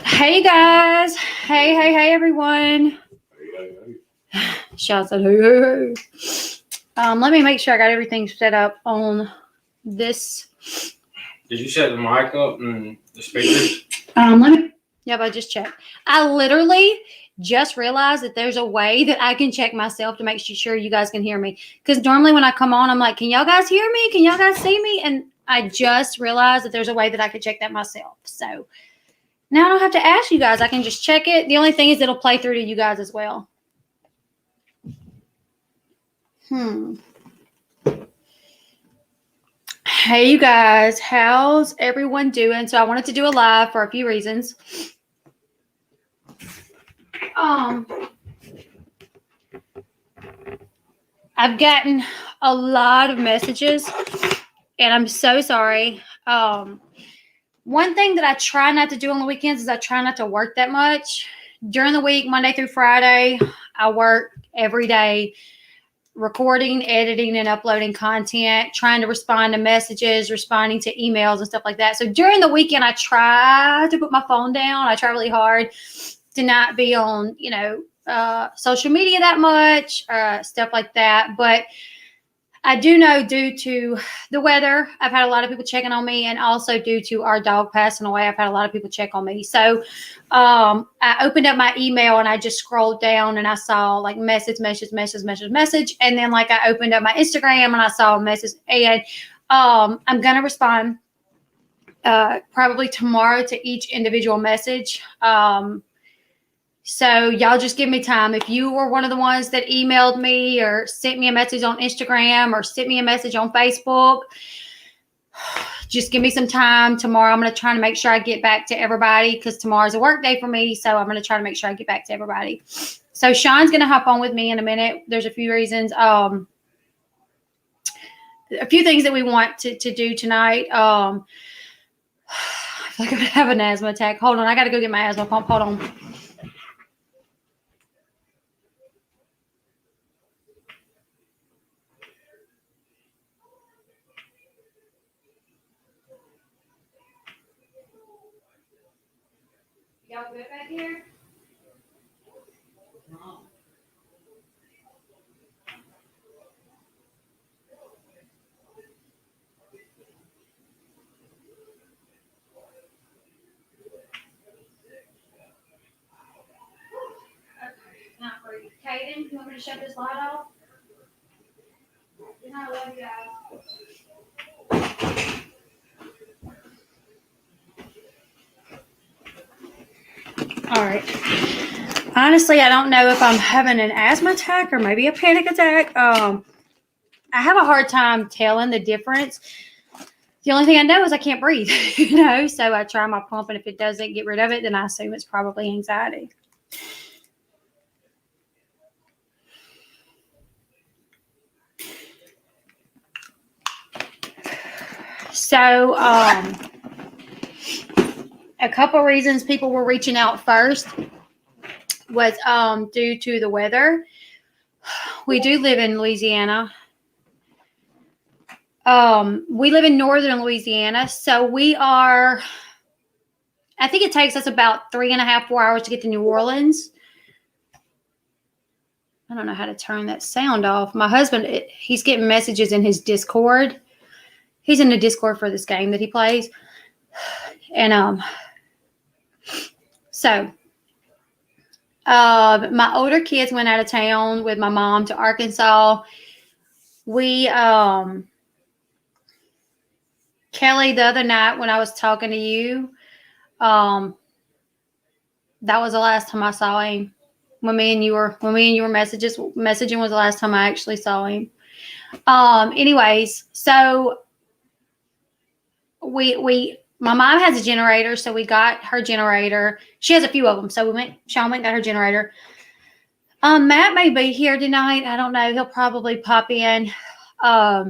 Hey guys. Hey everyone. Shouts out hey. Let me make sure I got everything set up on this. Did you set the mic up and the speakers? Yep, I just checked. I literally just realized that there's a way that I can check myself to make sure you guys can hear me. Because normally when I come on, I'm like, can y'all guys hear me? Can y'all guys see me? And I just realized that there's a way that I could check that myself. So now I don't have to ask you guys. I can just check it. The only thing is it'll play through to you guys as well. Hey, you guys. How's everyone doing? So I wanted to do a live for a few reasons. I've gotten a lot of messages, and I'm so sorry. One thing that I try not to do on the weekends is I try not to work that much. During the week, Monday through Friday, I work every day, recording, editing, and uploading content, trying to respond to messages, responding to emails and stuff like that. So during the weekend, I try to put my phone down. I try really hard to not be on, social media that much, stuff like that. But I do know due to the weather, I've had a lot of people checking on me, and also due to our dog passing away, I've had a lot of people check on me. So I opened up my email and I just scrolled down and I saw like message. And then like I opened up my Instagram and I saw a message. And I'm going to respond probably tomorrow to each individual message. So y'all just give me time. If you were one of the ones that emailed me or sent me a message on Instagram or sent me a message on Facebook, just give me some time. Tomorrow I'm going to try to make sure I get back to everybody because tomorrow's a work day for me. So I'm going to try to make sure I get back to everybody. So Sean's going to hop on with me in a minute. There's a few reasons. A few things that we want to do tonight. I feel like I'm going to have an asthma attack. Hold on. I got to go get my asthma pump. Hold on. Y'all good back here? No. Not breathe. Kaden, you want me to shut this light off? I love you guys. All right. Honestly, I don't know if I'm having an asthma attack or maybe a panic attack. I have a hard time telling the difference. The only thing I know is I can't breathe, so I try my pump, and if it doesn't get rid of it, then I assume it's probably anxiety. So, a couple reasons people were reaching out first was due to the weather. We do live in Louisiana. We live in northern Louisiana, so we are, I think it takes us about 3.5, 4 hours to get to New Orleans. I don't know how to turn that sound off. My husband, he's getting messages in his Discord. He's in the Discord for this game that he plays. And so my older kids went out of town with my mom to Arkansas. We Kelly, the other night when I was talking to you, that was the last time I saw him. When me and you were messaging was the last time I actually saw him. Anyways, so my mom has a generator, so we got her generator. She has a few of them, so Sean went and got her generator. Matt may be here tonight. I don't know. He'll probably pop in. I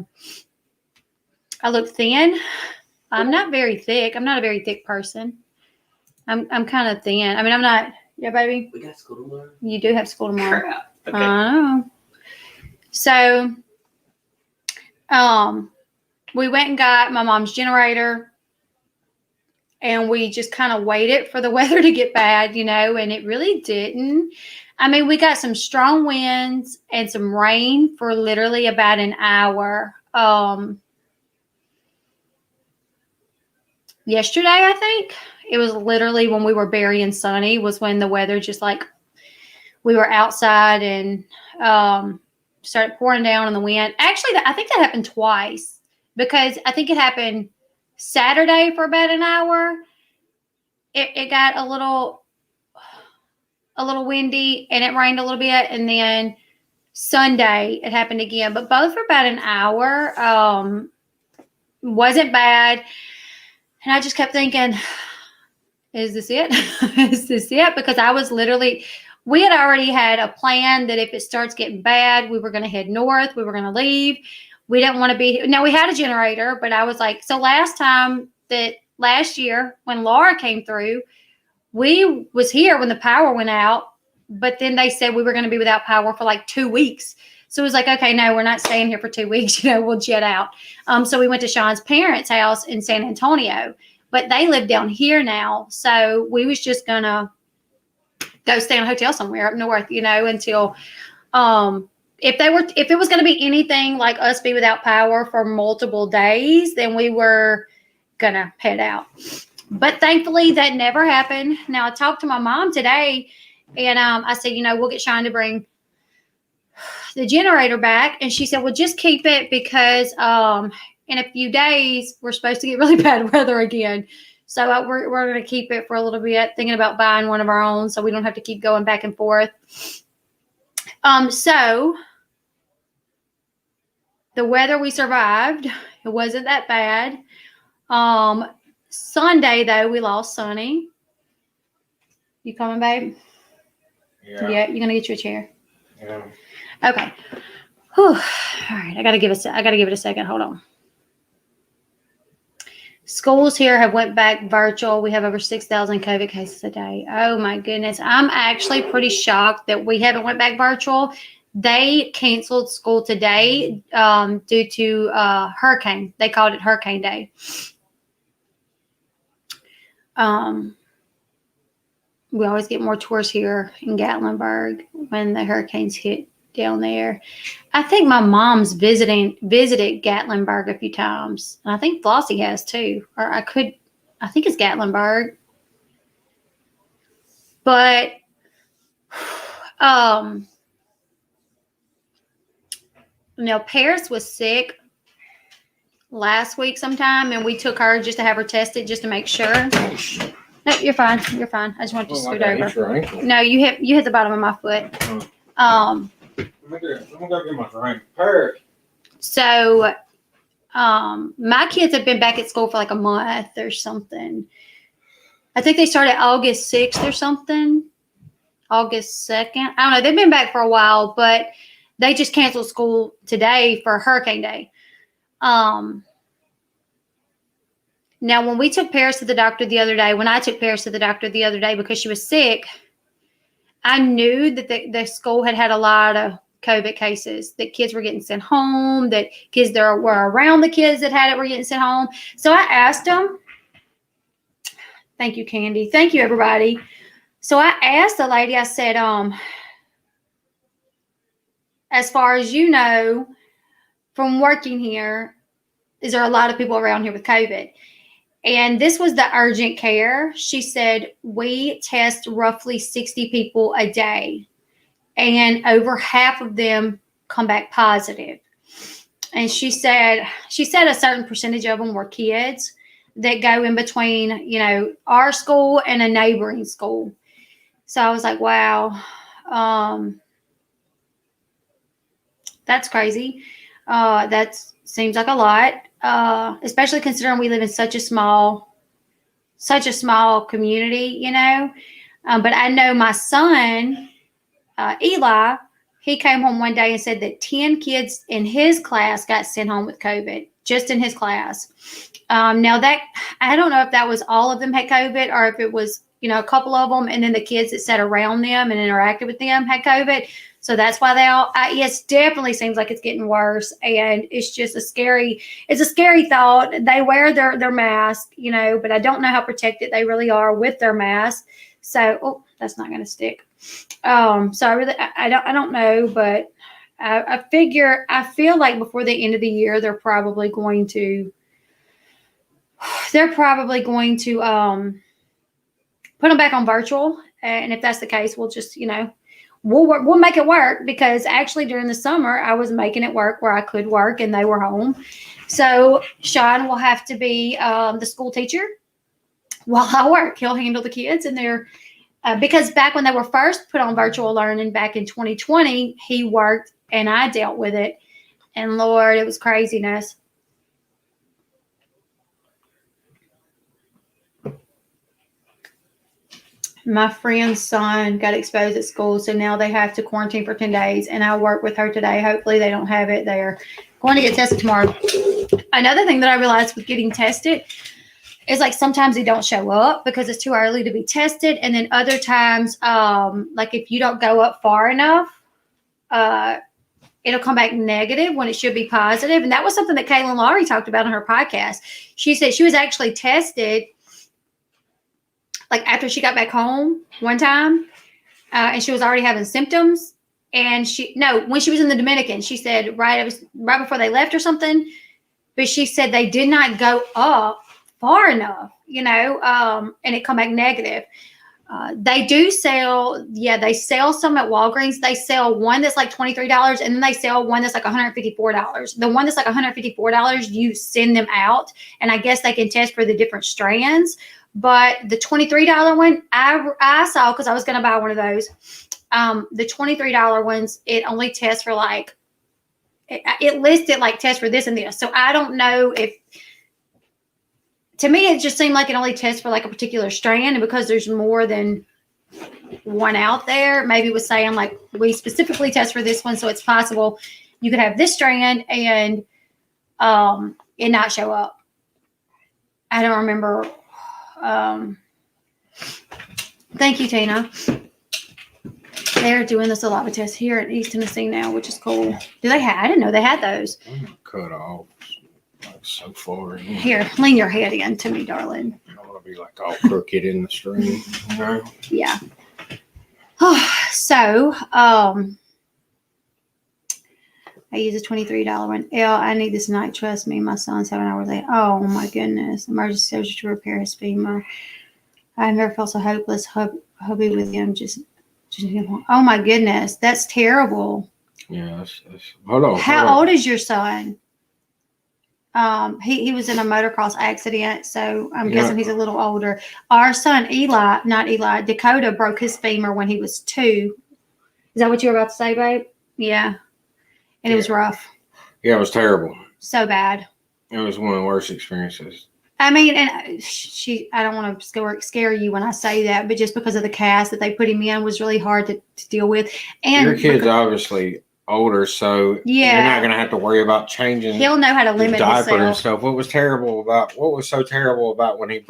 look thin. I'm not very thick. I'm not a very thick person. I'm kind of thin. I mean, I'm not. Yeah, baby. We got school tomorrow. You do have school tomorrow. Crap. Okay. I know. So, we went and got my mom's generator, and we just kind of waited for the weather to get bad, and it really didn't. I mean, we got some strong winds and some rain for literally about an hour. Yesterday, I think it was literally when we were burying Sunny was when the weather just like we were outside and started pouring down in the wind. Actually, I think that happened twice because I think it happened Saturday for about an hour. It got a little windy and it rained a little bit, and then Sunday it happened again, but both for about an hour. Wasn't bad. And I just kept thinking, is this it? Is this it? Because I was we had already had a plan that if it starts getting bad, we were going to head north. We were going to leave. We didn't want to be. Now, we had a generator, but I was like, so last year when Laura came through, we was here when the power went out, but then they said we were going to be without power for like 2 weeks. So it was like, okay, no, we're not staying here for 2 weeks. We'll jet out. So we went to Sean's parents' house in San Antonio, but they live down here now. So we was just going to go stay in a hotel somewhere up north, until if it was going to be anything like us be without power for multiple days, then we were going to head out. But thankfully that never happened. Now I talked to my mom today and I said, we'll get Sean to bring the generator back, and she said, well, just keep it because in a few days we're supposed to get really bad weather again, so we're going to keep it for a little bit, thinking about buying one of our own so we don't have to keep going back and forth. So the weather, we survived. It wasn't that bad. Sunday though, we lost Sunny. You coming, babe? Yeah, you're gonna get you a chair. Yeah. Okay. Whew. All right. I gotta give it a second. Hold on. Schools here have went back virtual. We have over 6,000 COVID cases a day. Oh my goodness. I'm actually pretty shocked that we haven't went back virtual. They canceled school today due to hurricane. They called it Hurricane Day. We always get more tourists here in Gatlinburg when the hurricanes hit down there. I think my mom's visited Gatlinburg a few times. And I think Flossie has too. Or I think it's Gatlinburg. But Paris was sick last week sometime, and we took her just to have her tested just to make sure. No, you're fine. You're fine. I just want you to scoot over. No, you hit the bottom of my foot. I'm gonna go get my drink. Paris. So, my kids have been back at school for like a month or something. I think they started August 6th or something. August 2nd. I don't know. They've been back for a while, but they just canceled school today for Hurricane Day. Now, when we took Paris to the doctor the other day, because she was sick, I knew that the school had a lot of COVID cases, that kids were getting sent home, that kids that were around the kids that had it were getting sent home. So I asked them, thank you, Candy. Thank you, everybody. So I asked the lady, I said, as far as you know, from working here, is there a lot of people around here with COVID? And this was the urgent care. She said, we test roughly 60 people a day, and over half of them come back positive. And she said a certain percentage of them were kids that go in between, our school and a neighboring school. So I was like, wow, that's crazy. That seems like a lot. Especially considering we live in such a small community, But I know my son, Eli, he came home one day and said that 10 kids in his class got sent home with COVID, just in his class. Now that, I don't know if that was all of them had COVID or if it was, a couple of them, and then the kids that sat around them and interacted with them had COVID. So that's why they all. Yes, definitely seems like it's getting worse, and it's just a scary thought. They wear their mask, but I don't know how protected they really are with their mask. So, that's not going to stick. So I don't know, but I feel like before the end of the year, they're probably going to put them back on virtual. And if that's the case, we'll just, we'll make it work, because actually during the summer, I was making it work where I could work and they were home. So Sean will have to be the school teacher while I work. He'll handle the kids and they're, because back when they were first put on virtual learning back in 2020, he worked and I dealt with it. And Lord, it was craziness. My friend's son got exposed at school, so now they have to quarantine for 10 days. And I work with her today. Hopefully they don't have it. They're going to get tested tomorrow. Another thing that I realized with getting tested is like sometimes they don't show up because it's too early to be tested. And then other times, like if you don't go up far enough, it'll come back negative when it should be positive. And that was something that Kaylin Laurie talked about on her podcast. She said she was actually tested like after she got back home one time, and she was already having symptoms. And when she was in the Dominican, she said it was right before they left or something. But she said they did not go up far enough, and it come back negative. They do sell, they sell some at Walgreens. They sell one that's like $23, and then they sell one that's like $154. The one that's like $154, you send them out, and I guess they can test for the different strands. But the $23 one, I saw, because I was going to buy one of those. The $23 ones, it only tests for like, it listed like test for this and this. So I don't know if, to me, it just seemed like it only tests for like a particular strand. And because there's more than one out there, maybe it was saying like, we specifically test for this one. So it's possible you could have this strand and it not show up. I don't remember. Thank you, Tina. They're doing the saliva test here in East Tennessee now, which is cool. I didn't know they had those. I'm cut off like so far. Here, lean your head in to me, darling. I don't want to be like all crooked in the stream. Yeah. So, I use a $23 one. I need this night. Trust me, my son's 7 hours late. Oh my goodness. Emergency surgery to repair his femur. I've never felt so hopeless. Hubby with him just oh my goodness. That's terrible. Yeah, that's hold on. How old is your son? He was in a motocross accident, so I'm guessing he's a little older. Our son Dakota broke his femur when he was 2. Is that what you were about to say, babe? Yeah. And it was rough. Yeah, it was terrible. So bad. It was one of the worst experiences. I mean, and I don't want to scare you when I say that, but just because of the cast that they put him in was really hard to deal with. And your kid's obviously older, so you're not going to have to worry about changing. He'll know how to limit himself. Diaper and stuff. What was so terrible about when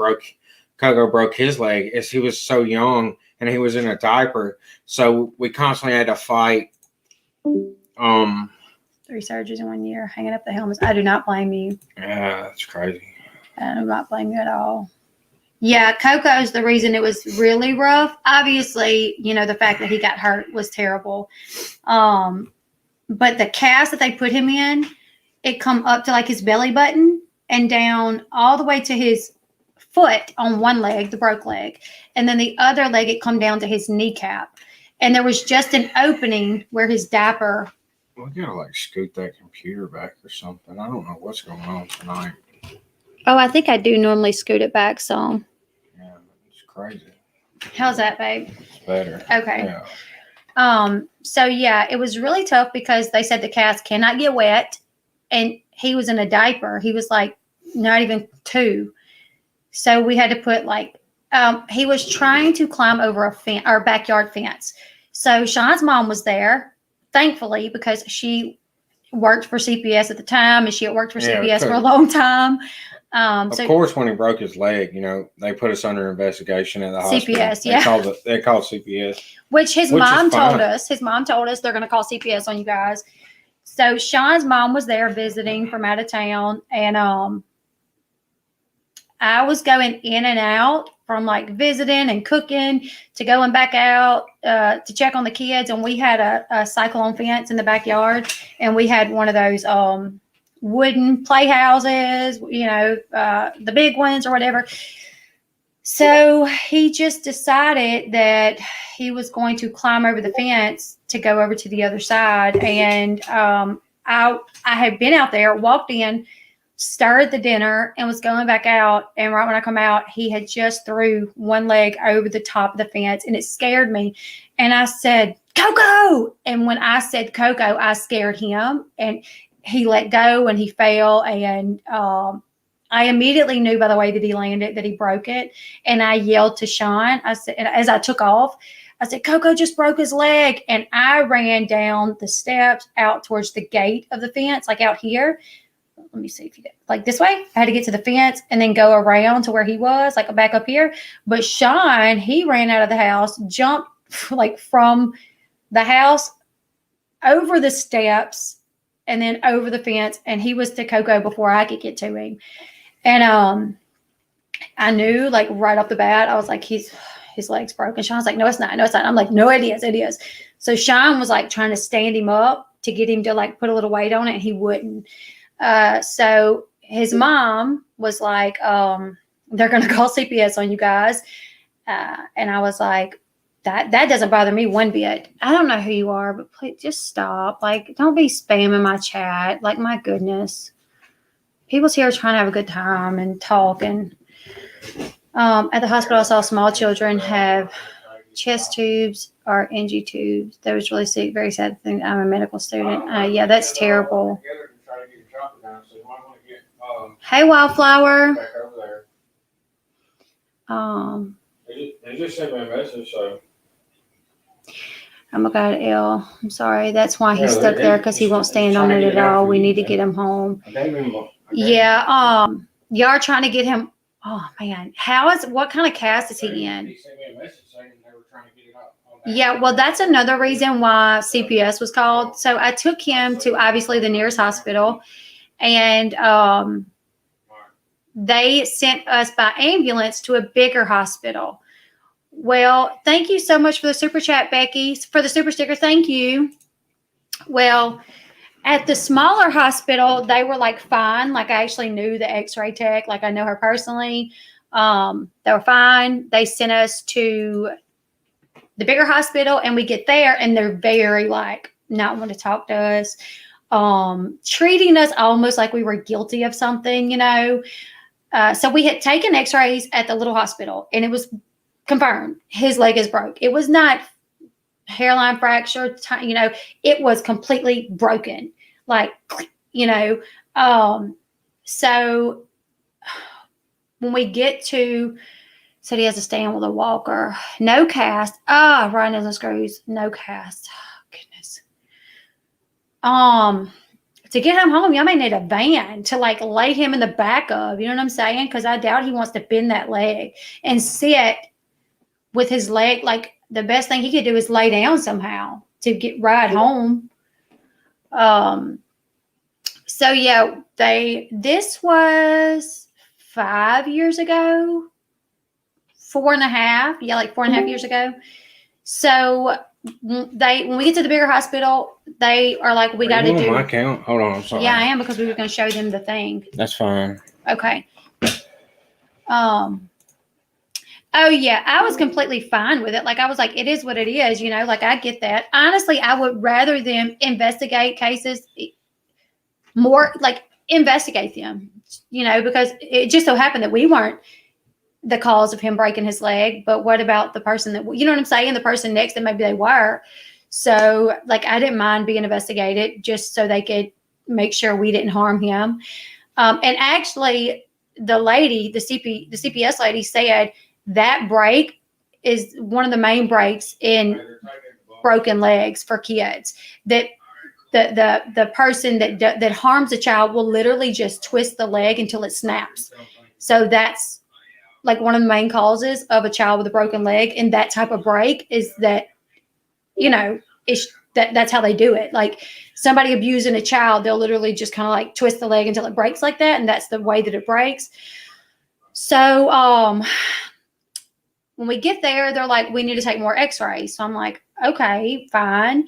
Coco broke his leg is he was so young and he was in a diaper. So we constantly had to fight. 3 surgeries in 1 year, hanging up the helmets. I do not blame you. Yeah, that's crazy. I do not blame you at all. Yeah, Coco is the reason it was really rough. Obviously, the fact that he got hurt was terrible. But the cast that they put him in, it come up to like his belly button and down all the way to his foot on one leg, the broke leg. And then the other leg, it come down to his kneecap. And there was just an opening where his diaper. We gotta like scoot that computer back or something. I don't know what's going on tonight. Oh, I think I do normally scoot it back some. Yeah, it's crazy. How's that, babe? It's better. Okay. Yeah. So yeah, it was really tough because they said the cast cannot get wet, and he was in a diaper. He was like not even 2. So we had to put like he was trying to climb over our backyard fence. So Sean's mom was there, thankfully, because she worked for CPS at the time, and she had worked for Yeah, CPS for a could- long time. Of So course, when he broke his leg, they put us under investigation at the hospital. CPS, yeah. They called CPS. which his Which is mom told fine. us. His mom told us they're going to call CPS on you guys. So Sean's mom was there visiting from out of town, and I was going in and out from like visiting and cooking to going back out to check on the kids. And we had a cyclone fence in the backyard, and we had one of those wooden playhouses, the big ones or whatever. So he just decided that he was going to climb over the fence to go over to the other side. And I had been out there, walked in, stirred the dinner, and was going back out. And right when I come out, he had just threw one leg over the top of the fence, and it scared me. And I said, Coco. And when I said Coco, I scared him, and he let go and he fell. And I immediately knew by the way that he landed that he broke it. And I yelled to Sean. I said, as I took off, I said, Coco just broke his leg. And I ran down the steps out towards the gate of the fence, like out here. Let me see if you get like this way. I had to get to the fence and then go around to where he was, like back up here. But Sean, he ran out of the house, jumped like from the house over the steps and then over the fence. And he was to Coco before I could get to him. And I knew like right off the bat, I was like, his leg's broken. Sean's like, no, it's not. No, it's not. I'm like, no, it is. It is. So Sean was like trying to stand him up to get him to like put a little weight on it, and he wouldn't. So his mom was like, they're going to call CPS on you guys. And I was like, that doesn't bother me one bit. I don't know who you are, but please just stop. Like, don't be spamming my chat. Like, my goodness. People's here trying to have a good time and talk. And at the hospital, I saw small children have chest tubes or NG tubes. That was really sick. Very sad thing. I'm a medical student. Yeah, that's terrible. Hey, Wildflower. They just sent me a message, so. Oh my God, Elle. I'm sorry. That's why he's stuck there, because he won't stand on it at all. We need to get him home. Yeah. Y'all are trying to get him. Oh man, what kind of cast is he in? He sent me a message saying they were trying to get it up. Yeah, well, that's another reason why CPS was called. So I took him to obviously the nearest hospital, and they sent us by ambulance to a bigger hospital. Well, thank you so much for the super chat, Becky, for the super sticker. Thank you. Well, at the smaller hospital, they were like fine. Like I actually knew the x-ray tech. Like I know her personally. They were fine. They sent us to the bigger hospital, and we get there and they're very like not want to talk to us, treating us almost like we were guilty of something, So we had taken x-rays at the little hospital, and it was confirmed his leg is broke. It was not hairline fracture, it was completely broken. Like, so when we get to, said he has to stand with a walker, no cast. Right in the screws, no cast. Oh, goodness. To get him home, y'all may need a van to like lay him in the back of, you know what I'm saying? Because I doubt he wants to bend that leg and sit with his leg. Like the best thing he could do is lay down somehow to ride home. So yeah, this was 5 years ago, 4.5. Yeah, like 4.5 years ago. So when we get to the bigger hospital, they are like, we got to do my account. Hold on, I'm sorry. Yeah, I am, because we were going to show them the thing. That's fine. Okay. Oh yeah, I was completely fine with it. Like I was like, it is what it is, like I get that. Honestly, I would rather them investigate cases more, like investigate them, because it just so happened that we weren't the cause of him breaking his leg. But what about the person that, you know what I'm saying? The person next that maybe they were. So like, I didn't mind being investigated just so they could make sure we didn't harm him. And actually the lady, the CPS lady said that break is one of the main breaks in broken legs for kids, that the person that harms a child will literally just twist the leg until it snaps. So that's like one of the main causes of a child with a broken leg, and that type of break is that, that's how they do it. Like somebody abusing a child, they'll literally just kind of like twist the leg until it breaks like that, and that's the way that it breaks. So when we get there, they're like, we need to take more x-rays. So I'm like, okay, fine.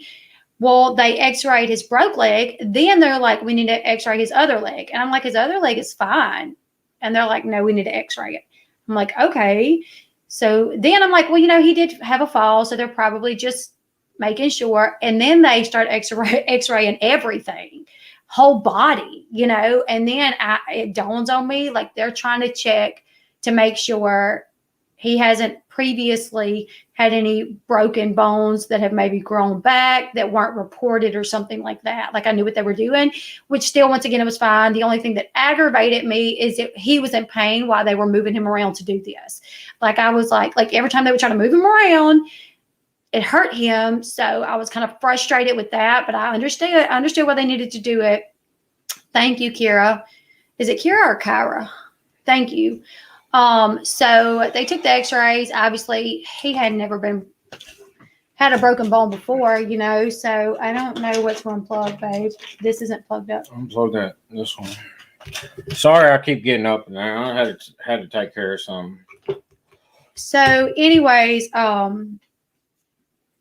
Well, they x-rayed his broke leg. Then they're like, we need to x-ray his other leg. And I'm like, his other leg is fine. And they're like, no, we need to x-ray it. I'm like, okay. So then I'm like, well, he did have a fall, so they're probably just making sure. And then they start x-raying everything, whole body, and then it dawns on me, like they're trying to check to make sure he hasn't previously had any broken bones that have maybe grown back that weren't reported or something like that. Like I knew what they were doing, which still, once again, it was fine. The only thing that aggravated me is that he was in pain while they were moving him around to do this. Like I was like every time they would try to move him around, it hurt him. So I was kind of frustrated with that, but I understood why they needed to do it. Thank you, Kira. Is it Kira or Kyra? Thank you. So they took the x-rays. Obviously he had never had a broken bone before, so I don't know what's unplugged, babe. This isn't plugged up. Unplug this one. Sorry, I keep getting up and down. I had to take care of something. So anyways,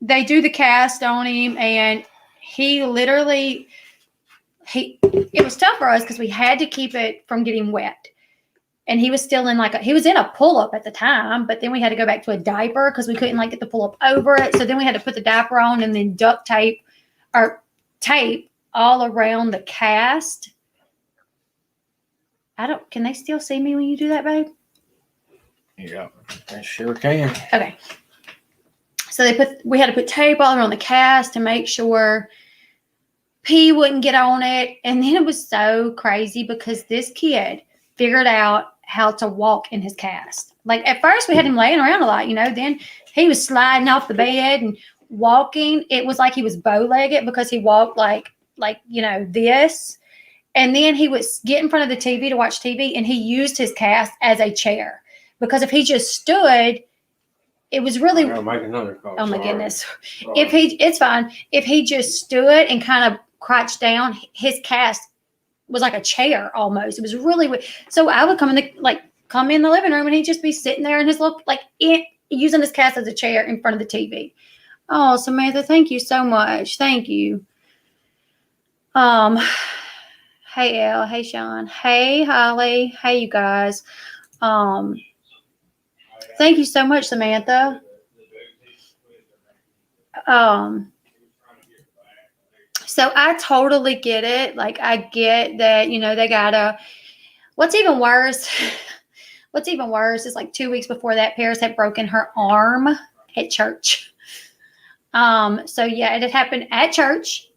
they do the cast on him, and it was tough for us because we had to keep it from getting wet. And he was still in he was in a pull-up at the time, but then we had to go back to a diaper because we couldn't get the pull-up over it. So then we had to put the diaper on and then duct tape or tape all around the cast. Can they still see me when you do that, babe? Yeah, I sure can. Okay. So we had to put tape all around the cast to make sure P wouldn't get on it. And then it was so crazy because this kid figured out how to walk in his cast. Like at first we had him laying around a lot, then he was sliding off the bed and walking. It was like he was bow-legged because he walked like this. And then he would get in front of the TV to watch TV, and he used his cast as a chair because if he just stood, it was really. I'll make another call. Oh my goodness! It's fine. If he just stood and kind of crouched down, his cast was like a chair almost. It was really weird. So I would come in the living room, and he'd just be sitting there in his using his cast as a chair in front of the TV. Oh, Samantha, thank you so much. Thank you. Hey Elle, hey Sean, hey Holly, hey you guys. Thank you so much, Samantha. So I totally get it. Like I get that, they gotta. What's even worse is 2 weeks before that, Paris had broken her arm at church. So yeah, it had happened at church.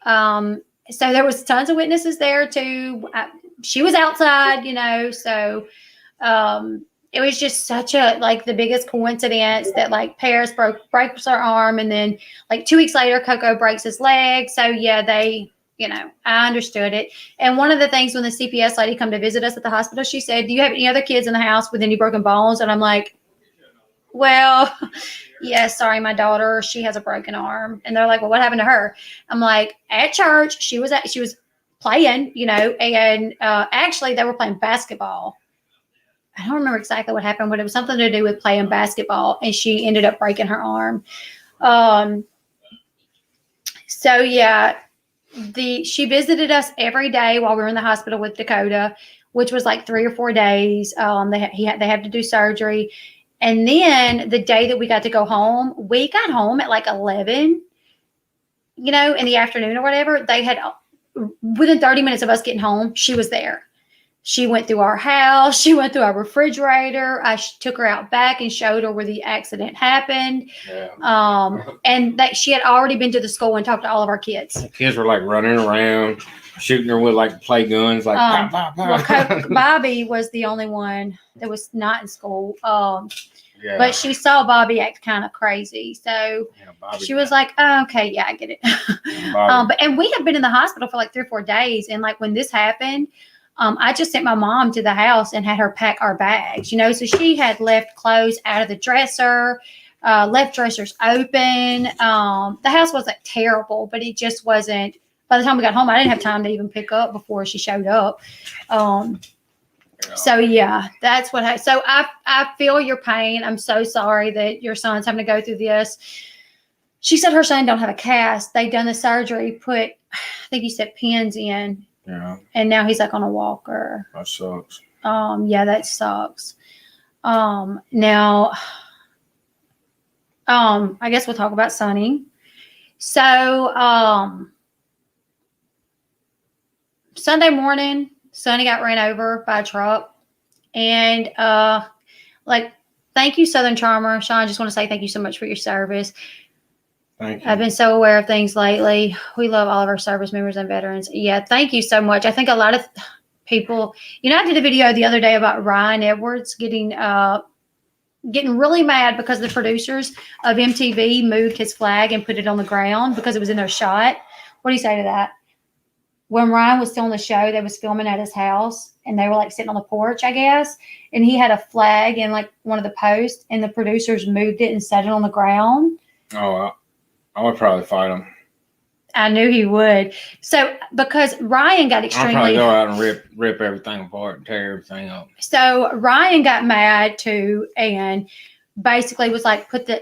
So there was tons of witnesses there too. She was outside, so it was just such the biggest coincidence that Paris breaks her arm, and then 2 weeks later Coco breaks his leg. So yeah, they, I understood it. And one of the things when the CPS lady come to visit us at the hospital, she said, do you have any other kids in the house with any broken bones? And I'm like, well, yeah, sorry, my daughter, she has a broken arm. And they're like, well, what happened to her? I'm like, at church, she was playing, and actually they were playing basketball. I don't remember exactly what happened, but it was something to do with playing basketball, and she ended up breaking her arm. So yeah, she visited us every day while we were in the hospital with Dakota, which was 3 or 4 days. They had to do surgery. And then the day that we got to go home, we got home at 11, in the afternoon or whatever. They had, within 30 minutes of us getting home, she was there. She went through our house. She went through our refrigerator. I took her out back and showed her where the accident happened. Yeah. And that she had already been to the school and talked to all of our kids. The kids were running around, shooting her with play guns, pop, pop, pop. Well, Bobby was the only one that was not in school. Yeah. But she saw Bobby act kind of crazy. So Bobby she was like, oh, okay, yeah, I get it. Bobby. And we have been in the hospital for like 3 or 4 days. And like when this happened, I just sent my mom to the house and had her pack our bags, so she had left clothes out of the dresser, left dressers open. The house wasn't terrible, but it just wasn't. By the time we got home, I didn't have time to even pick up before she showed up. So yeah, that's what. So I feel your pain. I'm so sorry that your son's having to go through this. She said her son don't have a cast. They done the surgery, put, I think you said pins in. Yeah. And now he's like on a walker. That sucks. Yeah, that sucks. Now, I guess we'll talk about Sonny. So, Sunday morning, Sonny got ran over by a truck. And, thank you, Southern Charmer. Sean, I just want to say thank you so much for your service. Thank you. I've been so aware of things lately. We love all of our service members and veterans. Yeah, thank you so much. I think a lot of people, I did a video the other day about Ryan Edwards getting really mad because the producers of MTV moved his flag and put it on the ground because it was in their shot. What do you say to that? When Ryan was still on the show, they was filming at his house and they were like sitting on the porch, I guess. And he had a flag in like one of the posts and the producers moved it and set it on the ground. Oh, I would probably fight him. I knew he would. So because Ryan got extremely, I'll probably go out and rip everything apart and tear everything up. So Ryan got mad too, and basically was like, put the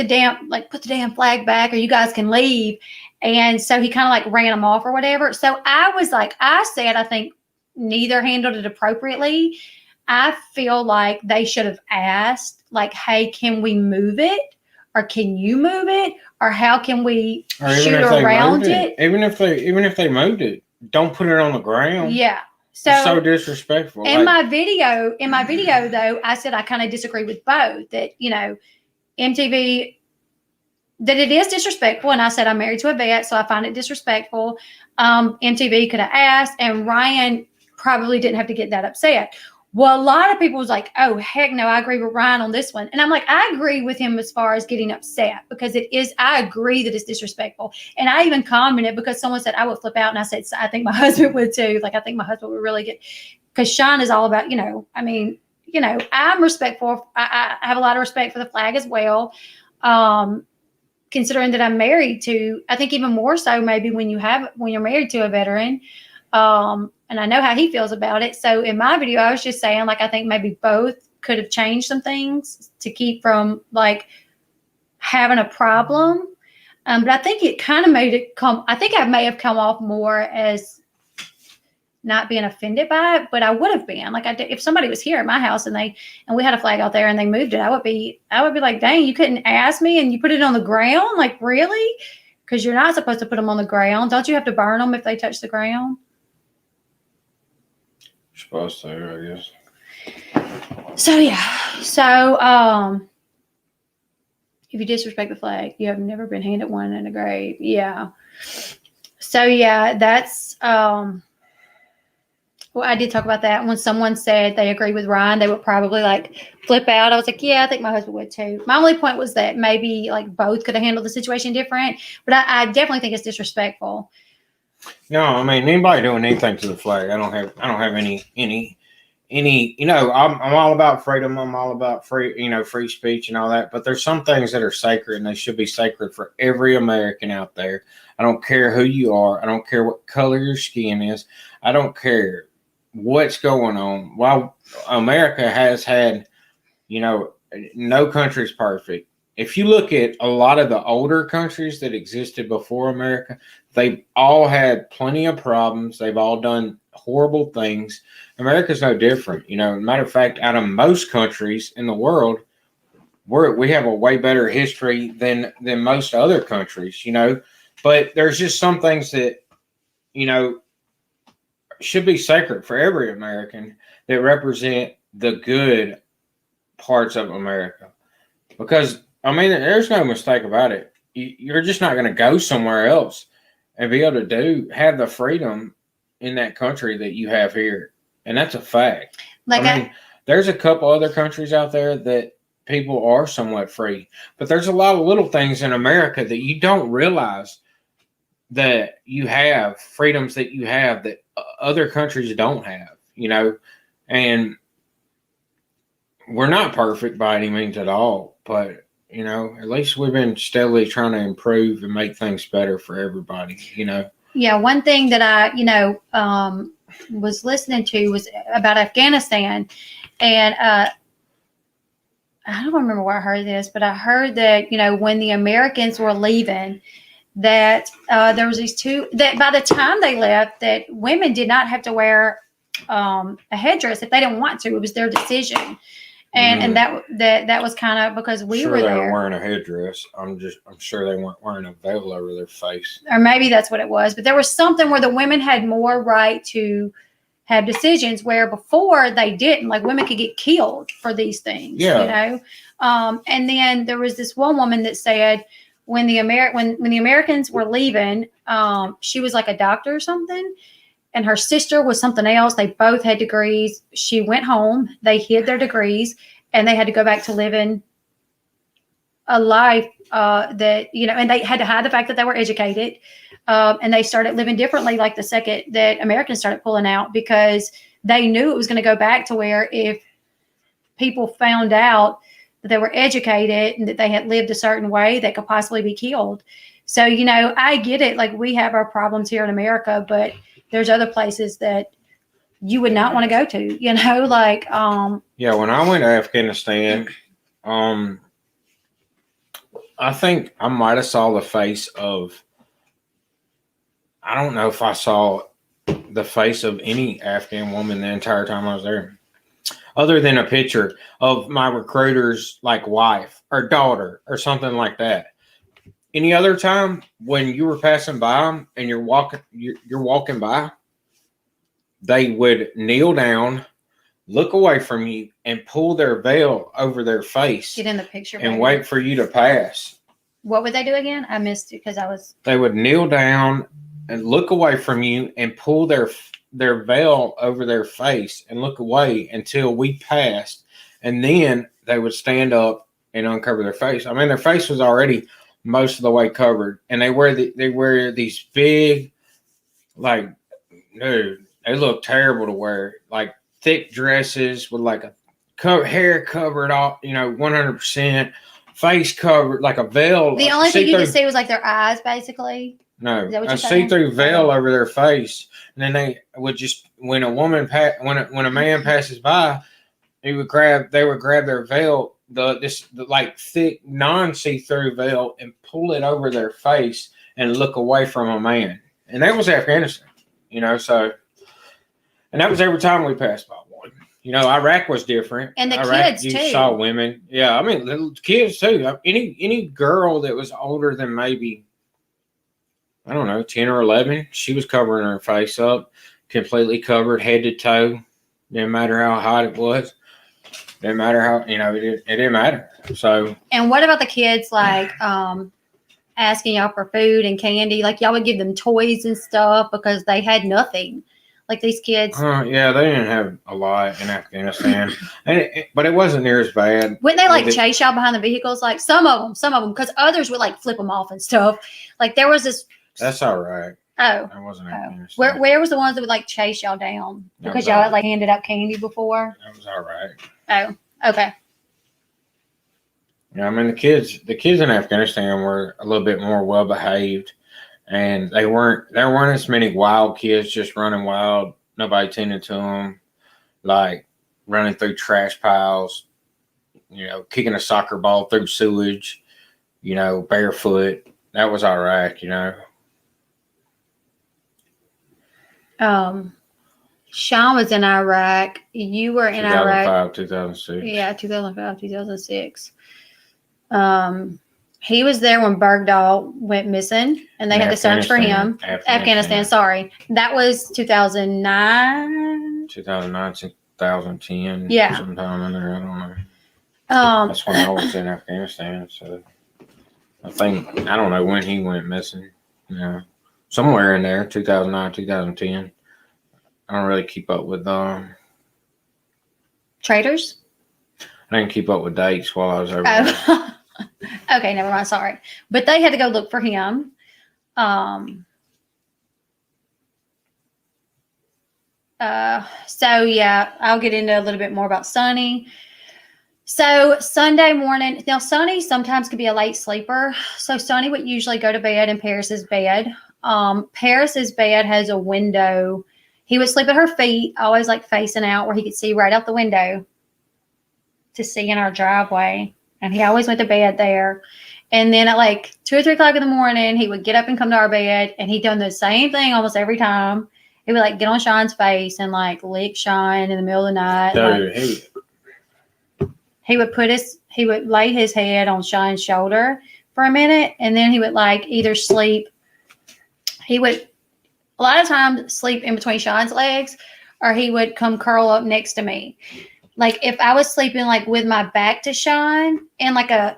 damn flag back, or you guys can leave. And so he kind of like ran them off or whatever. So I said, I think neither handled it appropriately. I feel like they should have asked, like, hey, can we move it? Or can you move it? Or how can we shoot around it? Even if they moved it, don't put it on the ground. Yeah. It's so disrespectful. In my video though, I said I kind of disagree with both. That MTV, that it is disrespectful, and I said I'm married to a vet, so I find it disrespectful. MTV could have asked, and Ryan probably didn't have to get that upset. Well, a lot of people was like, oh, heck no, I agree with Ryan on this one. And I'm like, I agree with him as far as getting upset because I agree that it's disrespectful. And I even commented because someone said I would flip out. And I said, I think my husband would too. Like, I think my husband would really get, because Sean is all about, I'm respectful. I have a lot of respect for the flag as well. Considering that I'm married to, I think even more so maybe when you're married to a veteran. And I know how he feels about it. So in my video, I was just saying, like, I think maybe both could have changed some things to keep from like having a problem. But I think it kind of made it I think I may have come off more as not being offended by it, but I would have been like, if somebody was here at my house and we had a flag out there and they moved it, I would be like, dang, you couldn't ask me and you put it on the ground. Like, really? Because you're not supposed to put them on the ground. Don't you have to burn them if they touch the ground? Supposed to, I guess. So yeah. So if you disrespect the flag, you have never been handed one in a grave. Yeah. So yeah, that's well, I did talk about that. When someone said they agree with Ryan, they would probably like flip out. I was like, yeah, I think my husband would too. My only point was that maybe like both could have handled the situation different, but I definitely think it's disrespectful. No, I mean, anybody doing anything to the flag, I don't have any. I'm all about freedom. I'm all about free speech and all that. But there's some things that are sacred, and they should be sacred for every American out there. I don't care who you are. I don't care what color your skin is. I don't care what's going on. While America has had, no country's perfect. If you look at a lot of the older countries that existed before America, they've all had plenty of problems. They've all done horrible things. America's no different. Matter of fact, out of most countries in the world, we have a way better history than most other countries, But there's just some things that, should be sacred for every American that represent the good parts of America. Because there's no mistake about it. You're just not going to go somewhere else and be able to have the freedom in that country that you have here. And that's a fact. there's a couple other countries out there that people are somewhat free, but there's a lot of little things in America that you don't realize that you have freedoms that you have that other countries don't have, and we're not perfect by any means at all, but at least we've been steadily trying to improve and make things better for everybody. Yeah, one thing that I, was listening to was about Afghanistan, and I don't remember where I heard this, but I heard that when the Americans were leaving, that there was these two that by the time they left, that women did not have to wear a headdress if they didn't want to. It was their decision. And that was kind of because we were they there. were wearing a headdress. I'm sure they weren't wearing a veil over their face. Or maybe that's what it was. But there was something where the women had more right to have decisions where before they didn't. Like women could get killed for these things. Yeah. And then there was this one woman that said when the Americans were leaving, she was like a doctor or something. And her sister was something else. They both had degrees. She went home. They hid their degrees, and they had to go back to living a life that, and they had to hide the fact that they were educated. And they started living differently like the second that Americans started pulling out, because they knew it was going to go back to where if people found out that they were educated and that they had lived a certain way, they could possibly be killed. So, I get it. Like we have our problems here in America, but there's other places that you would not want to go to, like. Yeah, when I went to Afghanistan, I think I might have saw the face of, I don't know if I saw the face of any Afghan woman the entire time I was there, other than a picture of my recruiter's like wife or daughter or something like that. Any other time when you were passing by them and you're walking by, they would kneel down, look away from you, and pull their veil over their face. Get in the picture. And wait for you to pass. What would they do again? I missed it because I was. They would kneel down and look away from you and pull their veil over their face and look away until we passed. And then they would stand up and uncover their face. I mean, their face was already most of the way covered, and they wear these big, like, dude, they look terrible to wear, like thick dresses with like a hair covered off, 100%, face covered, like a veil. The only thing you could see was like their eyes, basically. No, a see-through veil over their face, and then they would just when a man passes by, they would grab their veil. The like thick non-see-through veil and pull it over their face and look away from a man. And that was Afghanistan, so, and that was every time we passed by one. Iraq was different. And the Iraq, kids you too. saw women. Yeah, I mean, little kids too. Any girl that was older than maybe, I don't know, 10 or 11, she was covering her face up, completely covered, head to toe. Didn't matter how hot it was. Didn't matter how, it didn't matter. So. And what about the kids, like, asking y'all for food and candy? Like, y'all would give them toys and stuff because they had nothing. Like, these kids. Yeah, they didn't have a lot in Afghanistan. But it wasn't near as bad. Wouldn't they, like, chase y'all behind the vehicles? Like, some of them, because others would, like, flip them off and stuff. Like, there was this. That's all right. Oh. That wasn't Afghanistan. Where was the ones that would, like, chase y'all down? Because y'all had, like, handed out candy before? That was all right. Oh, okay. Yeah, I mean, the kids in Afghanistan were a little bit more well behaved, and there weren't as many wild kids just running wild. Nobody tended to them, like running through trash piles, kicking a soccer ball through sewage, barefoot. That was all right, Sean was in Iraq. You were in Iraq. 2006. Yeah, 2005, 2006. He was there when Bergdahl went missing, and they had to search for him. Afghanistan, sorry. That was 2009? 2009, 2010. Yeah. Sometime in there, I don't know. That's when I was in Afghanistan, so I don't know when he went missing. Somewhere in there, 2009, 2010. I don't really keep up with Traders? I didn't keep up with dates while I was over there. Oh. Okay, never mind. Sorry. But they had to go look for him. So yeah, I'll get into a little bit more about Sonny. So Sunday morning, now Sonny sometimes could be a late sleeper. So Sonny would usually go to bed in Paris's bed. Paris's bed has a window. He would sleep at her feet, always like facing out where he could see right out the window to see in our driveway. And he always went to bed there. And then at like 2 or 3 o'clock in the morning, he would get up and come to our bed, and he'd done the same thing almost every time. He would like get on Sean's face and like lick Sean in the middle of the night. He would lay his head on Sean's shoulder for a minute, and then he would like either sleep. He would a lot of times sleep in between Sean's legs, or he would come curl up next to me. Like if I was sleeping like with my back to Sean in like a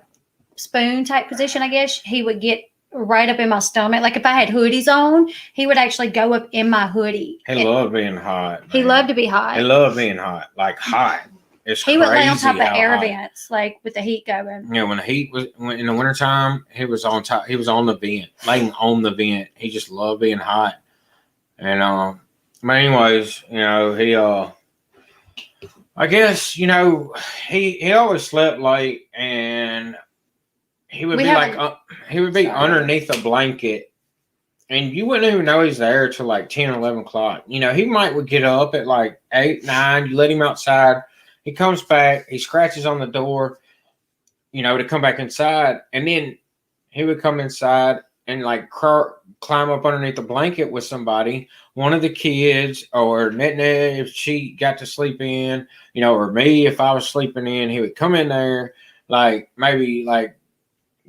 spoon type position, I guess, he would get right up in my stomach. Like if I had hoodies on, he would actually go up in my hoodie. He loved being hot. He loved to be hot. He loved being hot, like hot. It's he would lay on top of crazy how air hot. vents, like with the heat going. You know, when the heat was in the wintertime, he was on top. He was on the vent, laying on the vent. He just loved being hot. And but anyways, you know, he I guess, you know, he always slept late, and he would be underneath a blanket, and you wouldn't even know he's there till like 10 or 11 o'clock. You know, he would get up at like 8, 9. You let him outside. He comes back. He scratches on the door, you know, to come back inside. And then he would come inside and like climb up underneath the blanket with somebody, one of the kids, or Nettie if she got to sleep in, you know, or me if I was sleeping in. He would come in there, like maybe like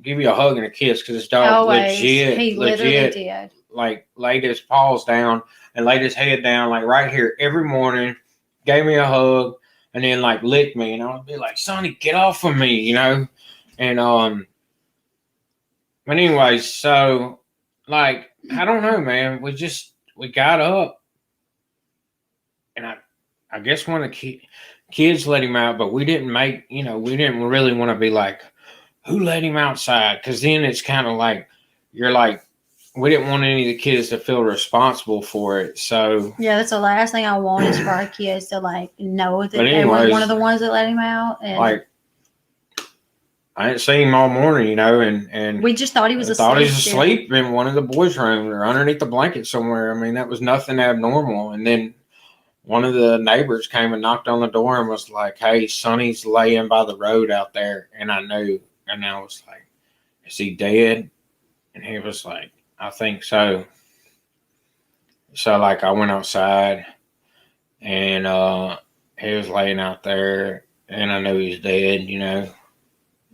give you a hug and a kiss, because his dog He literally did. Like laid his paws down and laid his head down like right here every morning, gave me a hug, and then like licked me, and I would be like, Sonny, get off of me, you know. And but anyways, so like I don't know, man. We got up, and I guess one of the kids let him out, but we didn't really want to be like, who let him outside? Because then it's kind of like you're like, we didn't want any of the kids to feel responsible for it. So yeah, that's the last thing I want is for our kids to like know that they were one of the ones that let him out. And like I didn't see him all morning, you know, and we just thought he was asleep. Thought he was asleep in one of the boys' rooms or underneath the blanket somewhere. I mean, that was nothing abnormal. And then one of the neighbors came and knocked on the door and was like, "Hey, Sonny's laying by the road out there." And I knew, and I was like, "Is he dead?" And he was like, "I think so." So like I went outside, and he was laying out there, and I knew he was dead, you know.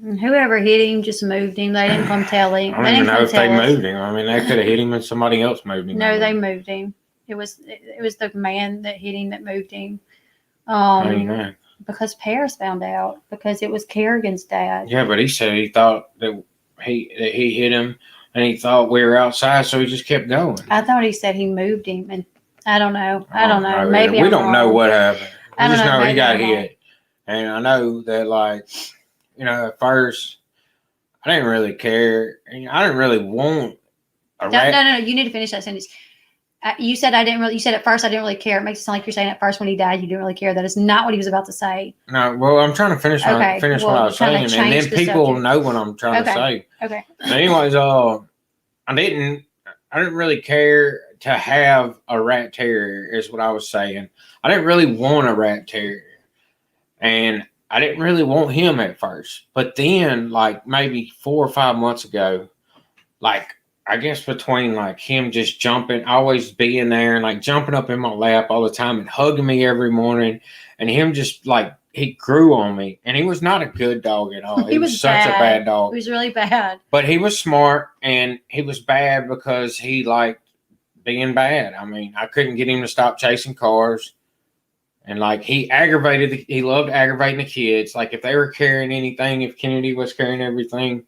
And whoever hit him just moved him. They didn't come tell him. I don't even know if they moved him. I mean, they could have hit him and somebody else moved him. No, they moved him. It was the man that hit him that moved him. How do you know? Because Paris found out, because it was Kerrigan's dad. Yeah, but he said he thought that he hit him, and he thought we were outside, so he just kept going. I thought he said he moved him, and I don't know. I don't know. Maybe we don't know what happened. We just know he got hit, and I know that like. You know, at first, I didn't really care. I didn't really want a rat. No. You need to finish that sentence. You said You said at first I didn't really care. It makes it sound like you're saying at first when he died you didn't really care. That is not what he was about to say. No, well, I'm trying to finish what I was saying, and then people know what I'm trying to say. Okay. But anyways, I didn't really care to have a rat terrier. Is what I was saying. I didn't really want a rat terrier, and I didn't really want him at first, but then like maybe 4 or 5 months ago, like I guess between like him just jumping, always being there and like jumping up in my lap all the time and hugging me every morning, and him just like he grew on me, and he was not a good dog at all. He was such a bad dog. He was really bad. But he was smart, and he was bad because he liked being bad. I mean, I couldn't get him to stop chasing cars. And like he loved aggravating the kids. Like if they were carrying anything, if Kennedy was carrying everything,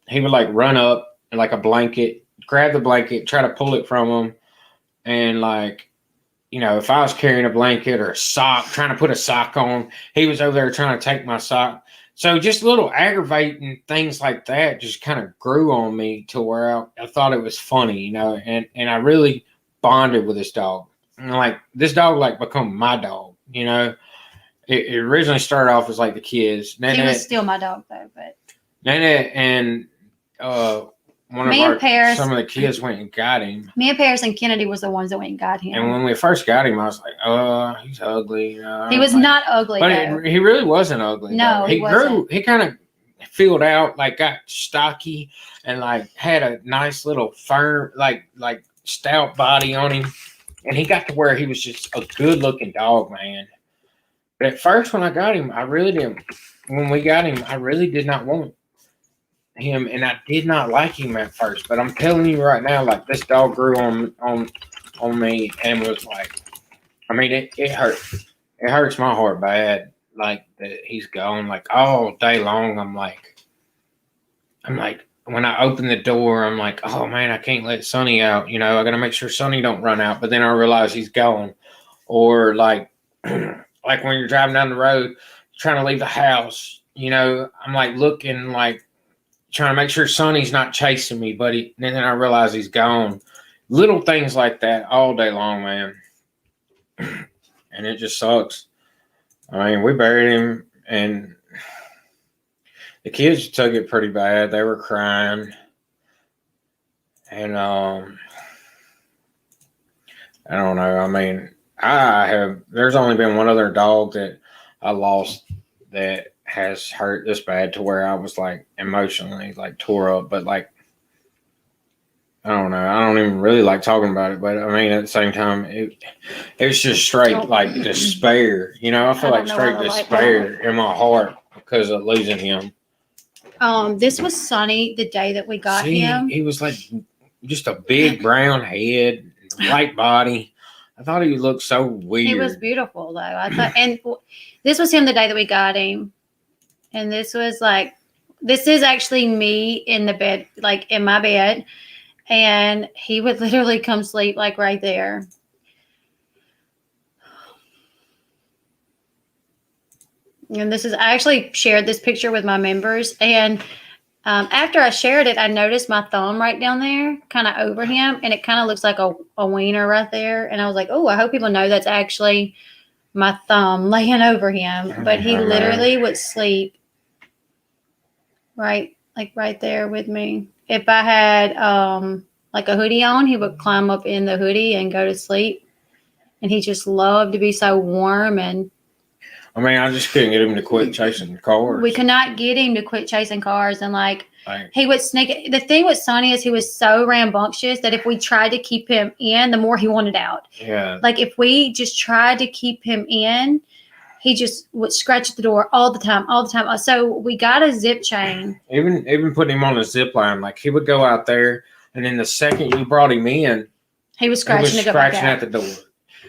he would like run up and like a blanket, grab the blanket, try to pull it from them, and like you know, if I was carrying a blanket or a sock, trying to put a sock on, he was over there trying to take my sock. So just little aggravating things like that just kind of grew on me to where I thought it was funny, you know, and I really bonded with this dog. And like this dog like become my dog, you know. It originally started off as like the kids. He was still my dog though, but Nana and some of the kids went and got him. Me and Paris and Kennedy was the ones that went and got him. And when we first got him, I was like, "Oh, he's ugly." He was not ugly, but he really wasn't ugly. No, he grew. He kind of filled out, like got stocky, and like had a nice little firm, like stout body on him. And he got to where he was just a good-looking dog, man. But at first, when I got him, I really didn't. When we got him, I really did not want him, and I did not like him at first. But I'm telling you right now, like this dog grew on me and was like, I mean, it hurt. It hurts my heart bad, like that he's gone. Like all day long, I'm like, when I open the door, I'm like, oh man, I can't let Sonny out. You know, I got to make sure Sonny don't run out. But then I realize he's gone. Or like, like when you're driving down the road, trying to leave the house, you know, I'm like looking, like trying to make sure Sonny's not chasing me, but then I realize he's gone. Little things like that all day long, man. And it just sucks. I mean, we buried him, and the kids took it pretty bad. They were crying. And I don't know. I mean, there's only been one other dog that I lost that has hurt this bad to where I was like emotionally like tore up, but like I don't know. I don't even really like talking about it, but I mean at the same time it's just straight like despair. You know, I feel like straight despair in my heart because of losing him. This was Sonny the day that we got him. He was like just a big brown head, white body. I thought he looked so weird. He was beautiful though. I thought, and this was him the day that we got him. And this is actually me in the bed, like in my bed. And he would literally come sleep like right there. And I actually shared this picture with my members. And after I shared it, I noticed my thumb right down there, kind of over him. And it kind of looks like a wiener right there. And I was like, oh, I hope people know that's actually my thumb laying over him. But he literally would sleep right there with me. If I had like a hoodie on, he would climb up in the hoodie and go to sleep. And he just loved to be so warm. And I mean, I just couldn't get him to quit chasing cars. We could not get him to quit chasing cars. And he would sneak. The thing with Sonny is he was so rambunctious that if we tried to keep him in, the more he wanted out. Yeah. Like if we just tried to keep him in, he just would scratch at the door all the time. So we got a zip chain. Even putting him on a zip line, like he would go out there, and then the second you brought him in, he was scratching at the door.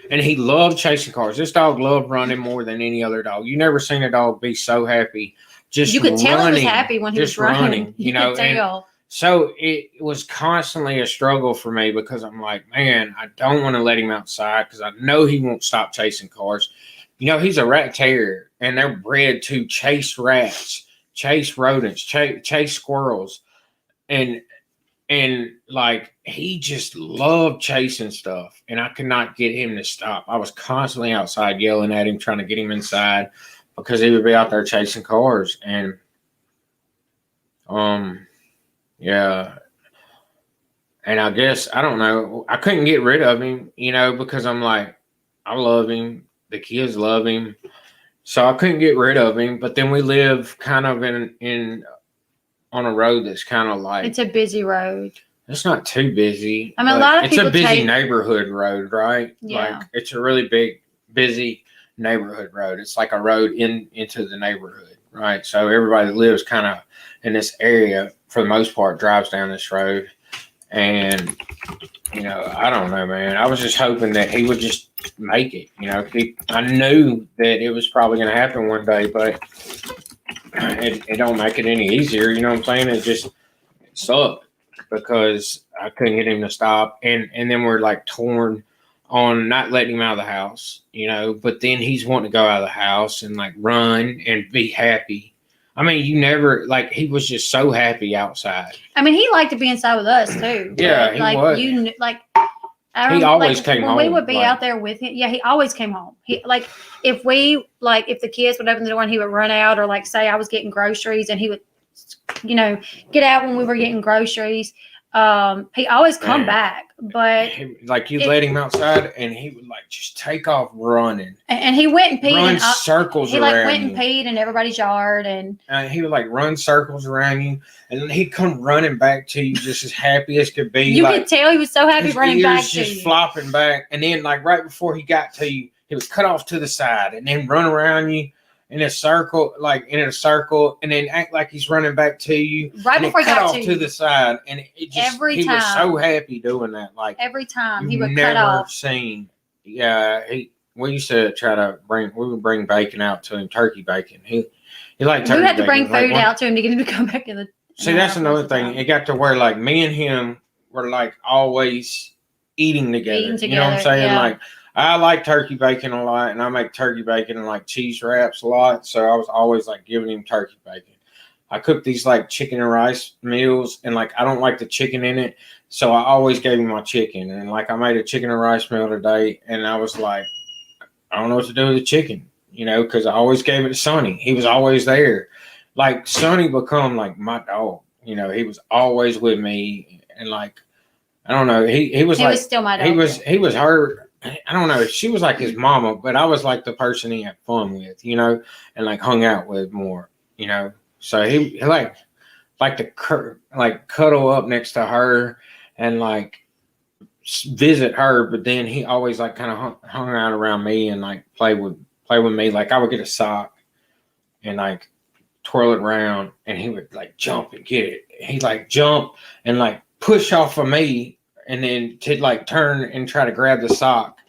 And he loved chasing cars. This dog loved running more than any other dog. You never seen a dog be so happy. You could tell he was happy when he was running. You know, could tell. So it was constantly a struggle for me because I'm like, man, I don't want to let him outside because I know he won't stop chasing cars. You know, he's a rat terrier, and they're bred to chase rats, chase rodents, chase squirrels, and like he just loved chasing stuff, and I could not get him to stop. I was constantly outside yelling at him, trying to get him inside because he would be out there chasing cars, and yeah. And I guess I don't know. I couldn't get rid of him, you know, because I'm like, I love him. The kids love him. So I couldn't get rid of him. But then we live kind of in on a road that's kind of like, it's a busy road. It's not too busy. I mean, a lot of people it's a busy neighborhood road, right? Yeah. Like it's a really big, busy neighborhood road. It's like a road into the neighborhood, right? So everybody that lives kind of in this area, for the most part, drives down this road. And, you know, I don't know, man. I was just hoping that he would just make it. You know, I knew that it was probably going to happen one day, but it don't make it any easier. You know what I'm saying? It sucked because I couldn't get him to stop. And then we're like torn on not letting him out of the house, you know, but then he's wanting to go out of the house and like run and be happy. I mean, you never like he was just so happy outside. I mean, he liked to be inside with us too. Yeah, but, he like was. you like. I He remember, always like, came when home. we would be like, out there with him. Yeah, he always came home. He like if the kids would open the door and he would run out, or like say I was getting groceries and he would, you know, get out when we were getting groceries. He always come Man. back, but like you let him outside and he would like just take off running. And he went and peed Run and circles he around like went you. and peed in everybody's yard and He would like run circles around you, and then he'd come running back to you just as happy as could be. you like, could tell he was so happy his running ears back to just you. flopping back, and then like right before he got to you, he would cut off to the side and then run around you in a circle, and then act like he's running back to you. Right and before he cut got off to to you. the side, and it just Every he was time. so happy doing that. Like Every time he you've would cut never off. seen. Yeah, we used to try to we would bring bacon out to him, turkey bacon. He liked turkey We had to bring bacon. food out to him to get him to come back in the. See, that's another thing. It got to where like me and him were like always eating together. You know what I'm together, saying? yeah. Like I like turkey bacon a lot, and I make turkey bacon and like cheese wraps a lot. So I was always like giving him turkey bacon. I cook these like chicken and rice meals, and like I don't like the chicken in it, so I always gave him my chicken. And like I made a chicken and rice meal today, and I was like, I don't know what to do with the chicken, you know, because I always gave it to Sonny. He was always there. Like Sonny become like my dog. You know, he was always with me, and like I don't know, he was like still my dog. he was her. I don't know. She was like his mama, but I was like the person he had fun with, you know, and like hung out with more, you know. So he like to like cuddle up next to her and like visit her, but then he always like kind of hung out around me and like play with me. Like I would get a sock and like twirl it around, and he would like jump and get it. He'd like jump and like push off of me, and then to like turn and try to grab the sock.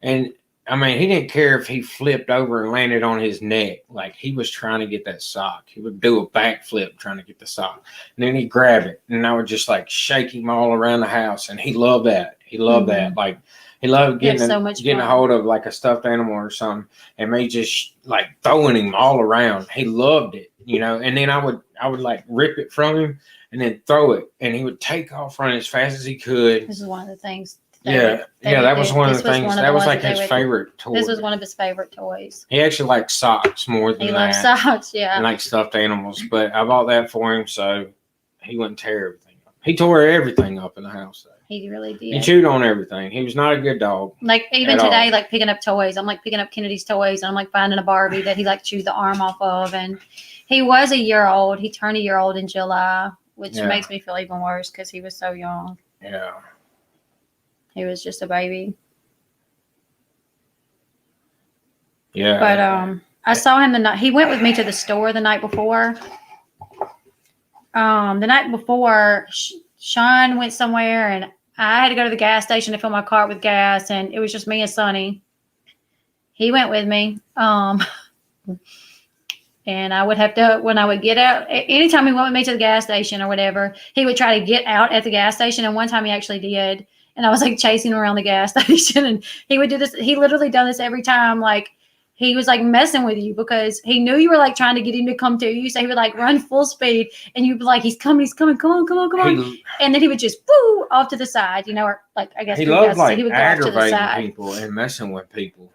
And I mean, he didn't care if he flipped over and landed on his neck. Like he was trying to get that sock. He would do a backflip trying to get the sock, and then he'd grab it, and I would just like shake him all around the house. And he loved that. He loved that. Like he loved getting a hold of like a stuffed animal or something, and me just like throwing him all around. He loved it, you know. And then I would like rip it from him and then throw it, and he would take off running as fast as he could. This is one of the things. That was one of the things. That was like his favorite toy. This was one of his favorite toys. He actually liked socks more than that. He loves socks, yeah. And like stuffed animals, but I bought that for him so he wouldn't tear everything up. He tore everything up in the house though. He really did. He chewed on everything. He was not a good dog. Like even today, like picking up toys. I'm like picking up Kennedy's toys, and I'm like finding a Barbie that he like chewed the arm off of. And he was a year old. He turned a year old in July, which makes me feel even worse because he was so young. Yeah. He was just a baby. Yeah. But I saw him the night he went with me to the store the night before. The night before, Sean went somewhere, and I had to go to the gas station to fill my cart with gas, and it was just me and Sonny. He went with me. And I would have to, when I would get out, anytime he went with me to the gas station or whatever, he would try to get out at the gas station. And one time he actually did. And I was like chasing him around the gas station, and he would do this. He literally done this every time. Like he was like messing with you because he knew you were like trying to get him to come to you. So he would like run full speed, and you'd be like, he's coming, come on. And then he would just woo off to the side, you know, or like, I guess he loved like he would go off to the aggravating side. people and messing with people.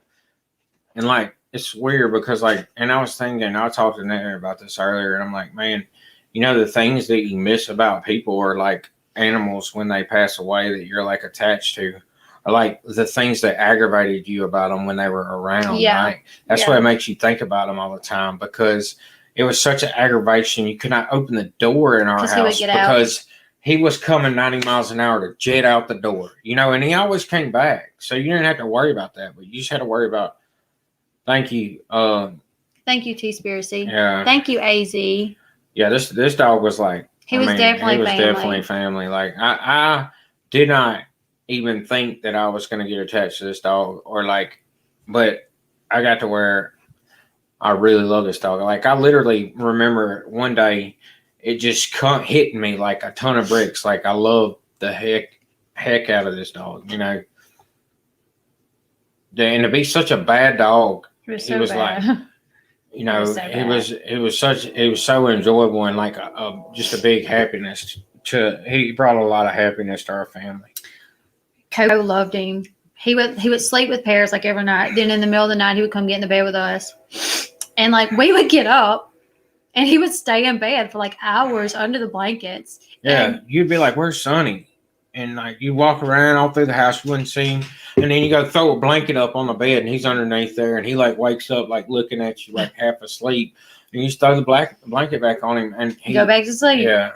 And like, it's weird because like, and I was thinking, I talked to Nate about this earlier, and I'm like, man, you know, the things that you miss about people are like animals when they pass away that you're like attached to, or like the things that aggravated you about them when they were around. Yeah. Right? That's what makes you think about them all the time, because it was such an aggravation. You could not open the door in our house because he was coming 90 miles an hour to jet out the door, you know, and he always came back. So you didn't have to worry about that, but you just had to worry about, thank you. Thank you, T-Spiracy. Yeah. Thank you, AZ. Yeah, this dog was like, he was definitely family. Like I did not even think that I was going to get attached to this dog, or like, but I got to where I really love this dog. Like I literally remember one day it just hitting me like a ton of bricks. Like I love the heck out of this dog, you know. And to be such a bad dog, He was he so was bad. like, you know, was so it was so enjoyable and like just a big happiness he brought a lot of happiness to our family. Coco loved him. He would sleep with Paris like every night. Then in the middle of the night, he would come get in the bed with us, and like we would get up, and he would stay in bed for like hours under the blankets. Yeah, And you'd be like, "Where's Sonny?" And like you walk around all through the house, you wouldn't see him, and then you go throw a blanket up on the bed, and he's underneath there, and he like wakes up like looking at you like half asleep, and you just throw the blanket back on him, and he go back to sleep. Yeah,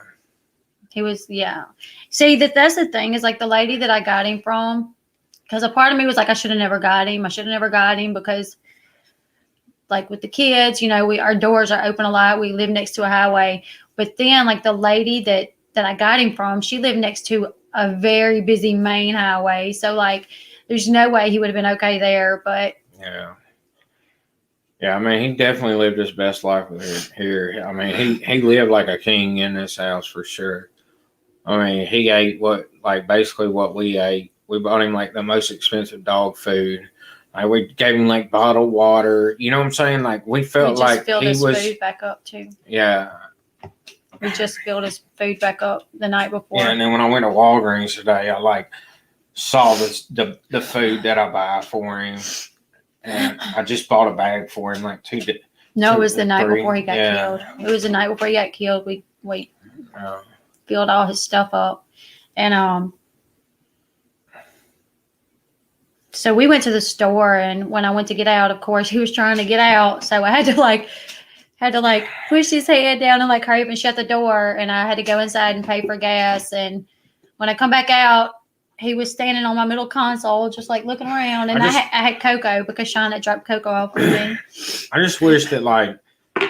He was, yeah. See, that's the thing is like the lady that I got him from, because a part of me was like, I should have never got him. I should have never got him because, like with the kids, you know, our doors are open a lot. We live next to a highway. But then, like the lady that I got him from, she lived next to a very busy main highway. So, like, there's no way he would have been okay there. But yeah. I mean, he definitely lived his best life with here. I mean, he lived like a king in this house for sure. I mean, he ate basically what we ate. We bought him like the most expensive dog food. Like we gave him like bottled water. You know what I'm saying? Like we felt like filled he his was. food back up too. Yeah. We just filled his food back up the night before. Yeah, and then when I went to Walgreens today, I like saw the food that I buy for him, and I just bought a bag for him like two. No, it was the night 3. before he got killed. It was the night before he got killed. We filled all his stuff up, and so we went to the store, and when I went to get out, of course, he was trying to get out, so I had to push his head down and like hurry up and shut the door, and I had to go inside and pay for gas. And when I come back out, he was standing on my middle console, just like looking around, and I had Coco because Sean had dropped Coco off with me. I just wish that like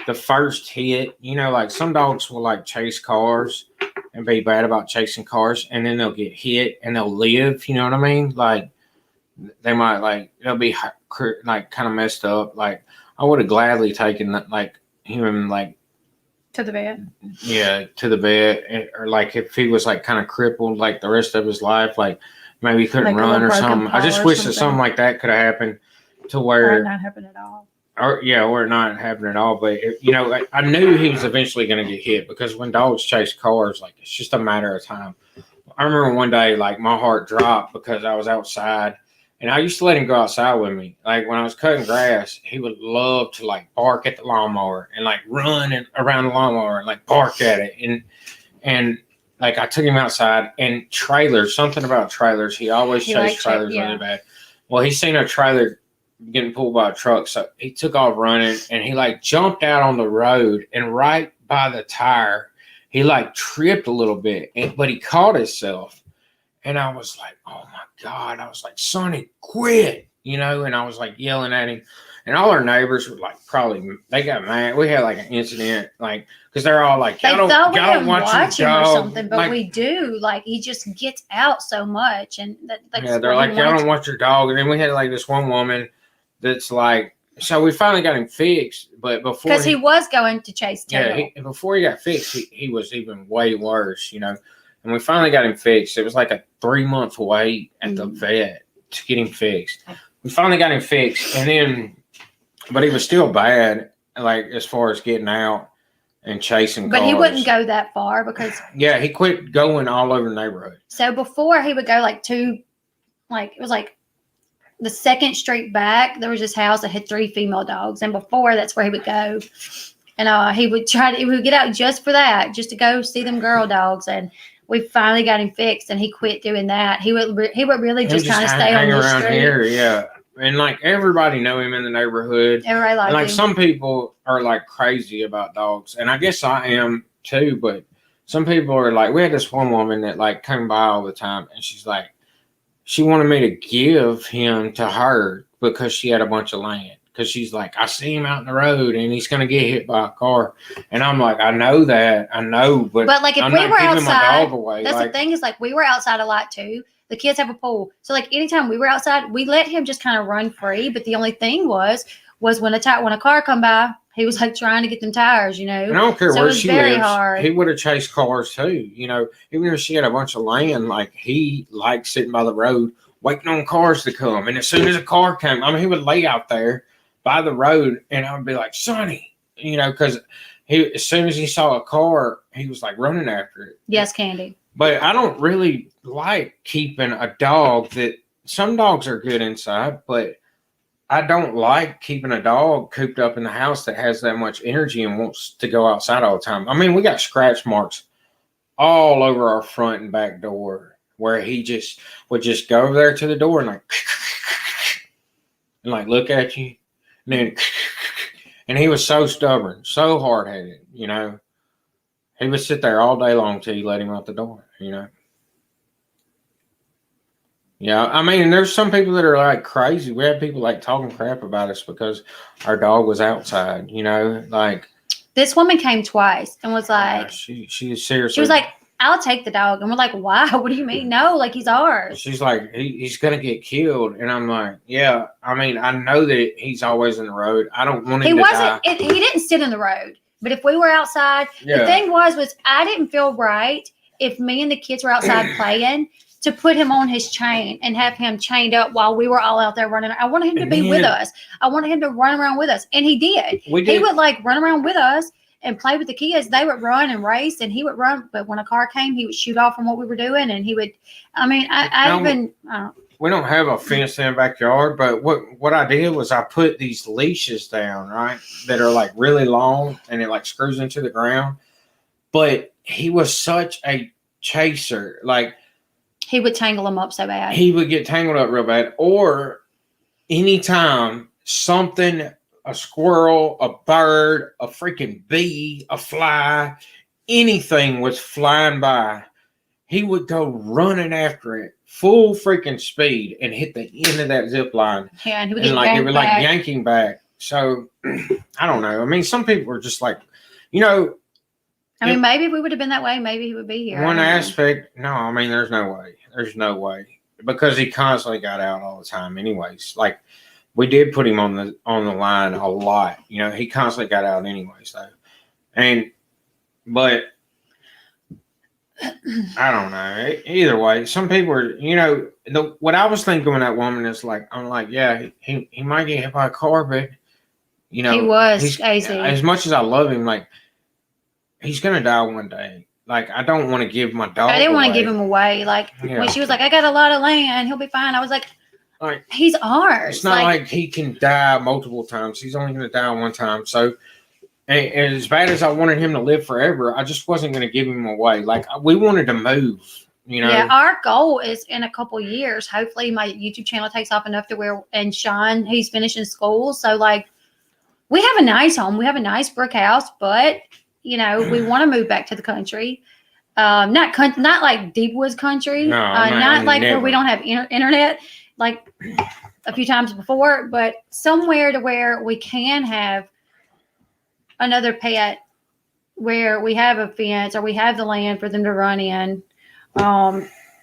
the first hit, you know, like some dogs will like chase cars and be bad about chasing cars, and then they'll get hit and they'll live. You know what I mean? Like they might like they'll be like kind of messed up. Like I would have gladly taken that like him like to the bed. Yeah, to the bed, or like if he was like kind of crippled like the rest of his life, like maybe he couldn't Like run or something. I just wish that something. something like that could have happened to where Or not happen at all. or it not happening at all. But you know, I knew he was eventually going to get hit because when dogs chase cars, like it's just a matter of time. I remember one day, like my heart dropped because I was outside, and I used to let him go outside with me. Like when I was cutting grass, he would love to like bark at the lawnmower and like run around the lawnmower and like bark at it. And like I took him outside, and trailers, something about trailers. He always chased trailers really bad. Well, he seen a trailer getting pulled by a truck, so he took off running, and he like jumped out on the road, and right by the tire, he like tripped a little bit, but he caught himself. And I was like, oh my God. I was like, Sonny, quit, you know, and I was like yelling at him. And all our neighbors were like, they got mad. We had like an incident, like, because they're all like, y'all don't watch him your or dog. something, but like, we do. Like, he just gets out so much. And they're like, y'all don't watch your dog. And then we had like this one woman that's like, so we finally got him fixed. But before. Because he was going to chase Tail. Yeah, before he got fixed, he was even way worse, you know. And we finally got him fixed. It was like a 3-month wait at the vet to get him fixed. We finally got him fixed, and then, but he was still bad, like as far as getting out and chasing cars. But he wouldn't go that far because. Yeah, he quit going all over the neighborhood. So before he would go it was like the 2nd street back, there was this house that had 3 female dogs, and before that's where he would go. And he would get out just for that, just to go see them girl dogs. And we finally got him fixed, and he quit doing that. He would really just kind of stay on the around street. Here, yeah. And like everybody know him in the neighborhood. Everybody liked him. Some people are like crazy about dogs, and I guess I am too. But some people are like, we had this one woman that like came by all the time, and she's like, she wanted me to give him to her because she had a bunch of land. Because she's like, I see him out in the road and he's going to get hit by a car. And I'm like, I know, but like if I'm we not were giving outside, my dog away. That's the thing is like we were outside a lot too. The kids have a pool. So like anytime we were outside, we let him just kind of run free. But the only thing was when a car come by, he was like trying to get them tires, you know. And I don't care where she lives. Hard. He would have chased cars too, you know. Even if she had a bunch of land, like he liked sitting by the road waiting on cars to come. And as soon as a car came, I mean, he would lay out there by the road, and I would be like, Sonny, you know, because as soon as he saw a car, he was like running after it. Yes, Candy. But I don't really like keeping a dog that some dogs are good inside, but I don't like keeping a dog cooped up in the house that has that much energy and wants to go outside all the time. I mean, we got scratch marks all over our front and back door where he just would just go over there to the door and like look at you, and then and he was so stubborn, so hard headed, you know. He would sit there all day long till you let him out the door, you know. Yeah, I mean, there's some people that are like crazy. We had people like talking crap about us because our dog was outside, you know, like. This woman came twice and was like, she is seriously. She was like, I'll take the dog. And we're like, why? What do you mean? No, like he's ours. She's like, he's going to get killed. And I'm like, yeah, I mean, I know that he's always in the road. I don't want him to die. He didn't sit in the road. But if we were outside, the thing was I didn't feel right if me and the kids were outside playing to put him on his chain and have him chained up while we were all out there running. I wanted him to be with us. I wanted him to run around with us. And he did. He would like run around with us and play with the kids. They would run and race and he would run. But when a car came, he would shoot off from what we were doing. And he would, I mean, we don't have a fence in the backyard, but what I did was I put these leashes down, right, that are like really long and it like screws into the ground. But he was such a chaser. Like, he would tangle them up so bad. He would get tangled up real bad. Or anytime something, a squirrel, a bird, a freaking bee, a fly, anything was flying by, he would go running after it full freaking speed and hit the end of that zip line. Yeah, and he would get like, it would like yanking back. So I don't know. I mean, some people are just like, you know. I mean, maybe if we would have been that way, maybe he would be here. One aspect, no, I mean, there's no way. There's no way. Because he constantly got out all the time anyways. Like, we did put him on the line a lot. You know, he constantly got out anyways, though. But I don't know. Either way, some people are, you know, what I was thinking when that woman is like, I'm like, yeah, he might get hit by a car, but, you know. He was crazy. As much as I love him, like, he's going to die one day. Like, I don't want to give my dog I didn't want to give him away. Like, when she was like, I got a lot of land, he'll be fine. I was like, he's ours. It's not like he can die multiple times. He's only going to die one time. So, and as bad as I wanted him to live forever, I just wasn't going to give him away. Like, we wanted to move, you know. Yeah, our goal is in a couple years, hopefully my YouTube channel takes off enough to where, and Sean, he's finishing school. So, like, we have a nice home. We have a nice brick house, but, you know, we want to move back to the country. Not like deep woods country. No, not like never. where we don't have internet, like a few times before, but somewhere to where we can have another pet, where we have a fence or we have the land for them to run in.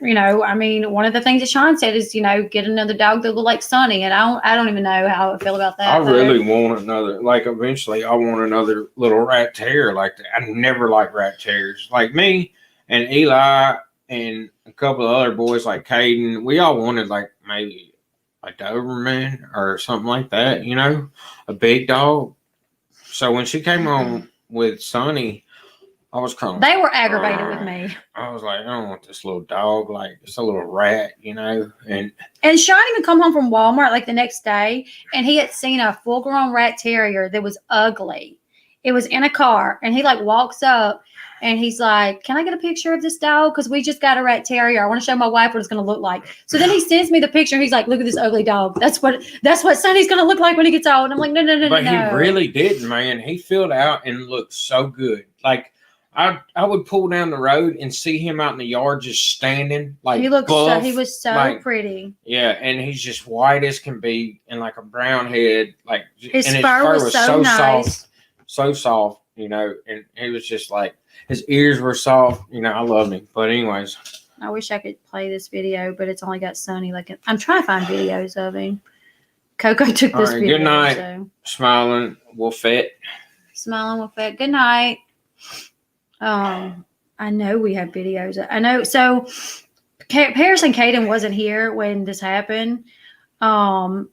You know, I mean, one of the things that Sean said is, you know, get another dog that look like Sonny, and I don't even know how I feel about that. I really want another. Like, eventually, I want another little rat terrier like that. I never liked rat terriers. Like me and Eli and a couple of other boys like Caden, we all wanted like maybe a Doberman or something like that. You know, a big dog. So when she came on with Sonny, I was kind of. They were aggravated with me. I was like, I don't want this little dog, like it's a little rat, you know. And Sean even come home from Walmart like the next day, and he had seen a full-grown rat terrier that was ugly. It was in a car, and he like walks up, and he's like, "Can I get a picture of this dog? Because we just got a rat terrier. I want to show my wife what it's going to look like." So then he sends me the picture. He's like, "Look at this ugly dog. That's what Sonny's going to look like when he gets old." And I'm like, no. But he really didn't, man. He filled out and looked so good. Like, I would pull down the road and see him out in the yard just standing like he looked buff, he was so like, pretty. Yeah, and he's just white as can be and like a brown head, like his fur was so nice. soft, you know, and he was just like his ears were soft, you know. I loved him. But anyways, I wish I could play this video, but it's only got Sonny. Like, I'm trying to find videos of him. Coco took this video. Good night, so. Smiling Wolfette. Smiling Wolfette. Good night. I know we have videos. I know. So Paris and Caden wasn't here when this happened. And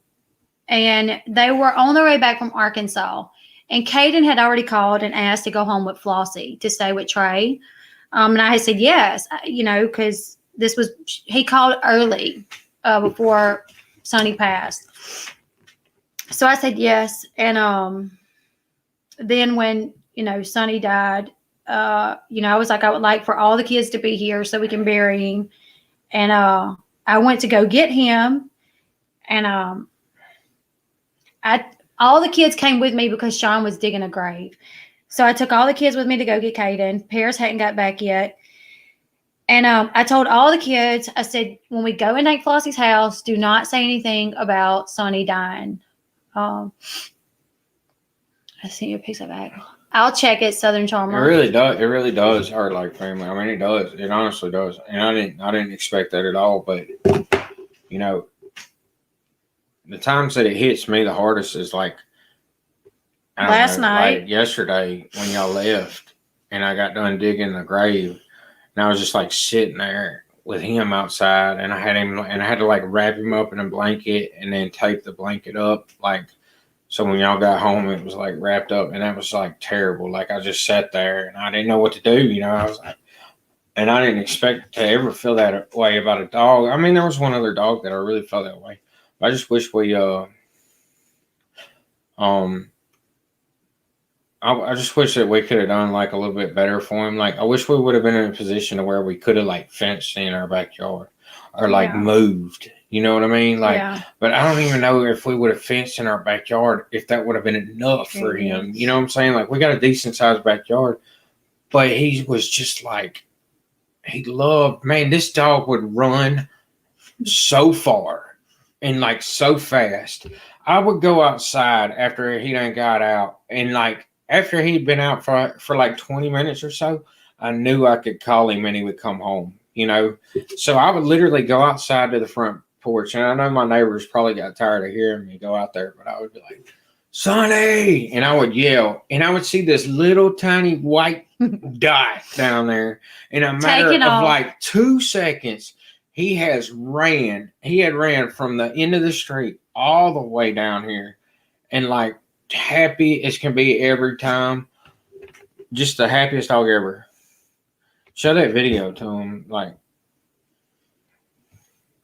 they were on their way back from Arkansas. And Caden had already called and asked to go home with Flossie to stay with Trey. And I had said yes, because he called early before Sonny passed. So I said yes. And then when, Sonny died, I was like, I would like for all the kids to be here so we can bury him. And I went to go get him. And all the kids came with me because Sean was digging a grave. So I took all the kids with me to go get Caden. Paris hadn't got back yet. And I told all the kids, I said, when we go in Aunt Flossie's house, do not say anything about Sonny dying. I sent you a piece of that. I'll check it, Southern Charmer. It really does. It really does hurt like family. I mean, it does. It honestly does. And I didn't expect that at all. But the times that it hits me the hardest is like last night, like yesterday when y'all left, and I got done digging the grave, and I was just like sitting there with him outside, and I had to like wrap him up in a blanket and then tape the blanket up like. So when y'all got home, it was like wrapped up, and that was like terrible. Like I just sat there and I didn't know what to do. I was like, and I didn't expect to ever feel that way about a dog. I mean, there was one other dog that I really felt that way. But I just wish we, I just wish that we could have done like a little bit better for him. Like I wish we would have been in a position to where we could have like fenced in our backyard or like moved. You know what I mean? Like, but I don't even know if we would have fenced in our backyard, if that would have been enough for him. You know what I'm saying? Like, we got a decent sized backyard, but he was just like, this dog would run so far and like so fast. I would go outside after he done got out, and like, after he'd been out for like 20 minutes or so, I knew I could call him and he would come home, So I would literally go outside to the front porch, and I know my neighbors probably got tired of hearing me go out there, but I would be like, Sonny, and I would yell, and I would see this little tiny white dot down there. In a matter of like 2 seconds, he had ran from the end of the street all the way down here, and like happy as can be every time. Just the happiest dog ever. Show that video to him, like.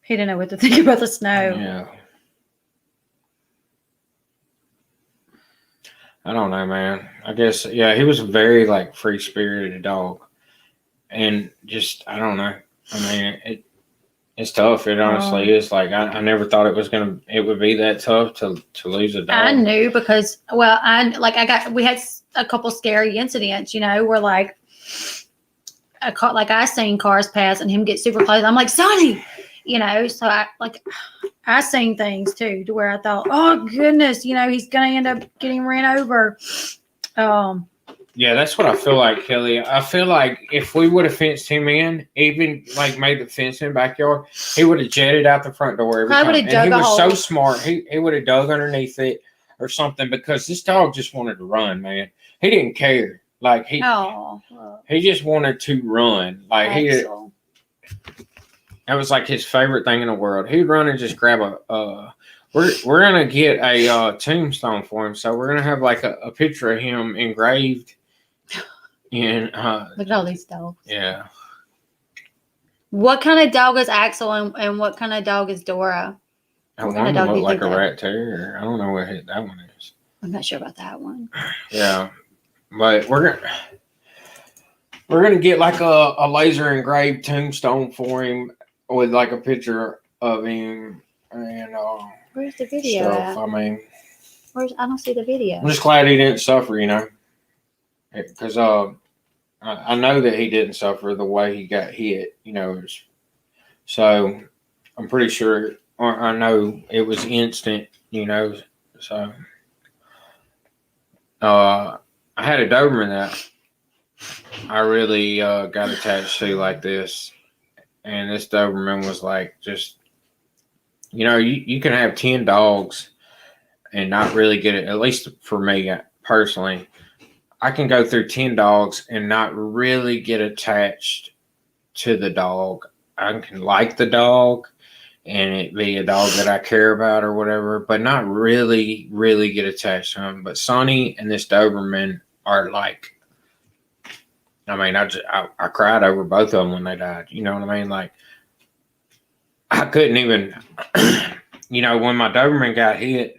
He didn't know what to think about the snow. Yeah. I don't know, man. I guess, he was a very, like, free-spirited dog. And just, I don't know. I mean, it's tough. It honestly is. Like, I never thought it would be that tough to lose a dog. I knew because, we had a couple scary incidents, where, like, I seen cars pass and him get super close. I'm like, Sonny! So I seen things too, to where I thought, oh goodness, he's going to end up getting ran over. Yeah, that's what I feel like, Kelly. I feel like if we would have fenced him in, even like made the fence in the backyard, he would have jetted out the front door every time. And he was so smart. He would have dug underneath it or something, because this dog just wanted to run, man. He didn't care. Like he just wanted to run. Like that was like his favorite thing in the world. He'd run and just grab we're gonna get a tombstone for him. So we're gonna have like a picture of him engraved in look at all these dogs. Yeah. What kind of dog is Axel and what kind of dog is Dora? One of them look like a rat terrier. I don't know what that one is. I'm not sure about that one. Yeah. But we're gonna get like a laser engraved tombstone for him with like a picture of him and where's the video stuff. at? I mean, I don't see the video. I'm just glad he didn't suffer, because I know that he didn't suffer the way he got hit, so I'm pretty sure, or I know it was instant, so I had a Doberman that I really got attached to like this. And this Doberman was like, just, you can have 10 dogs and not really get it. At least for me personally, I can go through 10 dogs and not really get attached to the dog I can like the dog and it be a dog that I care about or whatever, but not really, really get attached to him. But Sonny and this Doberman are like, I mean, I cried over both of them when they died. You know what I mean? Like, I couldn't even, when my Doberman got hit,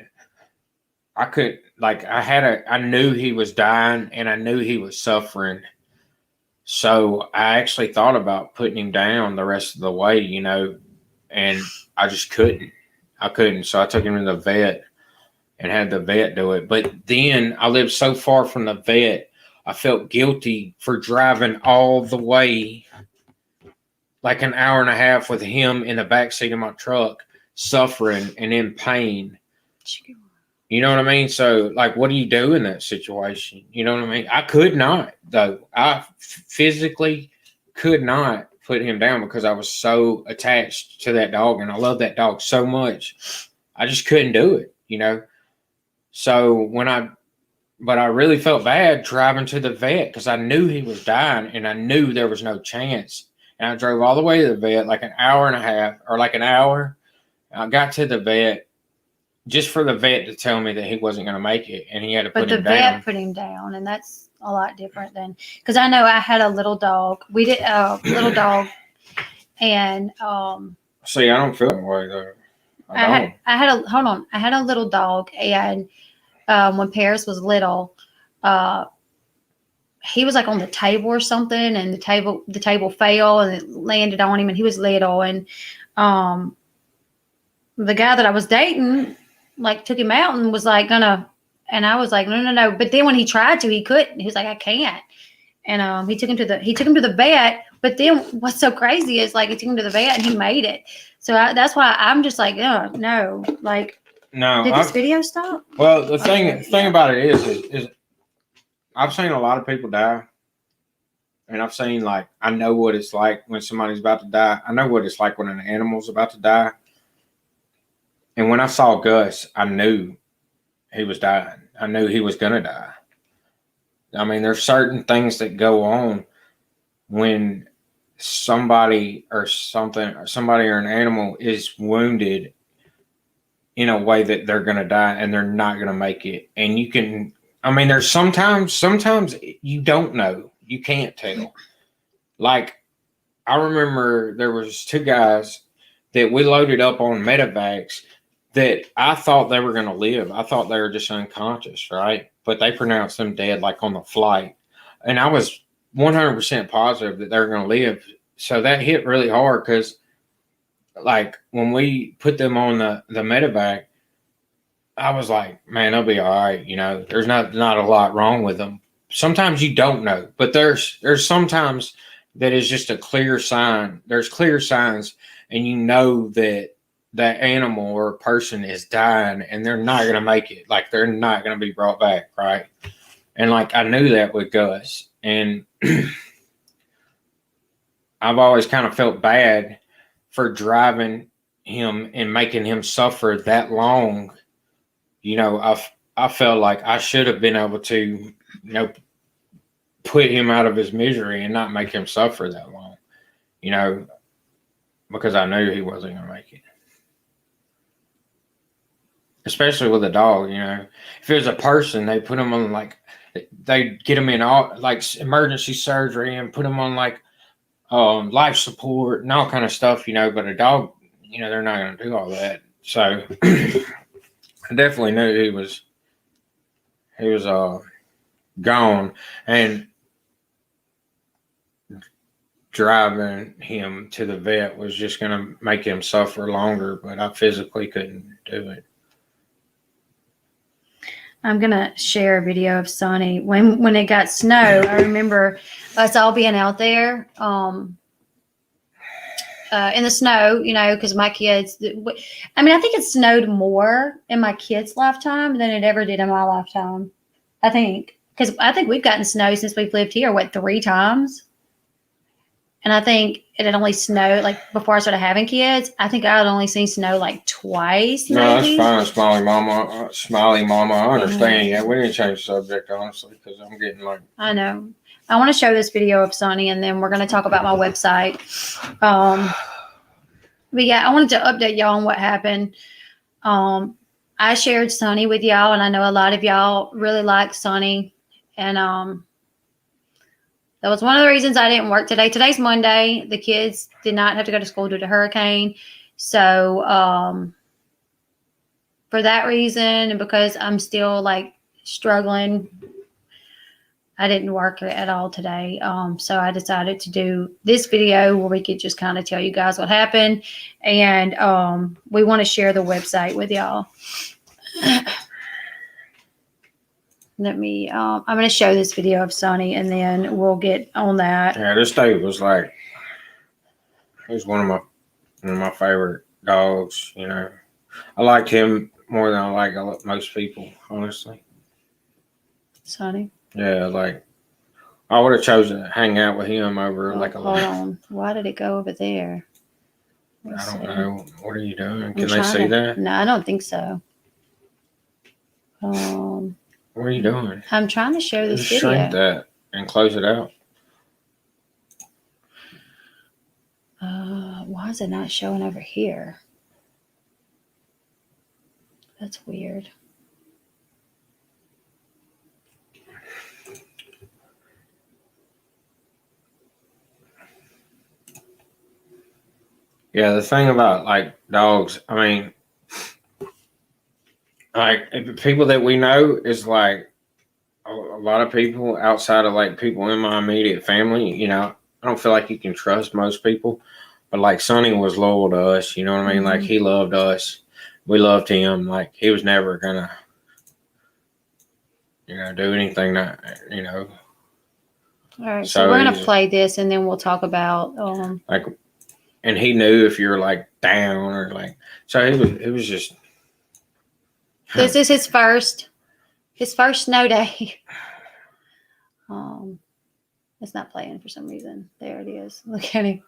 I knew he was dying and I knew he was suffering. So I actually thought about putting him down the rest of the way, and I just couldn't. I couldn't. So I took him to the vet and had the vet do it. But then I lived so far from the vet, I felt guilty for driving all the way, like an hour and a half with him in the backseat of my truck, suffering and in pain. You know what I mean? So, like, what do you do in that situation? You know what I mean? I could not, though. I physically could not put him down because I was so attached to that dog and I love that dog so much. I just couldn't do it, So but I really felt bad driving to the vet because I knew he was dying and I knew there was no chance. And I drove all the way to the vet, like an hour and a half or like an hour. I got to the vet just for the vet to tell me that he wasn't going to make it and he had to put him down. But the vet put him down, and that's a lot different than, because I know I had a little dog. We did a little dog, and see, I don't feel that way though. I had a little dog, and when Paris was little, he was like on the table or something, and the table fell and it landed on him, and he was little, and the guy that I was dating like took him out and was like and I was like, no. But then when he tried to, he couldn't. He was like, I can't. And he took him to the vet. But then what's so crazy is like he took him to the vet and he made it. So that's why I'm just like, oh no, like, no. Did this video stop? Well, the thing about it is I've seen a lot of people die, and I've seen, like, I know what it's like when somebody's about to die. I know what it's like when an animal's about to die. And when I saw Gus, I knew he was dying. I knew he was going to die. I mean, there's certain things that go on when somebody or an animal is wounded in a way that they're going to die and they're not going to make it. And there's sometimes you don't know. You can't tell. Like, I remember there was 2 guys that we loaded up on medevacs that I thought they were going to live. I thought they were just unconscious, right? But they pronounced them dead, like, on the flight. And I was 100% positive that they were going to live. So that hit really hard because, like, when we put them on the medevac, I was like, man, they'll be all right. There's not a lot wrong with them. Sometimes you don't know, but there's sometimes that is just a clear sign. There's clear signs, and you know that that animal or person is dying and they're not going to make it. Like, they're not going to be brought back, right? And, like, I knew that with Gus. And I've always kind of felt bad for driving him and making him suffer that long. I felt like I should have been able to, put him out of his misery and not make him suffer that long, because I knew he wasn't going to make it. Especially with a dog, if it was a person, they put him on, like, they get him in all, like, emergency surgery and put him on, like, life support and all kind of stuff, but a dog, they're not going to do all that. So I definitely knew he was gone, and driving him to the vet was just going to make him suffer longer, but I physically couldn't do it. I'm going to share a video of Sonny. When it got snow, I remember us all being out there in the snow, because my kids, I think it snowed more in my kids' lifetime than it ever did in my lifetime. I think, because I think we've gotten snow since we've lived here, 3 times? And I think it had only snowed, like, before I started having kids. I think I had only seen snow, like, twice, maybe. No, that's fine, Smiley Mama. I understand. Yeah, we didn't change the subject, honestly, because I'm getting, like... I know. I want to show this video of Sonny, and then we're going to talk about my website. But yeah, I wanted to update y'all on what happened. I shared Sonny with y'all, and I know a lot of y'all really like Sonny. And that was one of the reasons I didn't work today. Today's Monday. The kids did not have to go to school due to hurricane. So for that reason, and because I'm still like struggling, I didn't work at all today. So I decided to do this video where we could just kind of tell you guys what happened. And we want to share the website with y'all. Let me, I'm going to show this video of Sonny and then we'll get on that. Yeah, this dude was like, he was one of my favorite dogs. You know, I liked him more than I like most people, honestly. Sonny? Yeah, like I would have chosen to hang out with him over like a. Hold on. Why did it go over there? I don't know. What are you doing? Can they see that? No, I don't think so. What are you doing? I'm trying to show this Just video. shrink that and close it out. Why is it not showing over here? That's weird. Yeah, the thing about like dogs, I mean, like people that we know is like a lot of people outside of like people in my immediate family. You know, I don't feel like you can trust most people, but like Sonny was loyal to us. You know what I mean? Like he loved us, we loved him. Like he was never gonna, do anything that All right, so we're gonna play this and then we'll talk about like. And he knew if you're like down or like, so it was just. This is his first snow day. It's not playing for some reason. There it is. Look at him.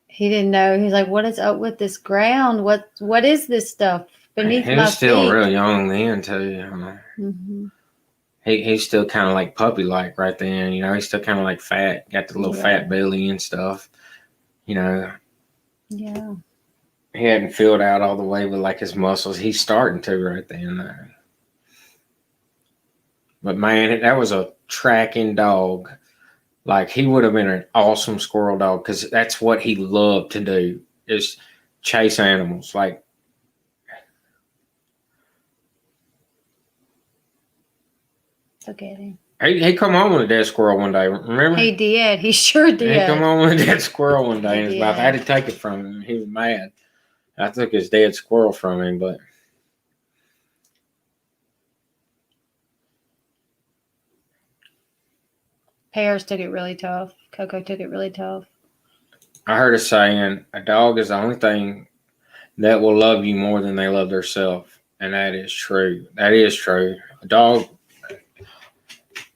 He didn't know. He's like, "What is up with this ground? What is this stuff beneath my feet?" He's still real young then too. He's still kind of like puppy like right then. He's still kind of like fat, got the little fat belly and stuff. Yeah. He hadn't filled out all the way with like his muscles. He's starting to right then. But man, that was a tracking dog. Like he would have been an awesome squirrel dog because that's what he loved to do is chase animals. Like look at him. He come home with a dead squirrel one day. Remember? He did. He sure did. He come home with a dead squirrel one day, and his mouth. I had to take it from him. He was mad. I took his dead squirrel from him, but Pears took it really tough. Coco took it really tough. I heard a saying: a dog is the only thing that will love you more than they love themselves, and that is true. That is true. A dog.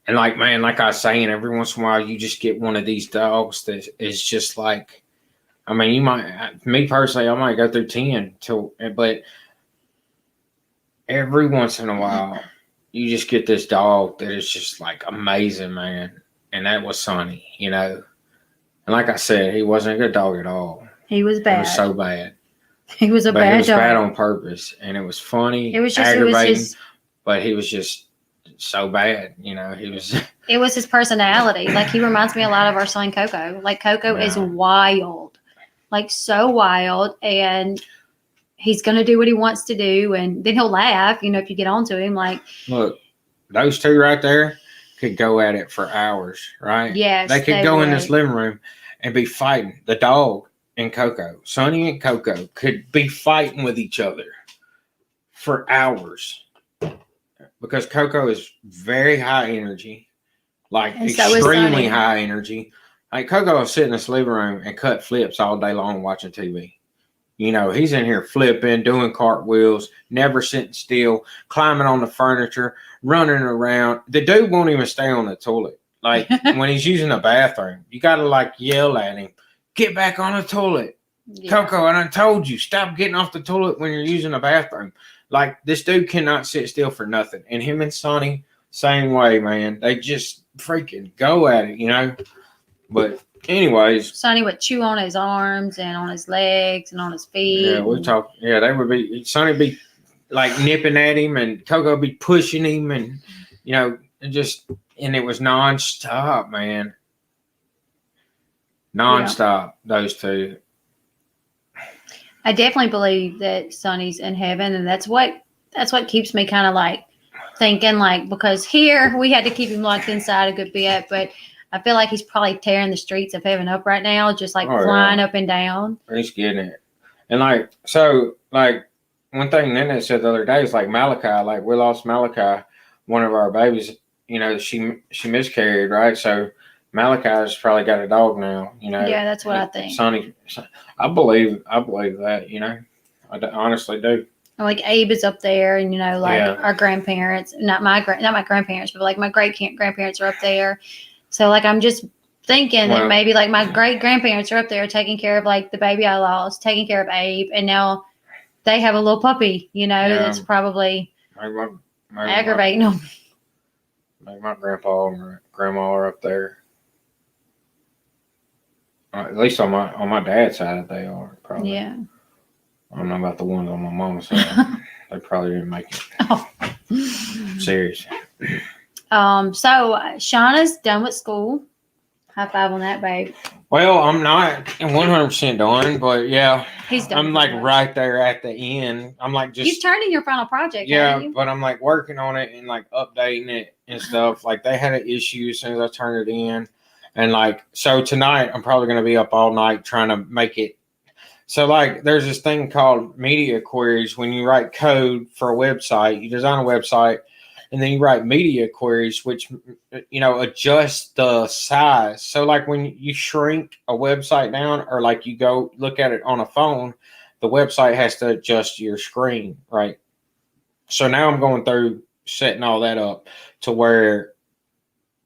And like, man, like I was saying, every once in a while, you just get one of these dogs that is just like, I mean, you might, me personally, I might go through 10 but every once in a while, you just get this dog that is just like amazing, man. And that was Sonny, And like I said, he wasn't a good dog at all. He was bad. He was so bad. He was a bad dog. He was bad on purpose. And it was funny, it was just, aggravating, but he was just so bad, he was. It was his personality. Like he reminds me a lot of our son Coco. Like Coco is wild, like so wild, and he's gonna do what he wants to do, and then he'll laugh. If you get onto him, like look, those two right there could go at it for hours, right? Yes, they could go in this living room and be fighting. The dog and Coco, Sonny and Coco, could be fighting with each other for hours. Because Coco is very high energy, like extremely high energy. Like Coco will sit in this living room and cut flips all day long watching TV. He's in here flipping, doing cartwheels, never sitting still, climbing on the furniture, running around. The dude won't even stay on the toilet. Like when he's using the bathroom, you got to like yell at him, get back on the toilet. Yeah. Coco, I done told you, stop getting off the toilet when you're using the bathroom. Like, this dude cannot sit still for nothing. And him and Sonny, same way, man. They just freaking go at it, But anyways, Sonny would chew on his arms and on his legs and on his feet. yeah, we talk. Yeah, they would be. Sonny be like nipping at him, and Coco be pushing him, and and it was nonstop, man. Nonstop. Those two. I definitely believe that Sonny's in heaven, and that's what keeps me kind of like thinking, like, because here we had to keep him locked inside a good bit, but I feel like he's probably tearing the streets of heaven up right now, just like flying up and down. He's getting it. And one thing Nene said the other day is like Malachi, like we lost Malachi, one of our babies, she miscarried, right? So Malachi's probably got a dog now, Yeah, that's what I think. Sonny, I believe that, I honestly do. Like Abe is up there, and our grandparents, not my grandparents, but like my great grandparents are up there. So like I'm just thinking that maybe like my great grandparents are up there taking care of like the baby I lost, taking care of Abe, and now they have a little puppy, that's probably aggravating them. Maybe my grandpa and grandma are up there. At least on my dad's side, they are probably. Yeah. I don't know about the ones on my mama's side. They probably didn't make it. Oh. Serious. So Shauna's done with school. High five on that, babe. Well, I'm not 100% done, but yeah, he's done. I'm like right there at the end. I'm like just. You've turned in your final project. Yeah, but I'm like working on it and like updating it and stuff. Like they had an issue as soon as I turned it in, and like so tonight I'm probably gonna be up all night trying to make it. So like there's this thing called media queries. When you write code for a website, you design a website. And then you write media queries, which, adjust the size. So like when you shrink a website down or like you go look at it on a phone, the website has to adjust your screen, right? So now I'm going through setting all that up to where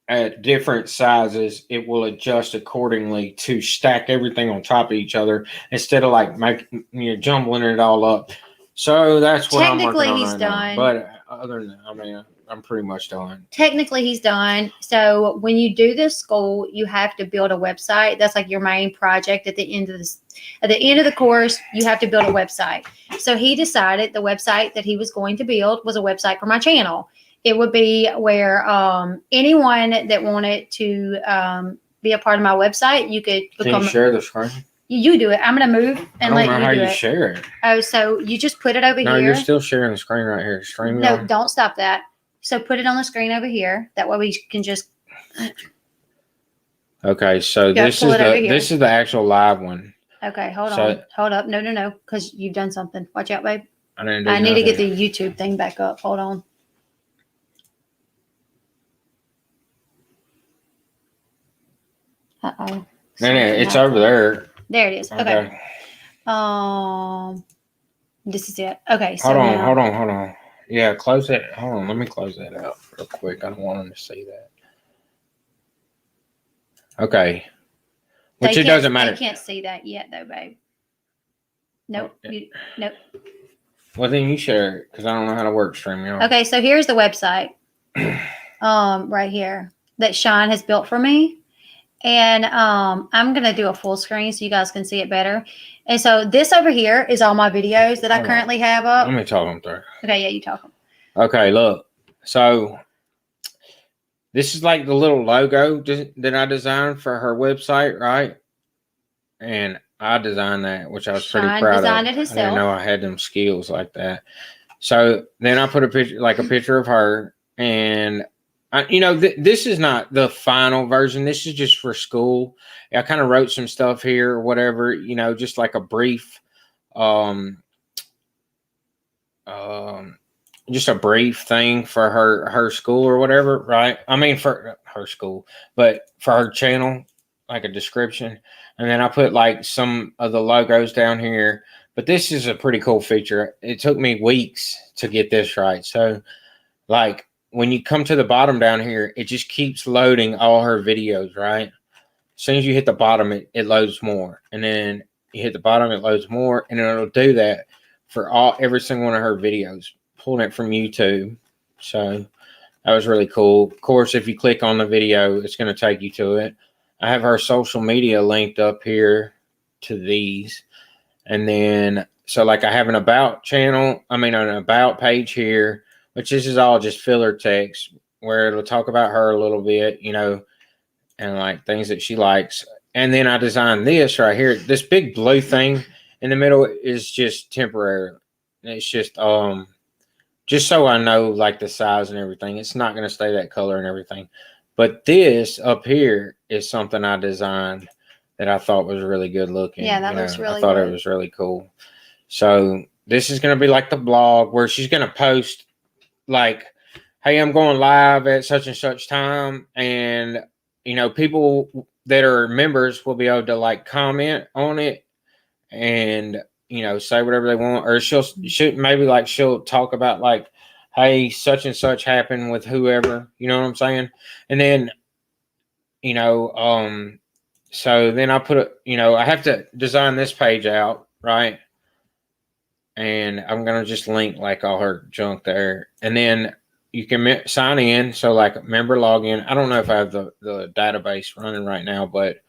at different sizes, it will adjust accordingly to stack everything on top of each other instead of like jumbling it all up. So that's what I'm working on. Technically, he's done. But other than that, I'm pretty much done. Technically, he's done. So when you do this school, you have to build a website. That's like your main project at the end of this. At the end of the course, you have to build a website. So he decided the website that he was going to build was a website for my channel. It would be where anyone that wanted to be a part of my website, you could become. Can you share the screen? You do it. I'm going to move and let you do it. I don't know how you share it. Oh, so you just put it over here. No, you're still sharing the screen right here. No, don't stop that. So put it on the screen over here. That way we can just. Okay, so this is the actual live one. Okay, hold on. Hold up. No, because you've done something. Watch out, babe. I need to get the YouTube thing back up. Hold on. Uh-oh. No, it's over there. There it is. Okay. This is it. Okay. So hold on. Yeah, close it. Hold on. Let me close that out real quick. I don't want them to see that. Okay. Which it doesn't matter. They can't see that yet, though, babe. Nope. Nope. Well, then you share it because I don't know how to work StreamYard. Okay, so here's the website. Right here that Sean has built for me. And I'm going to do a full screen so you guys can see it better. And so this over here is all my videos that I currently have up. Let me talk them through. Okay, yeah, you talk them. Okay, look. So this is like the little logo that I designed for her website, right? And I designed that, which I was pretty proud of. Sean designed it himself. I didn't know I had them skills like that. So then I put a picture of her, and this is not the final version. This is just for school. I kind of wrote some stuff here or whatever, just like a brief, just a brief thing for her school or whatever, right? I mean, for her school, but for her channel, like a description. And then I put like some of the logos down here, but this is a pretty cool feature. It took me weeks to get this right. So like, when you come to the bottom down here, it just keeps loading all her videos, right? As soon as you hit the bottom, it loads more. And then you hit the bottom, it loads more. And it'll do that for every single one of her videos, pulling it from YouTube. So that was really cool. Of course, if you click on the video, it's going to take you to it. I have her social media linked up here to these. And then, so like I have an about channel, an about page here, which this is all just filler text where it'll talk about her a little bit, and like things that she likes. And then I designed this right here. This big blue thing in the middle is just temporary. It's just so I know like the size and everything. It's not going to stay that color and everything. But this up here is something I designed that I thought was really good looking. Yeah, that looks really I thought good. it was really cool. So this is going to be like the blog where she's going to post like, hey, I'm going live at such and such time. And, people that are members will be able to like comment on it and, say whatever they want. Or she'll talk about like, hey, such and such happened with whoever, you know what I'm saying? And then, so then I put I have to design this page out, right? And I'm going to just link like all her junk there. And then you can sign in. So like member login. I don't know if I have the database running right now, but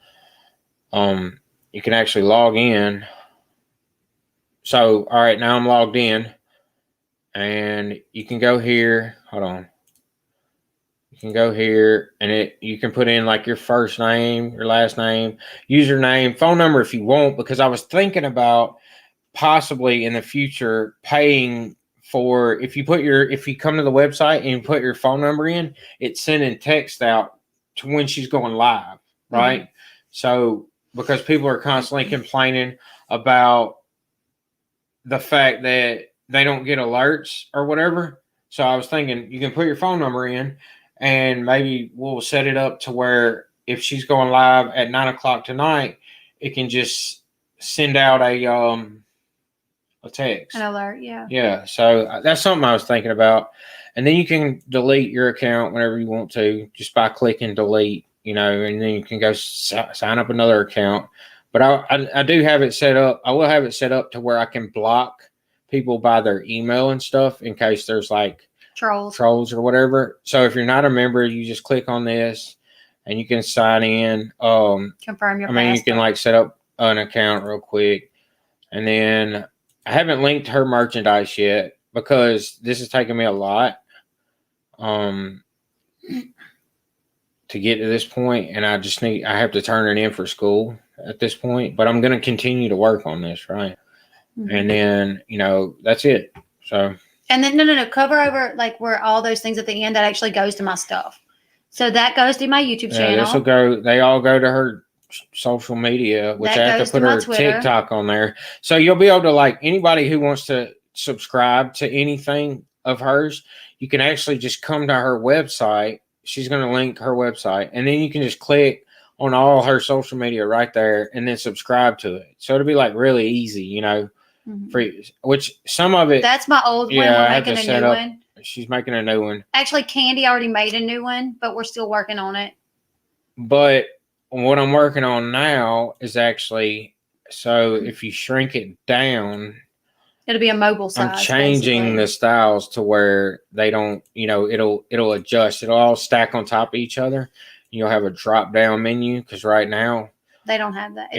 you can actually log in. So, all right, now I'm logged in. And you can go here. Hold on. You can go here and you can put in like your first name, your last name, username, phone number if you want, because I was thinking about possibly in the future paying for if you come to the website and you put your phone number in, it's sending text out to when she's going live, right? Mm-hmm. So because people are constantly complaining about the fact that they don't get alerts or whatever. So I was thinking you can put your phone number in and maybe we'll set it up to where if she's going live at 9:00 tonight, it can just send out a text. An alert, yeah. Yeah, so that's something I was thinking about. And then you can delete your account whenever you want to, just by clicking delete, and then you can go sign up another account. But I do have it set up. I will have it set up to where I can block people by their email and stuff in case there's like trolls or whatever. So if you're not a member, you just click on this and you can sign in. Confirm your password. You can like set up an account real quick. And then I haven't linked her merchandise yet because this is taking me a lot to get to this point, and I have to turn it in for school at this point, but I'm going to continue to work on this, right? Mm-hmm. And then, that's it. So. And then, no, cover over like where all those things at the end that actually goes to my stuff. So that goes to my YouTube channel. They all go to her social media, which I have to put her TikTok on there. So you'll be able to like anybody who wants to subscribe to anything of hers, you can actually just come to her website. She's going to link her website and then you can just click on all her social media right there and then subscribe to it. So it'll be like really easy, mm-hmm. for which some of it. That's my old one. We're making a new one. She's making a new one. Actually, Candy already made a new one, but we're still working on it. But what I'm working on now is actually, so if you shrink it down, it'll be a mobile size. I'm changing the styles to where they don't, it'll adjust. It'll all stack on top of each other. You'll have a drop down menu because right now they don't have that.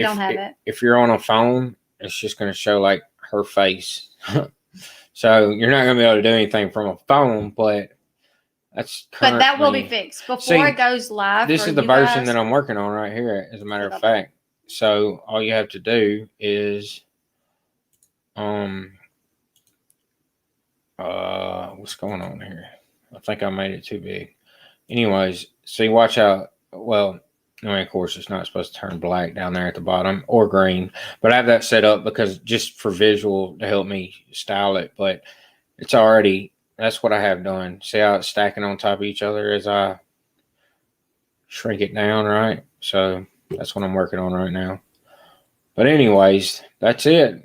If you're on a phone, it's just going to show like her face. So you're not going to be able to do anything from a phone, but but that will be fixed before it goes live. This is the version that I'm working on right here, as a matter of fact. So all you have to do is, what's going on here? I think I made it too big. Anyways, see, watch out. Well, of course, it's not supposed to turn black down there at the bottom or green, but I have that set up because just for visual to help me style it. But it's already. That's what I have done. See how it's stacking on top of each other as I shrink it down, right? So that's what I'm working on right now. But anyways, that's it.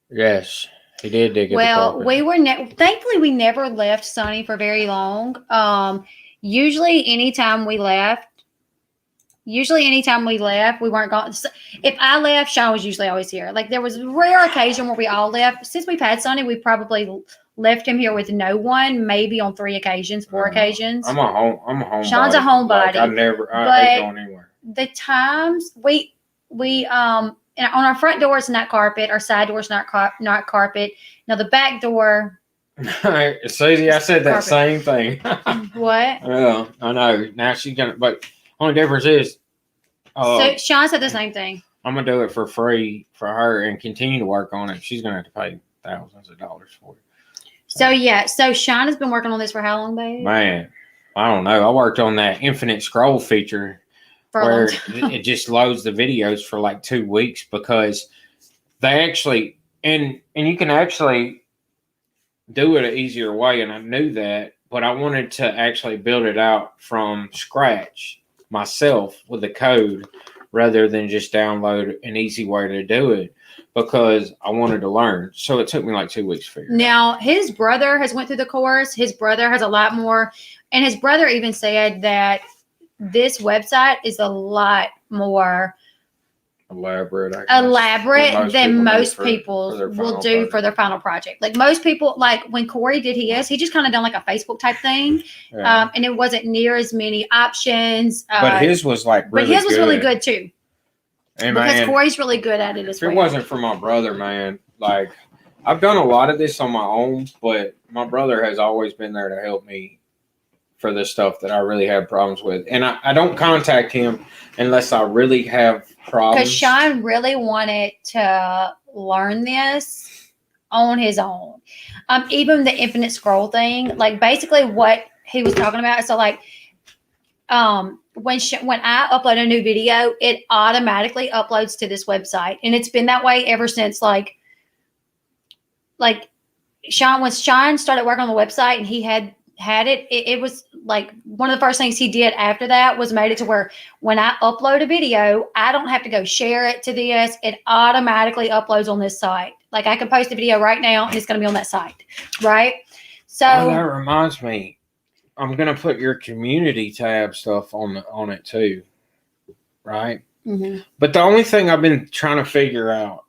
Yes, he did dig it. Well, thankfully we never left Sonny for very long. Usually anytime we left, Usually, anytime we left, we weren't going. If I left, Sean was usually always here. Like there was a rare occasion where we all left. Since we've had Sonny, we probably left him here with no one. Maybe on 3 occasions, 4 occasions. I'm a homebody. Sean's a homebody. Like, I ain't going anywhere. The times we on our front door is not carpet. Our side door is not carpet. Now the back door. See, I said that same thing. What? Yeah, I know. Now she's gonna, but only difference is, so Sean said the same thing. I'm gonna do it for free for her and continue to work on it. She's gonna have to pay thousands of dollars for it. So yeah, so Sean has been working on this for how long, babe? Man, I don't know. I worked on that infinite scroll feature where it just loads the videos for like 2 weeks because they actually and you can actually do it an easier way, and I knew that, but I wanted to actually build it out from scratch myself with the code rather than just download an easy way to do it because I wanted to learn. So it took me like 2 weeks to figure it out. Now, his brother has went through the course. His brother has a lot more, and his brother even said that this website is a lot more elaborate than most people will do for their final project. Like most people, like when Corey did his, he just kind of done like a Facebook type thing, and it wasn't near as many options. But his was like really but his was really good too. And because man, Corey's really good at it as well. If it wasn't for my brother, man, like I've done a lot of this on my own, but my brother has always been there to help me for the stuff that I really have problems with. And I don't contact him unless I really have problems. Because Sean really wanted to learn this on his own. Even the infinite scroll thing, like basically what he was talking about. So like when I upload a new video, it automatically uploads to this website. And it's been that way ever since like Sean, when Sean started working on the website and he had it was like one of the first things he did after that was made it to where when I upload a video, I don't have to go share it to this. It automatically uploads on this site. Like I can post a video right now and it's going to be on that site. Right. So that reminds me, I'm going to put your community tab stuff on it too. Right. Mm-hmm. But the only thing I've been trying to figure out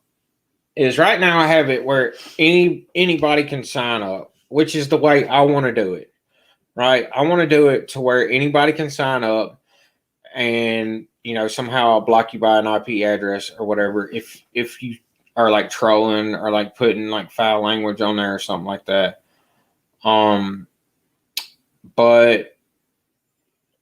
is right now I have it where anybody can sign up, which is the way I want to do it. Right. I want to do it to where anybody can sign up and, somehow I'll block you by an IP address or whatever. If you are like trolling or like putting like foul language on there or something like that. But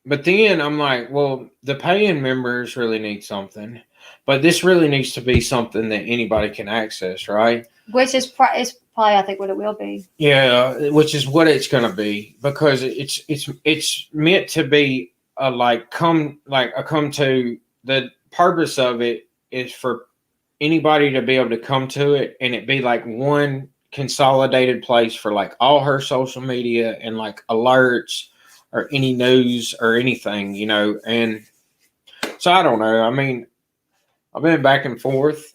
then I'm like, well, the paying members really need something, but this really needs to be something that anybody can access. Right. Which is probably, I think, what it will be. Yeah, which is what it's going to be because it's meant to be come to the purpose of it is for anybody to be able to come to it and it be like one consolidated place for like all her social media and like alerts or any news or anything, and so I don't know. I mean, I've been back and forth.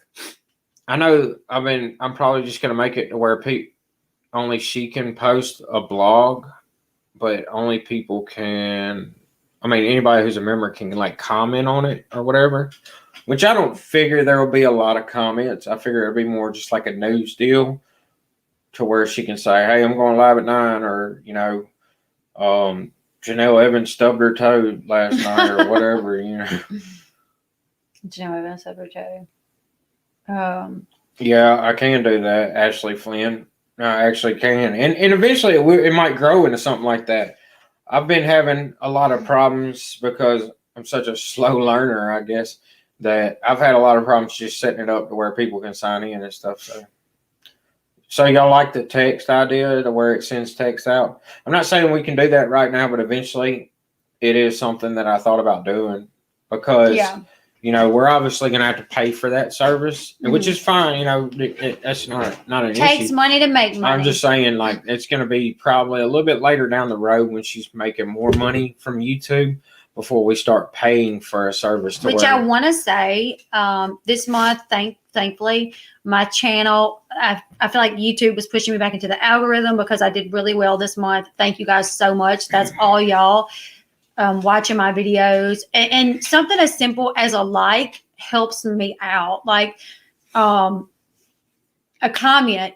I know I'm probably just going to make it to where only she can post a blog, but only people can, anybody who's a member can like comment on it or whatever, which I don't figure there will be a lot of comments. I figure it'll be more just like a news deal to where she can say, hey, I'm going live at 9 or, Janelle Evans stubbed her toe last night or whatever, Janelle Evans stubbed her toe. Yeah, I can do that. Ashley Flynn. I actually can. And eventually it might grow into something like that. I've been having a lot of problems because I'm such a slow learner, I guess, that I've had a lot of problems just setting it up to where people can sign in and stuff. So y'all like the text idea to where it sends text out? I'm not saying we can do that right now, but eventually it is something that I thought about doing because we're obviously going to have to pay for that service, which is fine. That's not an issue. Takes money to make money. I'm just saying, like, it's going to be probably a little bit later down the road when she's making more money from YouTube before we start paying for a service. I want to say this month, thankfully, my channel, I feel like YouTube was pushing me back into the algorithm because I did really well this month. Thank you guys so much. That's all y'all. watching my videos, and something as simple as a like helps me out. Like a comment.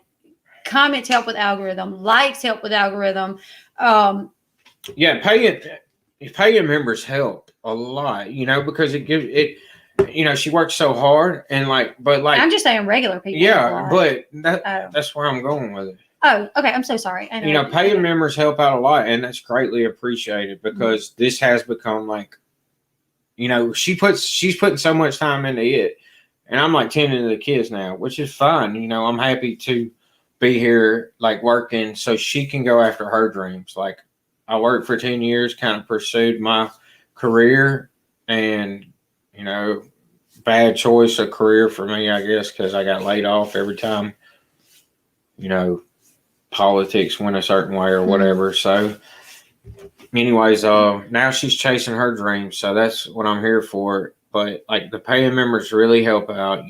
Comments help with algorithm. Likes help with algorithm. Yeah, paying members help a lot, because it gives it. She works so hard, and but I'm just saying regular people. Yeah, but that's where I'm going with it. Oh, okay. I'm so sorry. I know. Paying members help out a lot, and that's greatly appreciated because this has become she's putting so much time into it, and I'm tending to the kids now, which is fine. I'm happy to be here, working so she can go after her dreams. I worked for 10 years, kind of pursued my career, and bad choice of career for me, I guess, because I got laid off every time, politics went a certain way or whatever. So anyways, now she's chasing her dreams. So that's what I'm here for. But the paying members really help out,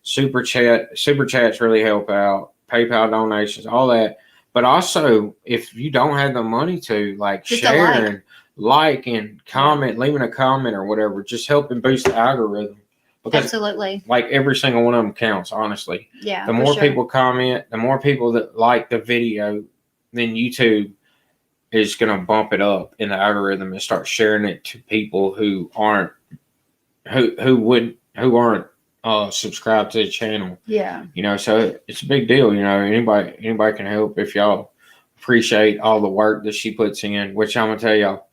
super chats really help out, PayPal donations, all that. But also, if you don't have the money to just share and and comment, leaving a comment or whatever, just helping boost the algorithm. Because absolutely, every single one of them counts, honestly. Yeah. The more people comment, the more people that like the video, then YouTube is going to bump it up in the algorithm and start sharing it to people who aren't subscribed to the channel. Yeah. So it's a big deal. Anybody can help if y'all appreciate all the work that she puts in, which I'm gonna tell y'all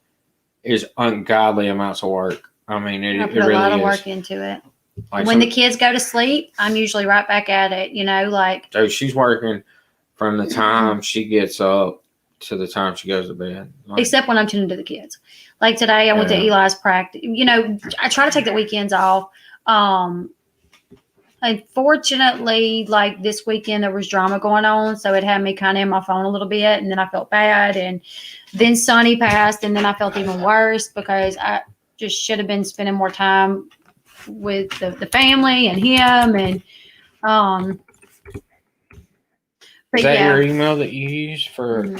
is ungodly amounts of work. I mean, I put really a lot of is. work into it. When the kids go to sleep, I'm usually right back at it. So she's working from the time she gets up to the time she goes to bed. Except when I'm tuning to the kids. Like today, I went to Eli's practice. I try to take the weekends off. Unfortunately, this weekend there was drama going on, so it had me kind of in my phone a little bit, and then I felt bad, and then Sonny passed, and then I felt even worse because I just should have been spending more time with the family and him, and but is that your email that you use for?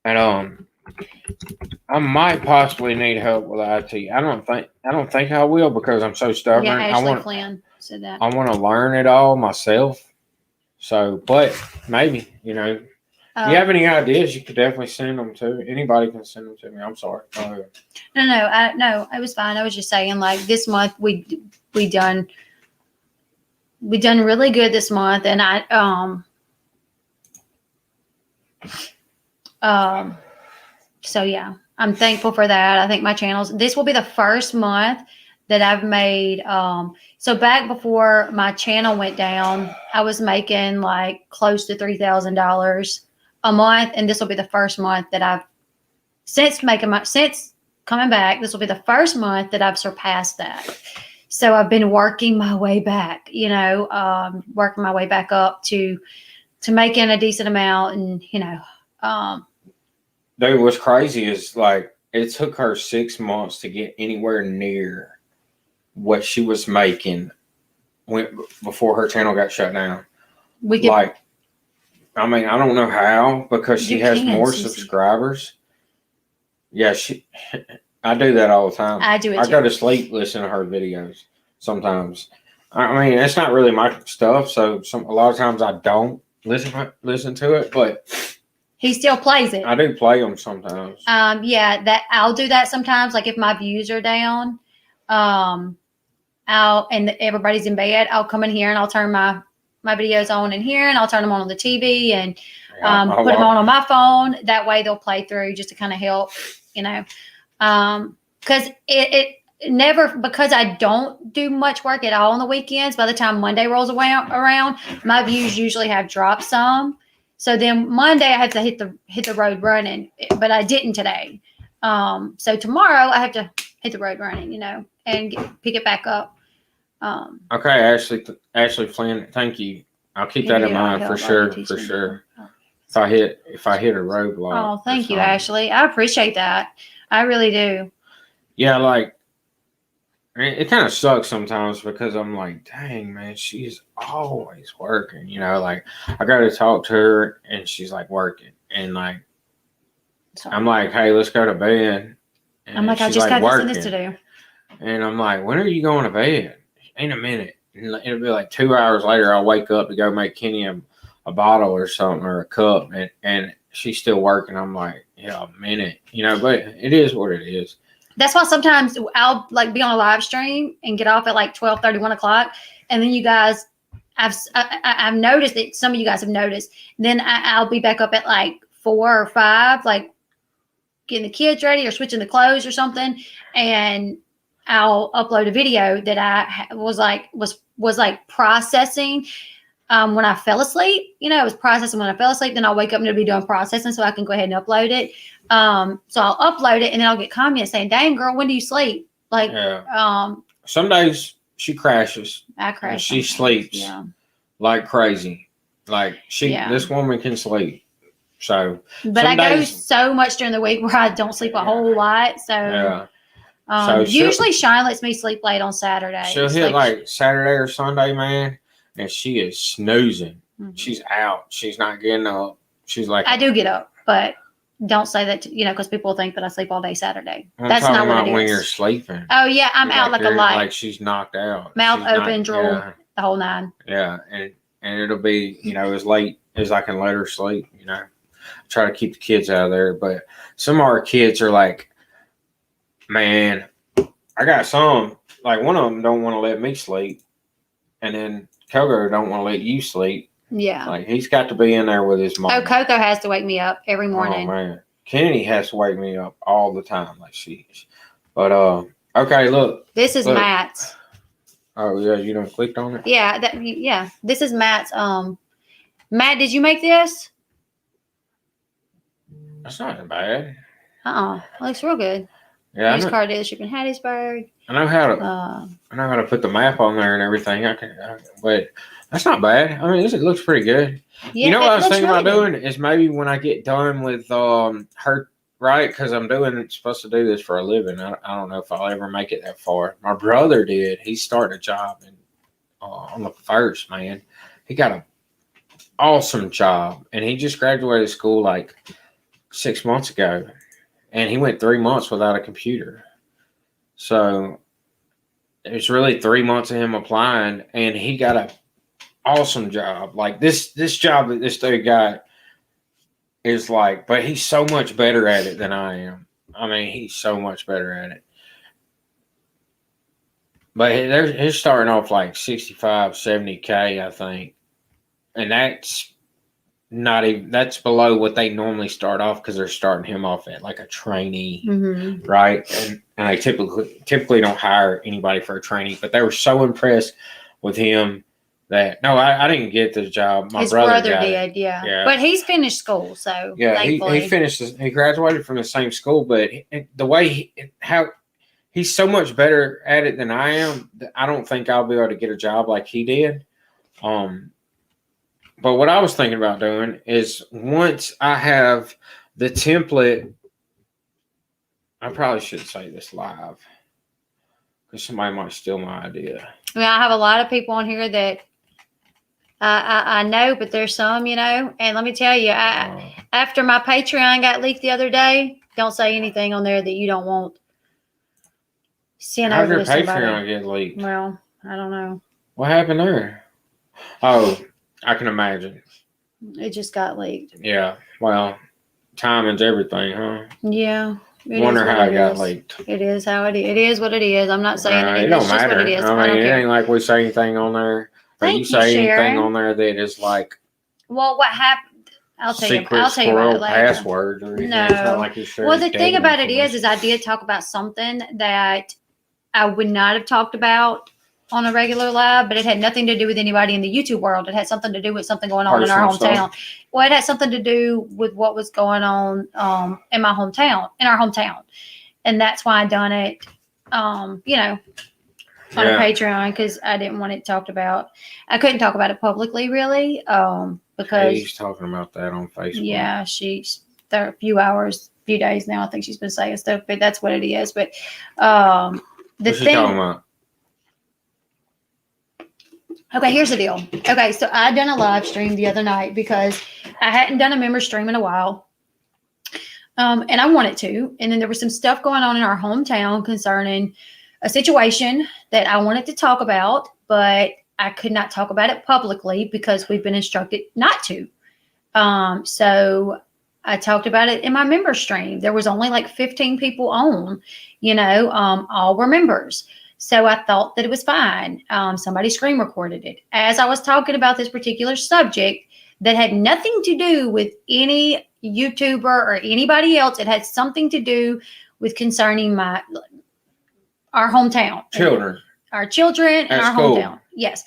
And I might possibly need help with IT. I don't think I will because I'm so stubborn. Yeah, Ashley Flynn said that. I want to learn it all myself. So, but maybe you have any ideas, you could definitely send them to anybody. Can send them to me. I'm sorry. No, it was fine. I was just saying, this month we done really good this month, and so yeah, I'm thankful for that. I think my this will be the first month that I've made. So back before my channel went down, I was making close to $3,000 a month. And this will be the first month that since coming back, this will be the first month that I've surpassed that. So I've been working my way back, working my way back up to making a decent amount. And, dude, what's crazy is it took her 6 months to get anywhere near what she was making before her channel got shut down. I mean, I don't know how because she has more subscribers. Yeah, I do that all the time. I do it. I go to sleep listening to her videos sometimes. I mean, it's not really my stuff, so a lot of times I don't listen to it, but he still plays it. I do play them sometimes. Yeah, that I'll do that sometimes. If my views are down, and everybody's in bed, I'll come in here and I'll turn my videos on in here, and I'll turn them on the TV and put them on my phone. That way they'll play through just to kind of help, because it never, because I don't do much work at all on the weekends. By the time Monday rolls around, my views usually have dropped some. So then Monday I have to hit the road running, but I didn't today. So tomorrow I have to hit the road running, and pick it back up. Okay, Ashley Flynn, thank you. I'll keep that in mind for sure. If I hit a roadblock. Oh, thank you, Ashley. I appreciate that. I really do. Yeah, it kind of sucks sometimes because I'm dang, man, she's always working. I got to talk to her and she's working, and I'm hey, let's go to bed. And I'm like, I she's just got this and working. this to do. And I'm like, when are you going to bed? In a minute. And it'll be like 2 hours later, I'll wake up to go make Kenny a bottle or something or a cup. And she's still working. I'm like, yeah, a minute. But it is what it is. That's why sometimes I'll like be on a live stream and get off at like 12:30, 1 o'clock. And then you guys, I've noticed that some of you guys have noticed. Then I'll be back up at like 4 or 5, like getting the kids ready or switching the clothes or something. And I'll upload a video that I was like processing when I fell asleep. I was processing when I fell asleep. Then I'll wake up and it'll be doing processing, so I can go ahead and upload it. So I'll upload it and then I'll get comments saying, "Dang girl, when do you sleep?" Like, some days she crashes. I crash. And she sleeps like crazy. Like this woman can sleep. So, but I go so much during the week where I don't sleep a whole lot. So, usually Shine lets me sleep late on Saturday. She'll hit like Saturday or Sunday, man, and she is snoozing. Mm-hmm. She's out. She's not getting up. She's like, I do get up, but don't say that, because people think that I sleep all day Saturday. That's not what it is. When you're sleeping. Oh yeah, I'm out like a light. Like she's knocked out. Mouth open, drool, the whole 9. Yeah, and it'll be, as late as I can let her sleep. Try to keep the kids out of there, but some of our kids are like, man, I got some, like one of them don't want to let me sleep, and then Coco don't want to let you sleep. Yeah, like he's got to be in there with his mom. Oh, Coco has to wake me up every morning. Oh man, Kennedy has to wake me up all the time, like she's. But okay, look, this is Matt's. Oh yeah, you done clicked on it? Yeah, this is Matt's. Matt, did you make this? That's not bad. It looks real good. Yeah, Used car dealership in Hattiesburg. I know how to put the map on there and everything. But that's not bad. I mean, it looks pretty good. Yeah, what I was thinking about doing is maybe when I get done with her, right? Because I'm supposed to do this for a living. I don't know if I'll ever make it that far. My brother did. He started a job on the 1st, man. He got an awesome job, and he just graduated school like 6 months ago, and he went 3 months without a computer. So it's really 3 months of him applying, and he got an awesome job. Like this job that this dude got is like, but he's so much better at it than I am. I mean, he's so much better at it. But he's starting off like 65, 70K, I think. And that's not even, that's below what they normally start off, because they're starting him off at like a trainee, right? And they typically don't hire anybody for a trainee, but they were so impressed with him that I didn't get the job. His brother did, yeah. But he's finished school, so yeah, he finished. He graduated from the same school, but the way he's so much better at it than I am, I don't think I'll be able to get a job like he did. But what I was thinking about doing is, once I have the template, I probably shouldn't say this live because somebody might steal my idea. I mean, I have a lot of people on here that I know, but there's some, and let me tell you, after my Patreon got leaked the other day, don't say anything on there that you don't want sent over to somebody. How did your Patreon get leaked? Well, I don't know. What happened there? Oh, I can imagine. It just got leaked. Yeah. Well, timing's everything, huh? Yeah. Wonder how it got leaked. It is how it is. It is what it is. I'm not saying it don't matter. Just what it is. I mean, it ain't like we say anything on there. Or you say anything on there that is like. Well, what happened? I'll tell you about it later. Passwords or anything. No. It's not like you share. Well, the thing about it is I did talk about something that I would not have talked about on a regular live, but it had nothing to do with anybody in the YouTube world. It had something to do with something going on in our hometown. Well, it had something to do with what was going on in our hometown. And that's why I done it, on a Patreon, because I didn't want it talked about. I couldn't talk about it publicly, really, because she's talking about that on Facebook. Yeah, she's there a few days now. I think she's been saying stuff, but that's what it is. But what's she talking about? Okay, here's the deal. Okay, so I done a live stream the other night because I hadn't done a member stream in a while. And I wanted to. And then there was some stuff going on in our hometown concerning a situation that I wanted to talk about, but I could not talk about it publicly because we've been instructed not to. So I talked about it in my member stream. There was only like 15 people on, all were members. So I thought that it was fine. Somebody screen recorded it. As I was talking about this particular subject that had nothing to do with any YouTuber or anybody else, it had something to do with concerning our hometown. Children. Our children and At our school. hometown. Yes.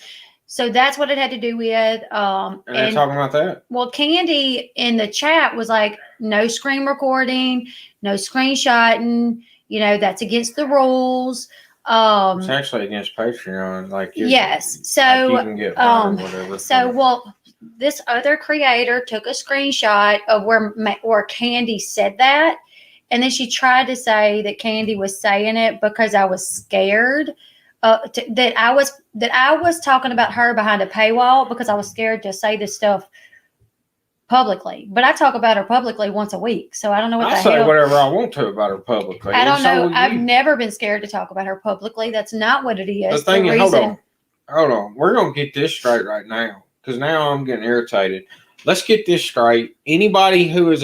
So that's what it had to do with. And they're talking about that? Well, Candy in the chat was like, no screen recording, no screenshotting. That's against the rules. It's actually against Patreon. Yes. So, like you can get fined or whatever. So, this other creator took a screenshot of where Candy said that. And then she tried to say that Candy was saying it because I was scared. That I was talking about her behind a paywall because I was scared to say this stuff publicly. But I talk about her publicly once a week, so I don't know what I the say hell. whatever I want to about her publicly. I don't know. So I've never been scared to talk about her publicly. That's not what it is. The thing is, hold on. We're gonna get this straight right now because now I'm getting irritated. Let's get this straight. Anybody who is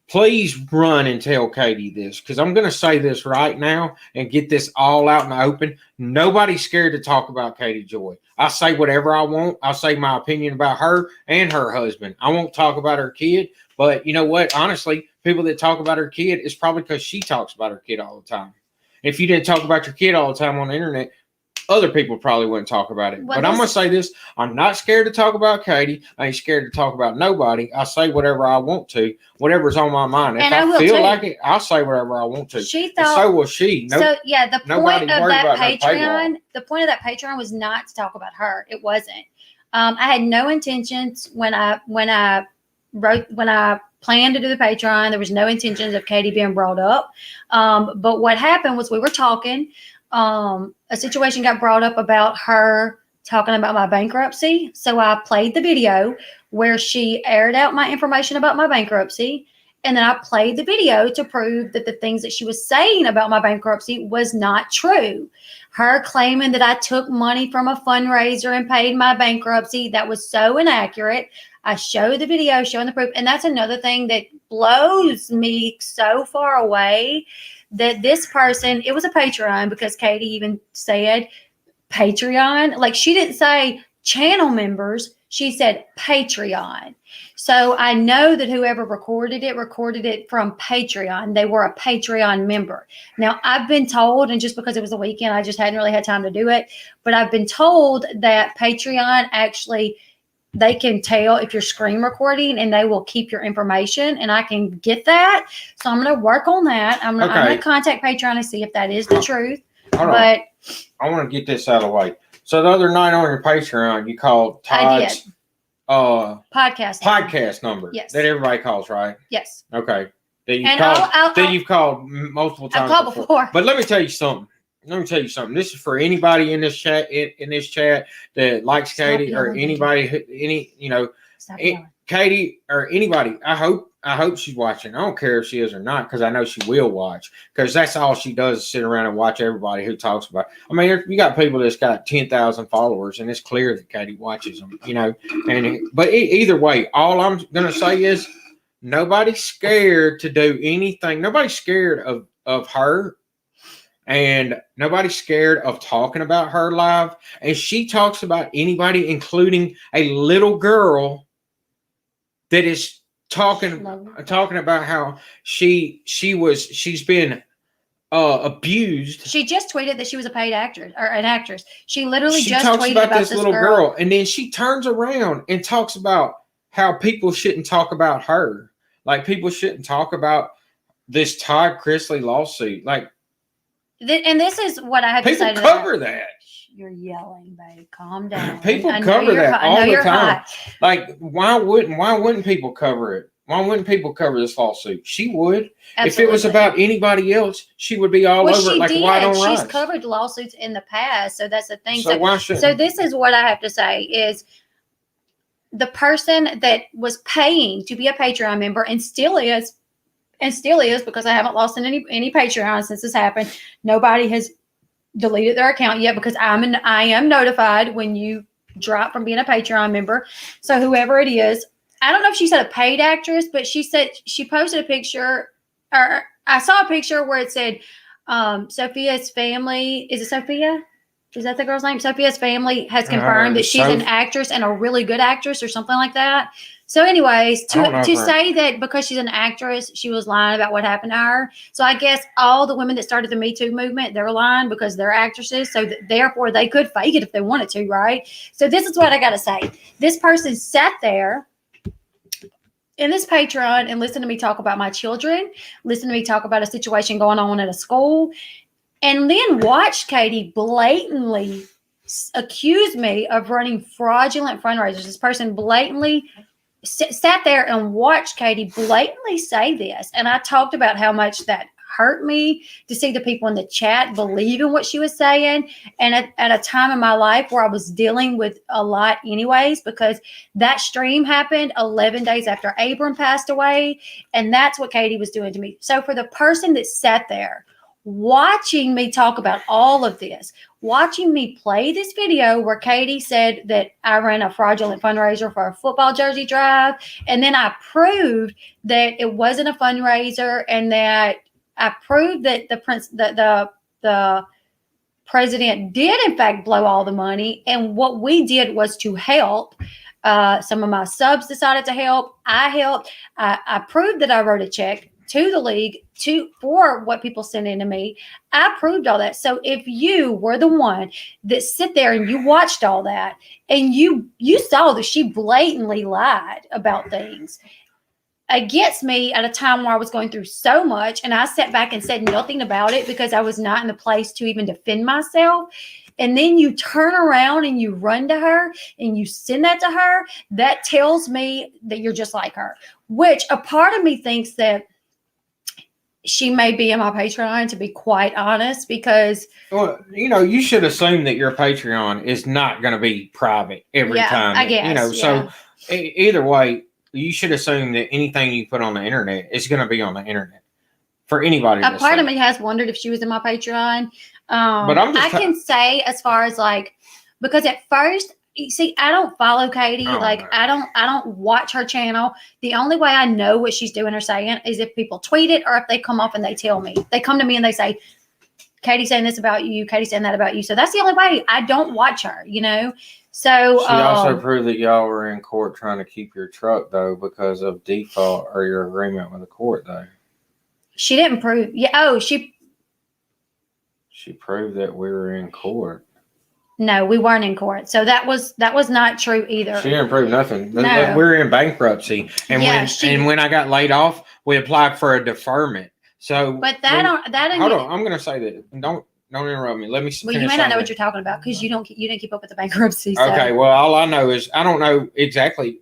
please run and tell Katie this, because I'm going to say this right now and get this all out in the open. Nobody's scared to talk about Katie Joy. I say whatever I want. I'll say my opinion about her and her husband. I won't talk about her kid, but you know what? Honestly, people that talk about her kid, it's probably because she talks about her kid all the time. If you didn't talk about your kid all the time on the internet, other people probably wouldn't talk about it. But I'm going to say this. I'm not scared to talk about Katie. I ain't scared to talk about nobody. I say whatever I want to, whatever's on my mind. If I feel like it, I'll say whatever I want to. She thought, so will she. The point of that Patreon was not to talk about her. It wasn't. I had no intentions when I planned to do the Patreon. There was no intentions of Katie being brought up. But what happened was we were talking. A situation got brought up about her talking about my bankruptcy. So I played the video where she aired out my information about my bankruptcy. And then I played the video to prove that the things that she was saying about my bankruptcy was not true. Her claiming that I took money from a fundraiser and paid my bankruptcy, that was so inaccurate. I showed the video showing the proof. And that's another thing that blows me so far away. That this person, it was a Patreon because Katie even said Patreon. Like she didn't say channel members. She said Patreon. So I know that whoever recorded it from Patreon. They were a Patreon member. Now I've been told, and just because it was a weekend, I just hadn't really had time to do it. But I've been told that Patreon actually, they can tell if you're screen recording and they will keep your information, and I can get that. So I'm going to work on that. I'm going to contact Patreon and see if that is the truth. I want to get this out of the way. So the other night on your Patreon, you called Todd's podcast number. Yes. That everybody calls, right? Yes. Okay. That you've called multiple times. I've called before. But let me tell you something. This is for anybody in this chat that likes Katie or anybody, Katie or anybody. I hope she's watching. I don't care if she is or not, because I know she will watch, because that's all she does is sit around and watch everybody who talks about it. I mean, you got people that's got 10,000 followers, and it's clear that Katie watches them, but either way, all I'm going to say is nobody's scared to do anything. Nobody's scared of her. And nobody's scared of talking about her live. And she talks about anybody, including a little girl that is talking about how she's been abused. She just tweeted that she was a paid actress or an actress. She literally just talks tweeted about this little girl, and then she turns around and talks about how people shouldn't talk about her. Like people shouldn't talk about this Todd Chrisley lawsuit. Like. And this is what I had to say to people cover that. You're yelling, babe. Calm down. People cover that all the time. Hot. Like, why wouldn't people cover it? Why wouldn't people cover this lawsuit? She would. Absolutely. If it was about anybody else, she would be all over it like white on rice. She's covered lawsuits in the past, so that's the thing. So why shouldn't? So this is what I have to say is the person that was paying to be a Patreon member and still is because I haven't lost any Patreon since this happened. Nobody has deleted their account yet because I am notified when you drop from being a Patreon member. So whoever it is, I don't know if she said a paid actress, but she said she posted a picture, or I saw a picture where it said Sophia's family. Is it Sophia? Is that the girl's name? Sophia's family has confirmed that she's an actress and a really good actress or something like that. So anyways, to say that because she's an actress, she was lying about what happened to her. So I guess all the women that started the Me Too movement, they're lying because they're actresses. So therefore they could fake it if they wanted to, right? So this is what I got to say. This person sat there in this Patreon and listened to me talk about my children, listened to me talk about a situation going on at a school, and then watched Katie blatantly accuse me of running fraudulent fundraisers. This person blatantly sat there and watched Katie blatantly say this. And I talked about how much that hurt me to see the people in the chat believe in what she was saying. And at a time in my life where I was dealing with a lot anyways, because that stream happened 11 days after Abram passed away. And that's what Katie was doing to me. So for the person that sat there watching me talk about all of this, watching me play this video where Katie said that I ran a fraudulent fundraiser for a football jersey drive, and then I proved that it wasn't a fundraiser, and that I proved that the president did in fact blow all the money, and what we did was to help. Some of my subs decided to help. I helped. I proved that I wrote a check to the league for what people sent in to me. I proved all that. So if you were the one that sit there and you watched all that and you saw that she blatantly lied about things against me at a time where I was going through so much, and I sat back and said nothing about it because I was not in the place to even defend myself, and then you turn around and you run to her and you send that to her, that tells me that you're just like her, which a part of me thinks that she may be in my Patreon, to be quite honest, because... Well, you should assume that your Patreon is not going to be private every time. I guess, So either way, you should assume that anything you put on the internet is going to be on the internet for anybody to see. A part of me has wondered if she was in my Patreon. But I can say as far as because at first... You see, I don't follow Katie. I don't watch her channel. The only way I know what she's doing or saying is if people tweet it or if they come up and they tell me. They come to me and they say, Katie's saying this about you, Katie's saying that about you. So that's the only way. I don't watch her, So she also proved that y'all were in court trying to keep your truck, though, because of default or your agreement with the court, though. She didn't prove. Yeah. Oh, she proved that we were in court. No, we weren't in court. So that was not true either. She didn't prove nothing. No. We're in bankruptcy. And when I got laid off, we applied for a deferment. So But hold on, I'm gonna say that. Don't interrupt me. Let me Well, you may not know what you're talking about because you didn't keep up with the bankruptcy. So. Okay, well all I know is I don't know exactly,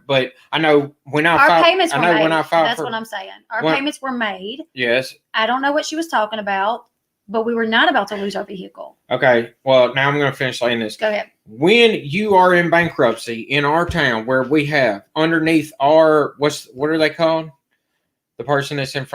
but I know when I filed, payments were made. When I filed That's what I'm saying. Our payments were made. Yes. I don't know what she was talking about. But we were not about to lose our vehicle. Okay. Well, now I'm going to finish saying this. Go ahead. When you are in bankruptcy in our town, where we have underneath our what are they called? The person that's in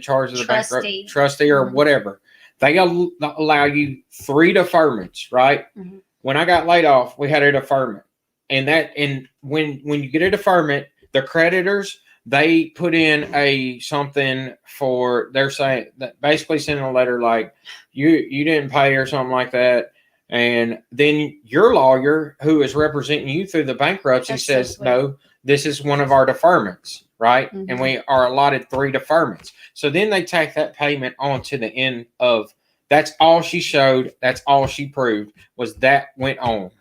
charge of the bankruptcy trustee or whatever. They allow you 3 deferments, right? Mm-hmm. When I got laid off, we had a deferment, and when you get a deferment, the creditors. They put in something for, they're saying that basically sending a letter like you didn't pay or something like that. And then your lawyer who is representing you through the bankruptcy says, no, this is one of our deferments, right? Mm-hmm. And we are allotted 3 deferments. So then they take that payment on to the end of, that's all she showed. That's all she proved was that went on.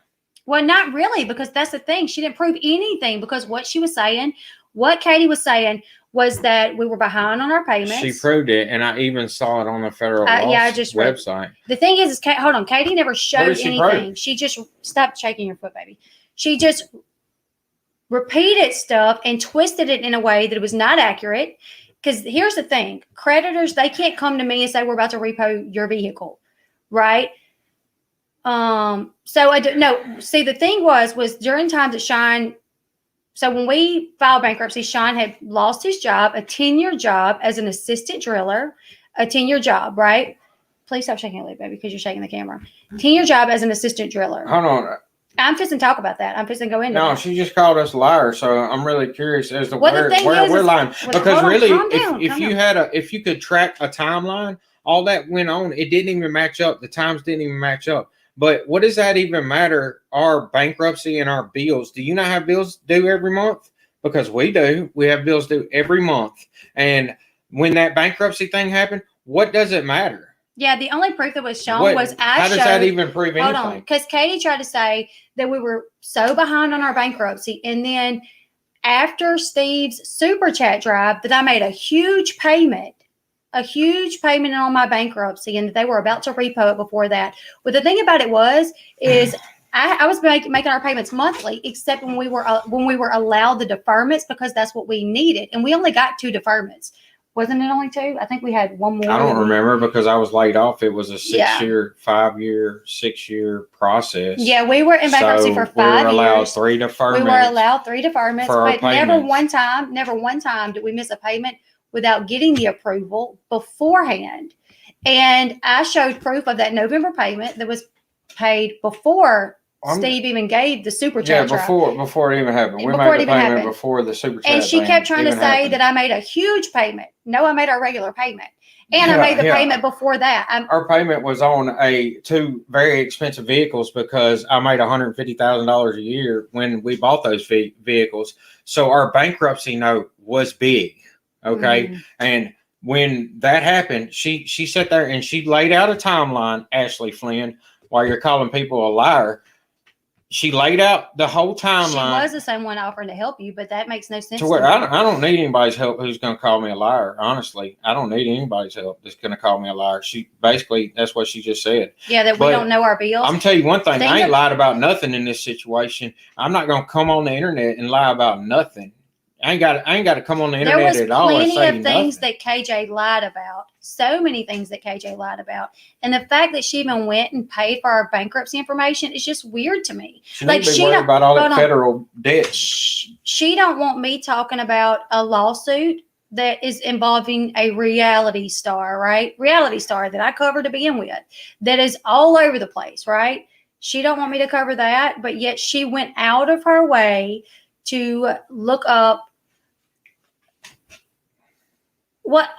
Well, not really, because that's the thing. She didn't prove anything because what Katie was saying was that we were behind on our payments. She proved it, and I even saw it on the federal website. The thing is hold on, Katie never showed anything. She just stopped shaking your foot, baby. She just repeated stuff and twisted it in a way that it was not accurate. Because here's the thing: creditors, they can't come to me and say we're about to repo your vehicle, right? So I don't know. See, the thing was during times that Shine So when we filed bankruptcy, Sean had lost his job, a 10-year job as an assistant driller, a 10-year job, right? Please stop shaking your leg, baby, because you're shaking the camera. 10-year job as an assistant driller. Hold on. I'm just going to talk about that. I'm just going to go into No, that. she just called us liars, so I'm really curious as to Well, the where thing we're is, lying. well, Because hold on, really, calm down, if you could track a timeline, all that went on, it didn't even match up. The times didn't even match up. But what does that even matter? Our bankruptcy and our bills. Do you not have bills due every month? Because we do. We have bills due every month. And when that bankruptcy thing happened, what does it matter? Yeah, the only proof that was shown was how does that even prove anything? Hold on, because Katie tried to say that we were so behind on our bankruptcy, and then after Steve's super chat drive, that I made a huge payment on my bankruptcy, and that they were about to repo it before that. But the thing about it is I was making our payments monthly, except when we were allowed the deferments, because that's what we needed, and we only got 2 deferments. Wasn't it only 2? I think we had one more. I don't remember because I was laid off. It was a 6-year, 5-year, 6-year process. Yeah, we were in bankruptcy for 5 years. We were allowed 3 deferments. We were allowed 3 deferments, for our but never payments. one time did we miss a payment without getting the approval beforehand. And I showed proof of that November payment that was paid before Steve even gave the super chat. Yeah, before it even happened. We Before made it the even payment happened. before the super chat. And she kept trying to say happened. that I made a huge payment. No, I made our regular payment. And I made the payment before that. Our payment was on 2 very expensive vehicles because I made $150,000 a year when we bought those vehicles. So our bankruptcy note was big. Okay. And when that happened, she sat there and she laid out a timeline, Ashley Flynn, while you're calling people a liar. She laid out the whole timeline. She was the same one offering to help you, but that makes no sense. To where I don't need anybody's help who's going to call me a liar. Honestly, I don't need anybody's help that's going to call me a liar. She basically, that's what she just said. Yeah, that we don't know our bills. I'm tell you one thing. I ain't lied about nothing in this situation. I'm not going to come on the internet and lie about nothing. I ain't got to come on the internet at all and say nothing. There was plenty of things that KJ lied about. So many things that KJ lied about. And the fact that she even went and paid for our bankruptcy information is just weird to me. She like she worried about all that federal debt. She don't want me talking about a lawsuit that is involving a reality star, right? Reality star that I covered to begin with, that is all over the place, right? She don't want me to cover that, but yet she went out of her way to look up what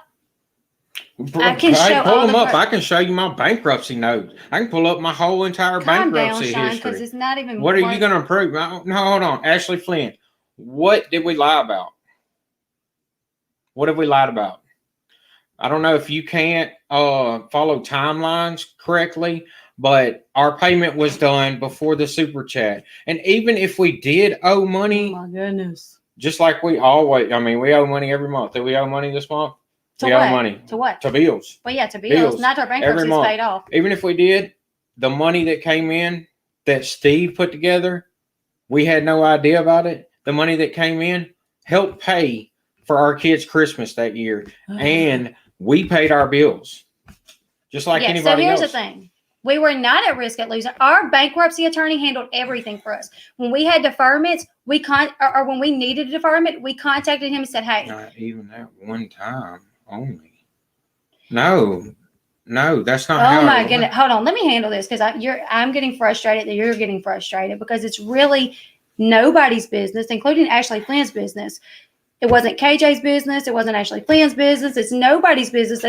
I can show. Pull them up. I can show you my bankruptcy notes. I can pull up my whole entire bankruptcy history. Because it's not even. What are you going to prove? No, hold on, Ashley Flynn. What did we lie about? What have we lied about? I don't know if you can't follow timelines correctly, but our payment was done before the super chat. And even if we did owe money, oh my goodness. Just like we always, I mean, we owe money every month. Do we owe money this month? We owe money. To what? To bills. Well, yeah, to bills. Not our bankruptcy is paid off. Even if we did, the money that came in that Steve put together, we had no idea about it. The money that came in helped pay for our kids' Christmas that year. And we paid our bills. Just like anybody else. So here's the thing. We were not at risk at losing. Our bankruptcy attorney handled everything for us. When we had deferments, or when we needed a deferment, we contacted him and said, "Hey." Not even that one time only. No, that's not. Oh my goodness! Hold on, let me handle this because I'm getting frustrated that you're getting frustrated because it's really nobody's business, including Ashley Flynn's business. It wasn't KJ's business. It wasn't Ashley Flynn's business. It's nobody's business.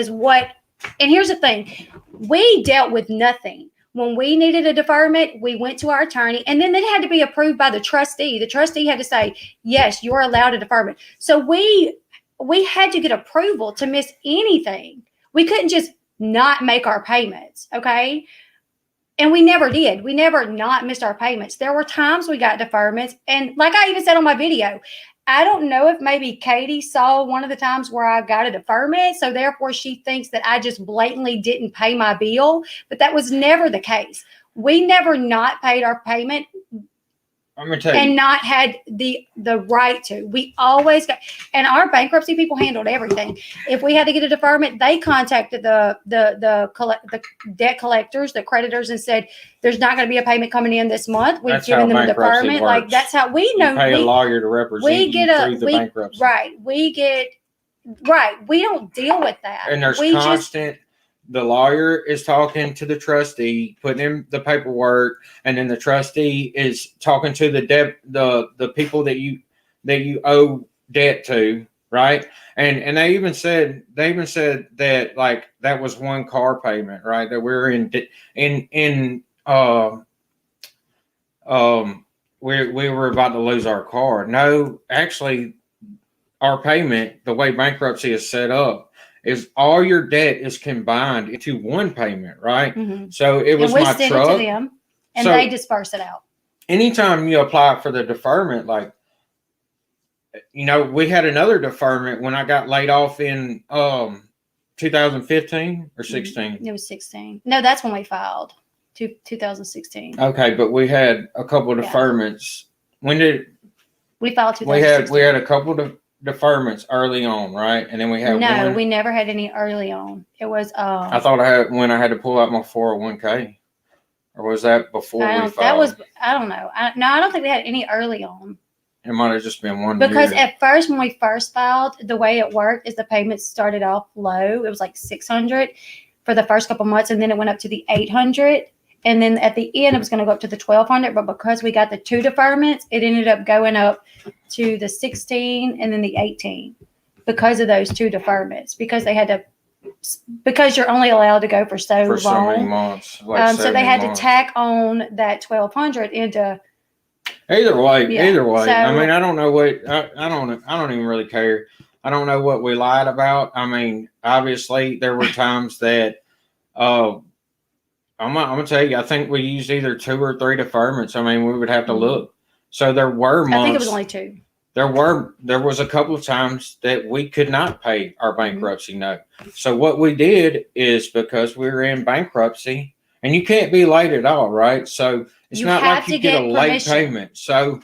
And here's the thing. We dealt with nothing. When we needed a deferment, we went to our attorney, and then it had to be approved by the trustee. The trustee had to say, yes, you're allowed a deferment. So we had to get approval to miss anything. We couldn't just not make our payments, okay? And we never did. We never not missed our payments. There were times we got deferments, and like I even said on my video, I don't know if maybe Katie saw one of the times where I got a deferment, so therefore she thinks that I just blatantly didn't pay my bill, but that was never the case. We never not paid our payment. I'm gonna tell you. and not had the right to. We always got, and our bankruptcy people handled everything. If we had to get a deferment, they contacted the debt collectors, the creditors, and said, "There's not going to be a payment coming in this month." We've That's given how them a bankruptcy deferment. works. Like that's how we know. You pay a lawyer to represent we get you through the bankruptcy. Right. We don't deal with that. And there's we constant. The lawyer is talking to the trustee, putting in the paperwork, and then the trustee is talking to the people that you owe debt to, right? And they even said that like that was one car payment, right? That we're we were about to lose our car. No, actually, our payment, the way bankruptcy is set up, is all your debt is combined into one payment, right? Mm-hmm. So it was and we my send truck. it to them, and So they disperse it out. anytime you apply for the deferment, like, you know, we had another deferment when I got laid off in 2015 or 16. It was 16. No, that's when we filed. 2016. Okay, but we had a couple of deferments. When did we filed? 2016. We had a couple of deferments early on, right? And then we had one. We never had any early on. It was I thought I had when I had to pull out my 401k, or was that before we filed? That was, I don't know. I don't think we had any early on. It might have just been one because year. at first when we first filed, the way it worked is the payments started off low. It was like $600 for the first couple months, and then it went up to the $800. And then at the end, it was going to go up to the $1,200. But because we got the 2 deferments, it ended up going up to the $16 and then the $18 because of those 2 deferments. Because they had to, because you're only allowed to go for so long. So many months. Like so they had to tack on that $1,200 into. Either way. So, I mean, I don't know what I don't even really care. I don't know what we lied about. I mean, obviously there were times that I'm gonna tell you, I think we used either 2 or 3 deferments. I mean, we would have to look. So there were months. I think it was only 2. There was a couple of times that we could not pay our bankruptcy note. So what we did is, because we were in bankruptcy, and you can't be late at all, right? So it's not like you get a late payment. So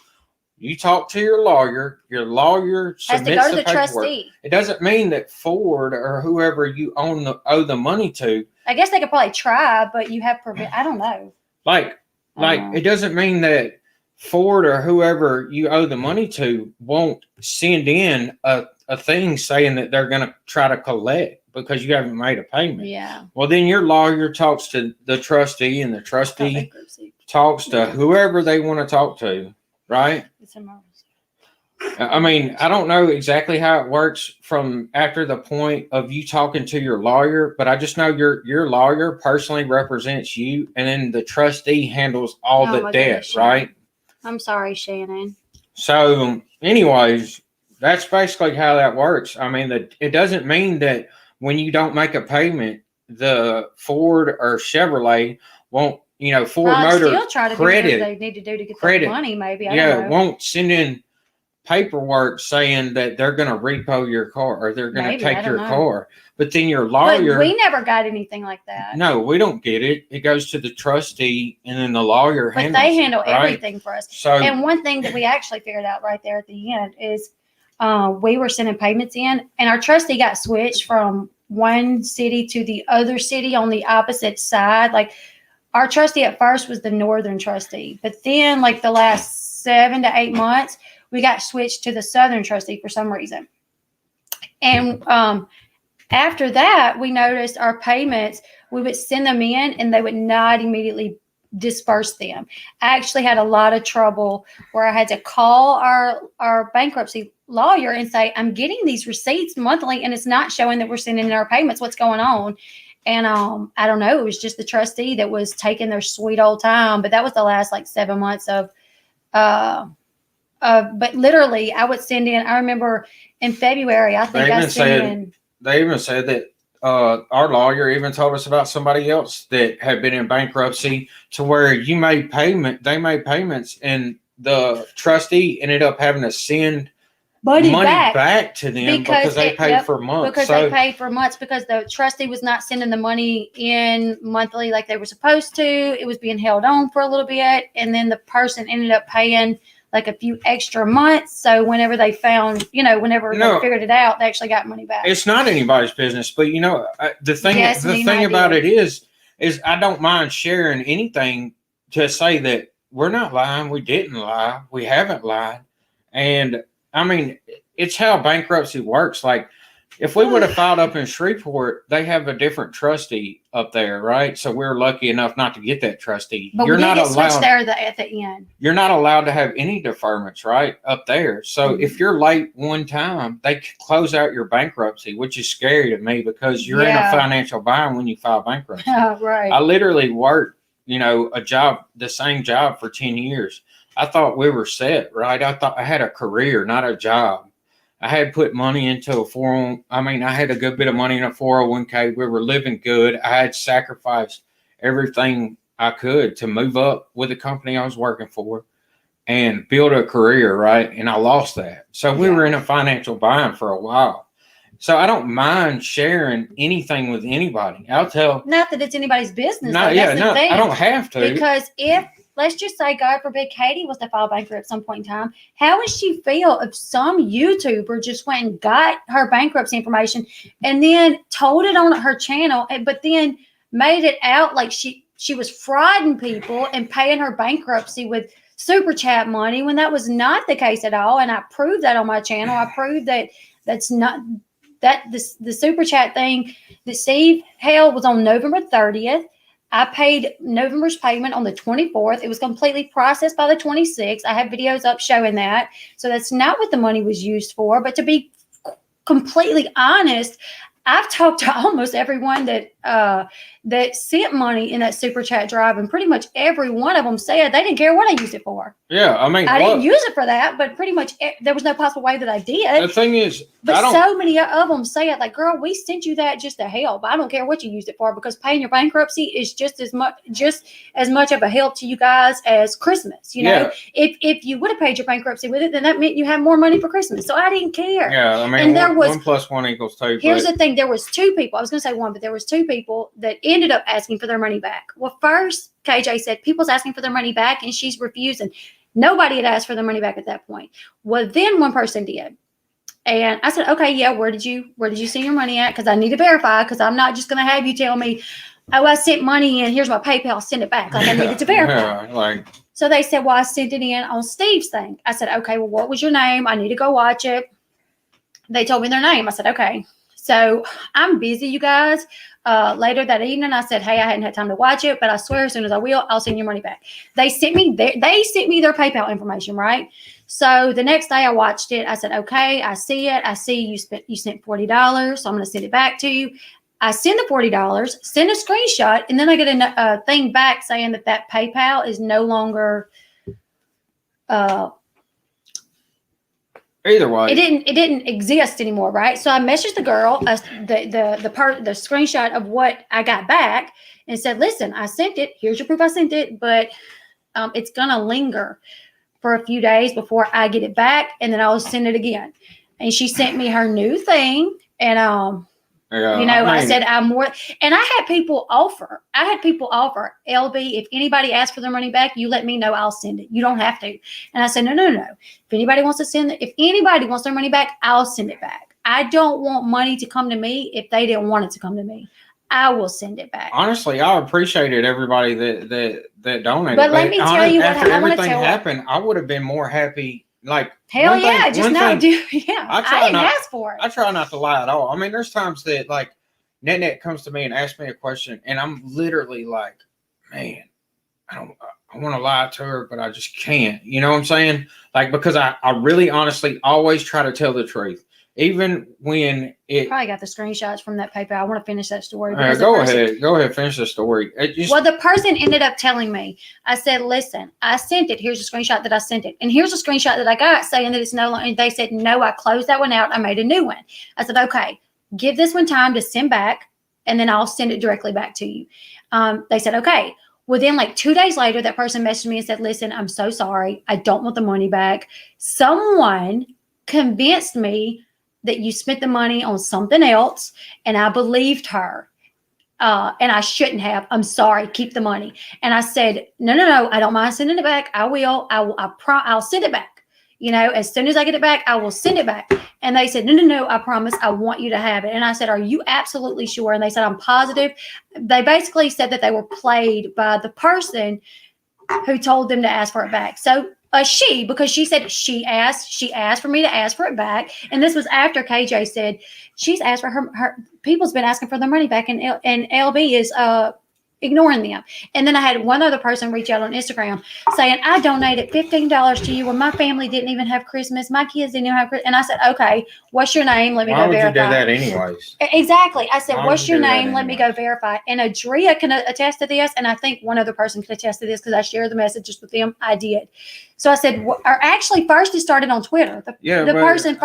you talk to your lawyer submits has to go to the paperwork. Trustee. It doesn't mean that Ford or whoever you owe the money to. I guess they could probably try, but you have I don't know. It doesn't mean that Ford or whoever you owe the money to won't send in a thing saying that they're going to try to collect because you haven't made a payment. Yeah. Well, then your lawyer talks to the trustee, and the trustee talks to whoever they want to talk to, right? It's emergency. I mean, I don't know exactly how it works from after the point of you talking to your lawyer, but I just know your lawyer personally represents you, and then the trustee handles all the debt, right? I'm sorry, Shannon. So, anyways, that's basically how that works. I mean, it doesn't mean that when you don't make a payment, the Ford or Chevrolet won't, Ford Motor still try to credit. Do what they need to do to get their money, maybe. I don't know. Won't send in paperwork saying that they're going to repo your car or they're going to take your car. But then your lawyer. But we never got anything like that. No, we don't get it. It goes to the trustee, and then the lawyer handles it. But they handle everything for us. So, and one thing that we actually figured out right there at the end is we were sending payments in, and our trustee got switched from one city to the other city on the opposite side. Like, our trustee at first was the northern trustee, but then like the last 7 to 8 months, we got switched to the southern trustee for some reason. And after that, we noticed our payments, we would send them in and they would not immediately disperse them. I actually had a lot of trouble where I had to call our bankruptcy lawyer and say, I'm getting these receipts monthly and it's not showing that we're sending in our payments. What's going on? And I don't know. It was just the trustee that was taking their sweet old time. But that was the last like 7 months of but literally I would send in, I remember in February, I think I sent in. They even said that our lawyer even told us about somebody else that had been in bankruptcy to where they made payments, and the trustee ended up having to send money back. back To them because they paid for months. Because they paid for months because the trustee was not sending the money in monthly like they were supposed to. It was being held on for a little bit, and then the person ended up paying like a few extra months. So whenever they found, whenever they figured it out, they actually got money back. It's not anybody's business, but the thing about it is I don't mind sharing anything to say that we're not lying. We didn't lie. We haven't lied. And I mean, it's how bankruptcy works. Like, if we would have filed up in Shreveport, they have a different trustee up there, right? So we're lucky enough not to get that trustee. But you're not allowed switch there at the end. You're not allowed to have any deferments, right, up there. So if you're late one time, they close out your bankruptcy, which is scary to me because you're in a financial bind when you file bankruptcy. Right. I literally worked, the same job for 10 years. I thought we were set, right? I thought I had a career, not a job. I had put money into a 401. I had a good bit of money in a 401k. We were living good. I had sacrificed everything I could to move up with the company I was working for and build a career, right? And I lost that. So we were in a financial bind for a while. So I don't mind sharing anything with anybody. I'll tell. Not that it's anybody's business. I don't have to. Because let's just say, God forbid, Katie was to file bankruptcy at some point in time. How would she feel if some YouTuber just went and got her bankruptcy information and then told it on her channel, but then made it out like she was frauding people and paying her bankruptcy with super chat money when that was not the case at all? And I proved that on my channel. I proved that that's not that the super chat thing that Steve held was on November 30th. I paid November's payment on the 24th. It was completely processed by the 26th. I have videos up showing that. So that's not what the money was used for. But to be completely honest, I've talked to almost everyone that sent money in that super chat drive, and pretty much every one of them said they didn't care what I used it for. Yeah, I didn't use it for that, but pretty much there was no possible way that I did. The thing is, but so many of them say it like, "Girl, we sent you that just to help. I don't care what you used it for because paying your bankruptcy is just as much of a help to you guys as Christmas. If you would have paid your bankruptcy with it, then that meant you had more money for Christmas. So I didn't care. Yeah, and there was 1 + 1 = 2. Here's the thing: there was two people. I was going to say one, but there was two people that ended up asking for their money back. Well, first, KJ said people's asking for their money back, and she's refusing. Nobody had asked for their money back at that point. Well, then one person did. And I said, okay, yeah, where did you send your money at? Because I need to verify, because I'm not just going to have you tell me, oh, I sent money in, here's my PayPal, send it back. Like I needed to verify. So they said, well, I sent it in on Steve's thing. I said, okay, well, what was your name? I need to go watch it. They told me their name. I said, okay. So I'm busy, you guys. Later that evening, I said, hey, I hadn't had time to watch it, but I swear as soon as I will, I'll send your money back. They sent me their PayPal information, right? So the next day I watched it. I said, okay, I see it. I see you sent $40. So I'm going to send it back to you. I send the $40, send a screenshot, and then I get a thing back saying that PayPal is no longer, either way, it didn't exist anymore, right? So I messaged the girl, the screenshot of what I got back, and said, "Listen, I sent it. Here's your proof. I sent it, but it's gonna linger for a few days before I get it back, and then I'll send it again." And she sent me her new thing, and I said I'm more, and I had people offer. Elle Bee, if anybody asks for their money back, you let me know. I'll send it. You don't have to. And I said, no. If anybody wants their money back, I'll send it back. I don't want money to come to me if they didn't want it to come to me. I will send it back. Honestly, I appreciated everybody that donated. But let me tell you what everything happened. I would have been more happy. Like, hell yeah, just not do. Yeah, I didn't ask for it. I try not to lie at all. I mean, there's times that like Net comes to me and asks me a question, and I'm literally like, man, I want to lie to her, but I just can't. You know what I'm saying? Like, because I really honestly always try to tell the truth. Even when it probably got the screenshots from that PayPal. I want to finish that story. Go ahead, finish the story. Well, the person ended up telling me. I said, "Listen, I sent it. Here's a screenshot that I sent it, and here's a screenshot that I got saying that it's no longer." And they said, "No, I closed that one out. I made a new one." I said, "Okay, give this one time to send back, and then I'll send it directly back to you." They said, "Okay." Well, then like 2 days later, that person messaged me and said, "Listen, I'm so sorry. I don't want the money back. Someone convinced me that you spent the money on something else, and I believed her. And I shouldn't have. I'm sorry. Keep the money. And I said, no. I don't mind sending it back. I will. I'll send it back. As soon as I get it back, I will send it back. And they said, no. I promise. I want you to have it. And I said, are you absolutely sure? And they said, I'm positive. They basically said that they were played by the person who told them to ask for it back. So because she said she asked for me to ask for it back. And this was after KJ said she's asked for her people's been asking for their money back, and Elle Bee is ignoring them. And then I had one other person reach out on Instagram saying, I donated $15 to you when my family didn't even have Christmas. My kids didn't even have Christmas. And I said, okay, what's your name? Let me go verify. Why would you do that anyways? Exactly. I said, what's your name? Let me go verify. And Adria can attest to this. And I think one other person can attest to this because I shared the messages with them. I did. So I said, or actually, first it started on Twitter. The person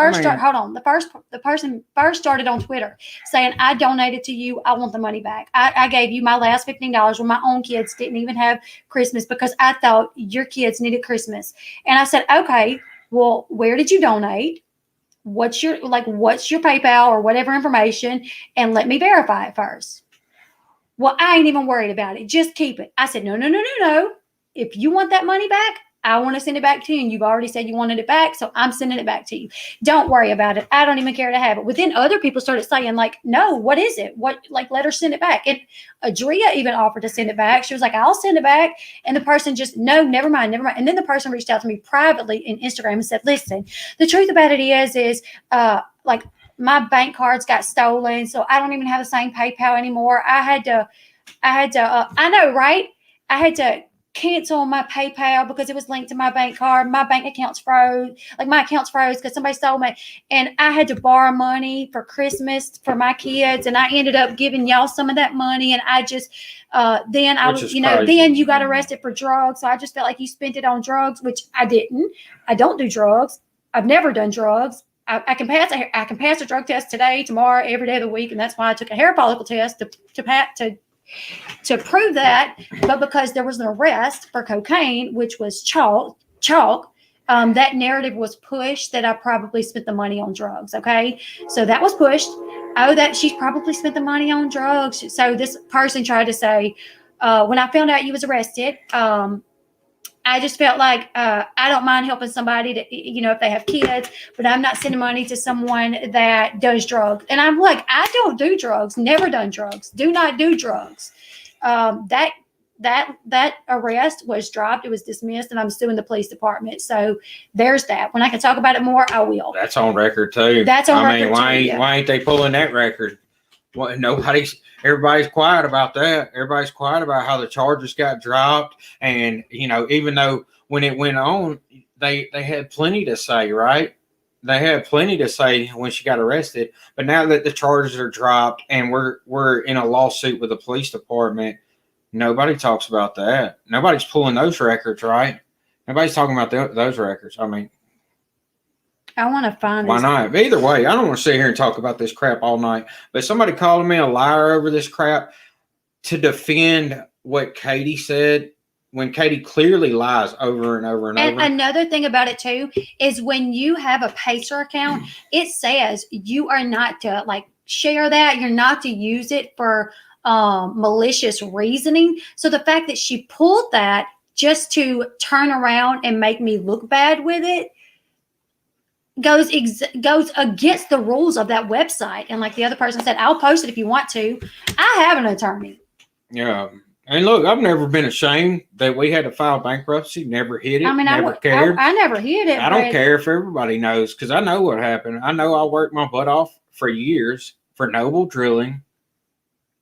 first started on Twitter saying, I donated to you. I want the money back. I gave you my last $15 when my own kids didn't even have Christmas because I thought your kids needed Christmas. And I said, okay, well, where did you donate? What's your PayPal or whatever information? And let me verify it first. Well, I ain't even worried about it. Just keep it. I said, no. If you want that money back, I want to send it back to you. And you've already said you wanted it back. So I'm sending it back to you. Don't worry about it. I don't even care to have it. But then other people started saying no, what is it? Let her send it back. And Adria even offered to send it back. She was like, I'll send it back. And the person just, no, never mind. And then the person reached out to me privately in Instagram and said, listen, the truth about it is my bank cards got stolen. So I don't even have the same PayPal anymore. I had to, I know, right? I had to cancel my PayPal because it was linked to my bank card. My bank accounts froze. My accounts froze because somebody stole me. And I had to borrow money for Christmas for my kids. And I ended up giving y'all some of that money. And I just, then you got arrested for drugs. So I just felt like you spent it on drugs, which I didn't. I don't do drugs. I've never done drugs. I can pass a drug test today, tomorrow, every day of the week. And that's why I took a hair follicle test to prove that. But because there was an arrest for cocaine, which was chalk, that narrative was pushed that I probably spent the money on drugs. Okay. So that was pushed. Oh, that she's probably spent the money on drugs. So this person tried to say, when I found out you was arrested, I just felt like I don't mind helping somebody to, if they have kids, but I'm not sending money to someone that does drugs. And I'm like, I don't do drugs, never done drugs, do not do drugs. That arrest was dropped. It was dismissed, and I'm suing the police department. So there's that. When I can talk about it more, I will. That's on record too. That's on record too. Why ain't they pulling that record? Everybody's quiet about that. Everybody's quiet about how the charges got dropped. And, even though when it went on, they had plenty to say, right? They had plenty to say when she got arrested. But now that the charges are dropped and we're in a lawsuit with the police department, nobody talks about that. Nobody's pulling those records, right? Nobody's talking about those records. I mean, I want to find why not? But either way, I don't want to sit here and talk about this crap all night. But somebody calling me a liar over this crap to defend what Katie said when Katie clearly lies over and over and over. And another thing about it too is when you have a Pacer account, it says you are not to share that. You're not to use it for malicious reasoning. So the fact that she pulled that just to turn around and make me look bad with it goes against the rules of that website. And like the other person said, I'll post it if you want to. I have an attorney. Yeah. And look, I've never been ashamed that we had to file bankruptcy. Never hid it. I mean, never cared. I never hid it. I don't care if everybody knows because I know what happened. I know I worked my butt off for years for Noble Drilling.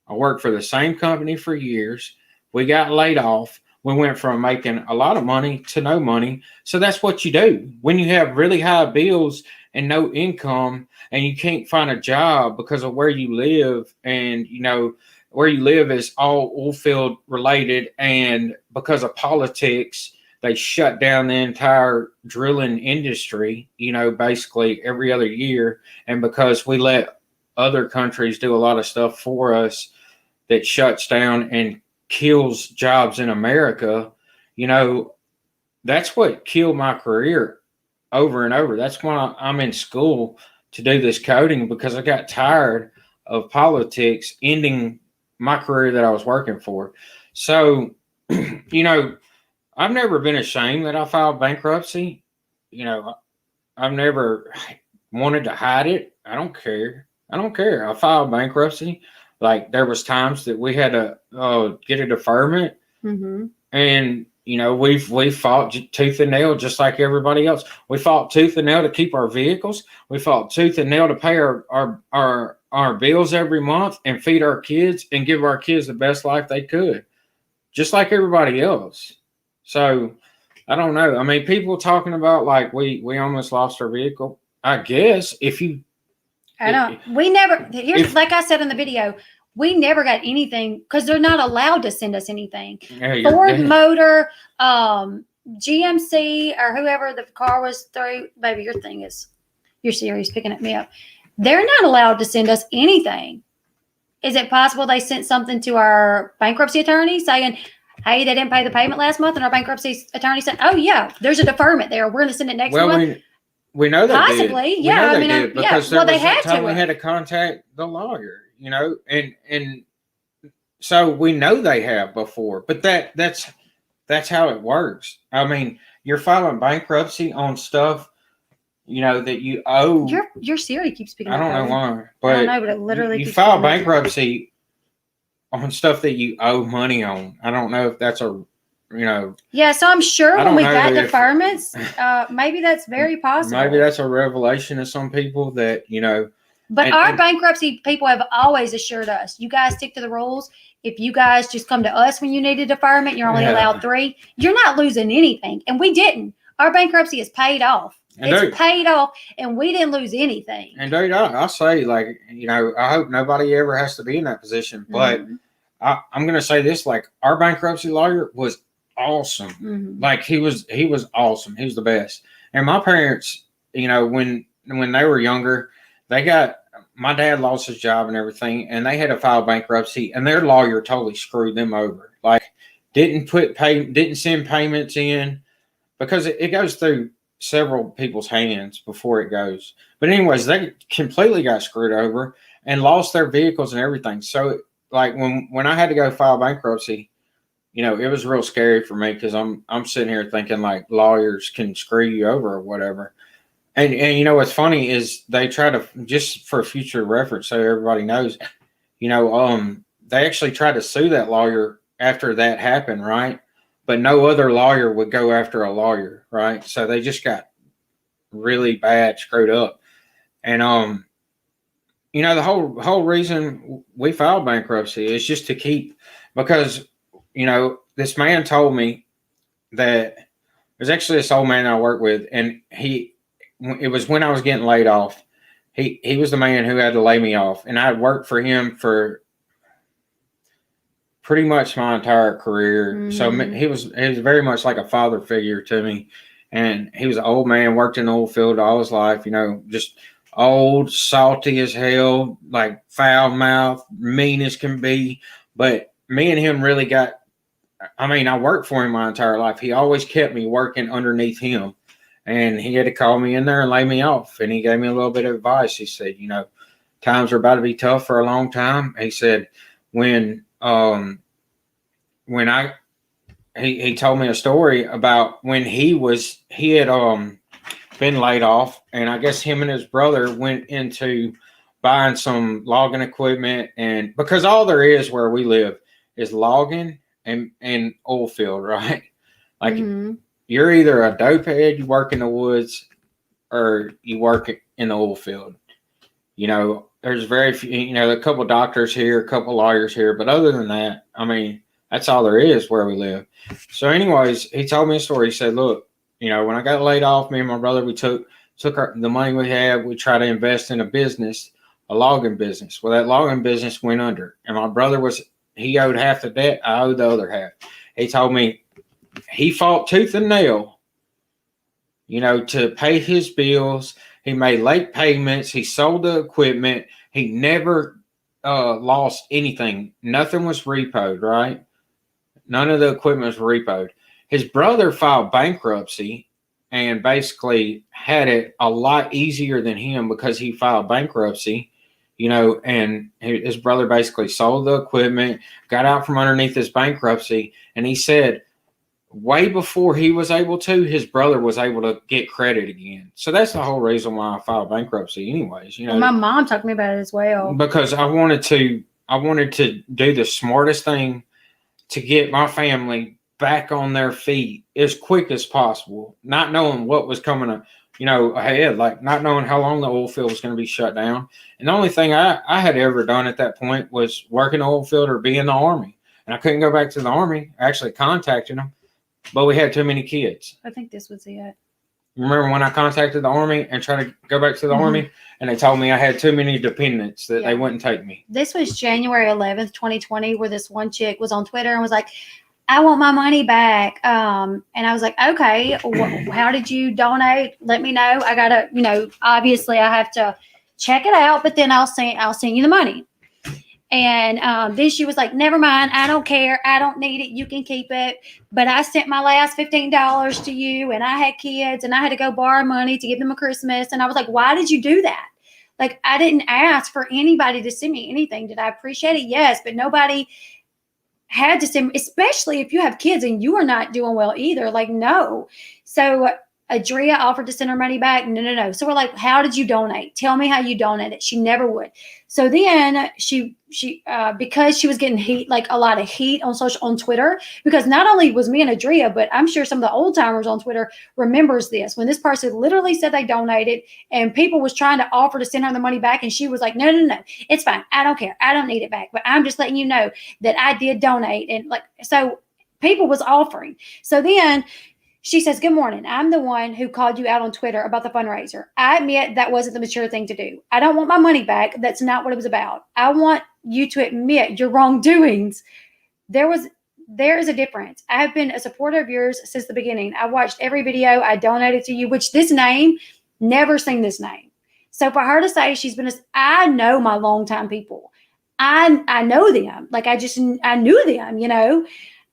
I worked for the same company for years. We got laid off. We went from making a lot of money to no money. So that's what you do. When you have really high bills and no income and you can't find a job because of where you live and, where you live is all oil field related. And because of politics, they shut down the entire drilling industry, basically every other year. And because we let other countries do a lot of stuff for us that shuts down and kills jobs in America, that's what killed my career. over and over. That's why I'm in school to do this coding, because I got tired of politics ending my career that I was working for. So, I've never been ashamed that I filed bankruptcy. You know, I've never wanted to hide it. I don't care. I don't care. I filed bankruptcy. Like, there was times that we had to get a deferment, and we fought tooth and nail just like everybody else. We fought tooth and nail to keep our vehicles. We fought tooth and nail to pay our bills every month and feed our kids and give our kids the best life they could, just like everybody else. So I don't know. I mean, people talking about like we almost lost our vehicle. I guess if you, I know we never. Here's like I said in the video, we never got anything because they're not allowed to send us anything. Ford Motor, GMC, or whoever the car was through. Baby, your Siri's picking at me up. They're not allowed to send us anything. Is it possible they sent something to our bankruptcy attorney saying, hey, they didn't pay the payment last month, and our bankruptcy attorney said, oh, yeah, there's a deferment there. We're going to send it next month? We know they possibly, did. Yeah. We know they did because there was they that time we had to contact the lawyer, and so we know they have before. But that's how it works. I mean, you're filing bankruptcy on stuff, that you owe. Your Siri keeps picking up. I don't know why, but I don't know, but it literally you file bankruptcy on stuff that you owe money on. I don't know if that's Yeah, so I'm sure when we got deferments, maybe that's very possible. Maybe that's a revelation to some people that, But our bankruptcy people have always assured us, you guys stick to the rules. If you guys just come to us when you need a deferment, you're only allowed 3. You're not losing anything. And we didn't. Our bankruptcy is paid off. It's paid off, and we didn't lose anything. And dude, I say, like, I hope nobody ever has to be in that position. But I'm going to say this, like, our bankruptcy lawyer was awesome. Like, he was awesome. He was the best. And my parents, when they were younger, my dad lost his job and everything, and they had to file bankruptcy, and their lawyer totally screwed them over. Like, didn't send payments in, because it goes through several people's hands before it goes. But anyways, they completely got screwed over and lost their vehicles and everything. So, like, when I had to go file bankruptcy, it was real scary for me, because I'm sitting here thinking, like, lawyers can screw you over or whatever. And what's funny is they try to, just for future reference, so everybody knows, they actually tried to sue that lawyer after that happened, right? But no other lawyer would go after a lawyer, right? So they just got really bad, screwed up. And the whole reason we filed bankruptcy is just to keep, because this man told me that there's actually this old man I work with, and it was when I was getting laid off. He was the man who had to lay me off, and I had worked for him for pretty much my entire career. So he was very much like a father figure to me. And he was an old man, worked in the oil field all his life, just old, salty as hell, like foul mouth, mean as can be. But me and him really I worked for him my entire life. He always kept me working underneath him. And he had to call me in there and lay me off. And he gave me a little bit of advice. He said, times are about to be tough for a long time. He said, he told me a story about when he had been laid off, and I guess him and his brother went into buying some logging equipment, and because all there is where we live is logging and oil field, right? Like, you're either a dope head, you work in the woods, or you work in the oil field. There's very few, a couple of doctors here, a couple of lawyers here, but other than that, that's all there is where we live. So anyways, he told me a story. He said, look, when I got laid off, me and my brother, we took the money we had, we tried to invest in a business, a logging business. Well, that logging business went under, and my brother he owed half the debt. I owed the other half. He told me he fought tooth and nail, to pay his bills. He made late payments. He sold the equipment. He never lost anything. Nothing was repoed, right? None of the equipment was repoed. His brother filed bankruptcy and basically had it a lot easier than him because he filed bankruptcy, and his brother basically sold the equipment, got out from underneath his bankruptcy, and he said way before he was able to, his brother was able to get credit again. So that's the whole reason why I filed bankruptcy anyways, Well, my mom talked to me about it as well. because I wanted to do the smartest thing to get my family back on their feet as quick as possible, not knowing what was coming up, ahead, like not knowing how long the oil field was going to be shut down. And the only thing I had ever done at that point was work in the oil field or be in the Army. And I couldn't go back to the Army. I actually contacted them, but we had too many kids. I think this was it. Remember when I contacted the Army and tried to go back to the Army, and they told me I had too many dependents that they wouldn't take me? This was January 11th, 2020, where this one chick was on Twitter and was like, I want my money back. And I was like, okay, how did you donate? Let me know. I got to, obviously I have to check it out, but then I'll send you the money. And then she was like, never mind. I don't care. I don't need it. You can keep it. But I sent my last $15 to you, and I had kids, and I had to go borrow money to give them a Christmas. And I was like, why did you do that? Like, I didn't ask for anybody to send me anything. Did I appreciate it? Yes, but nobody had to send, especially if you have kids and you are not doing well either. Like, no. So Adria offered to send her money back. No. So we're like, how did you donate? Tell me how you donated. She never would. So then she because she was getting heat, like a lot of heat on Twitter, because not only was me and Adria, but I'm sure some of the old timers on Twitter remembers this, when this person literally said they donated and people was trying to offer to send her the money back. And she was like, no, it's fine. I don't care. I don't need it back. But I'm just letting you know that I did donate. And so people was offering. So then she says, good morning. I'm the one who called you out on Twitter about the fundraiser. I admit that wasn't the mature thing to do. I don't want my money back. That's not what it was about. I want you to admit your wrongdoings. There is a difference. I have been a supporter of yours since the beginning. I watched every video. I donated to you, which this name, never seen this name. So for her to say I know my longtime people. I know them. Like I knew them,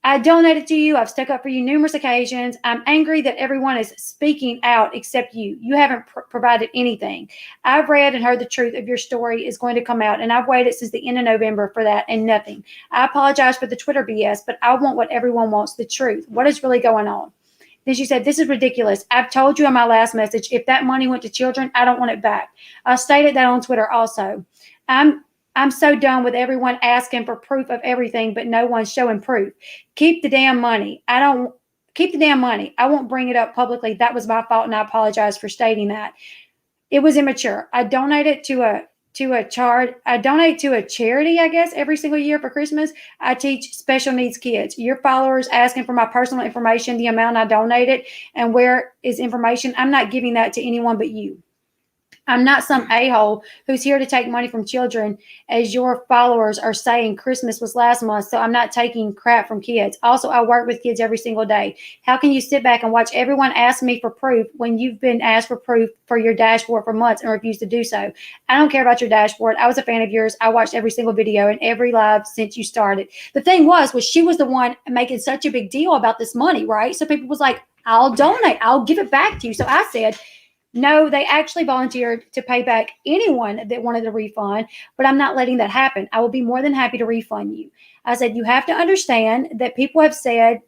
I donated to you. I've stuck up for you numerous occasions. I'm angry that everyone is speaking out except you. You haven't provided anything. I've read and heard the truth of your story is going to come out, and I've waited since the end of November for that and nothing. I apologize for the Twitter BS, but I want what everyone wants, the truth. What is really going on? Then she said, this is ridiculous. I've told you in my last message, if that money went to children, I don't want it back. I stated that on Twitter also. I'm so done with everyone asking for proof of everything, but no one's showing proof. Keep the damn money. I won't bring it up publicly. That was my fault, and I apologize for stating that. It was immature. I donated to a charity, I guess, every single year for Christmas. I teach special needs kids. Your followers asking for my personal information, the amount I donated, and where is information. I'm not giving that to anyone but you. I'm not some a-hole who's here to take money from children, as your followers are saying Christmas was last month, so I'm not taking crap from kids. Also, I work with kids every single day. How can you sit back and watch everyone ask me for proof when you've been asked for proof for your dashboard for months and refused to do so? I don't care about your dashboard. I was a fan of yours. I watched every single video and every live since you started. The thing was she was the one making such a big deal about this money, right? So people was like, I'll donate. I'll give it back to you. So I said, no, they actually volunteered to pay back anyone that wanted a refund, but I'm not letting that happen. I will be more than happy to refund you. I said, you have to understand that people have said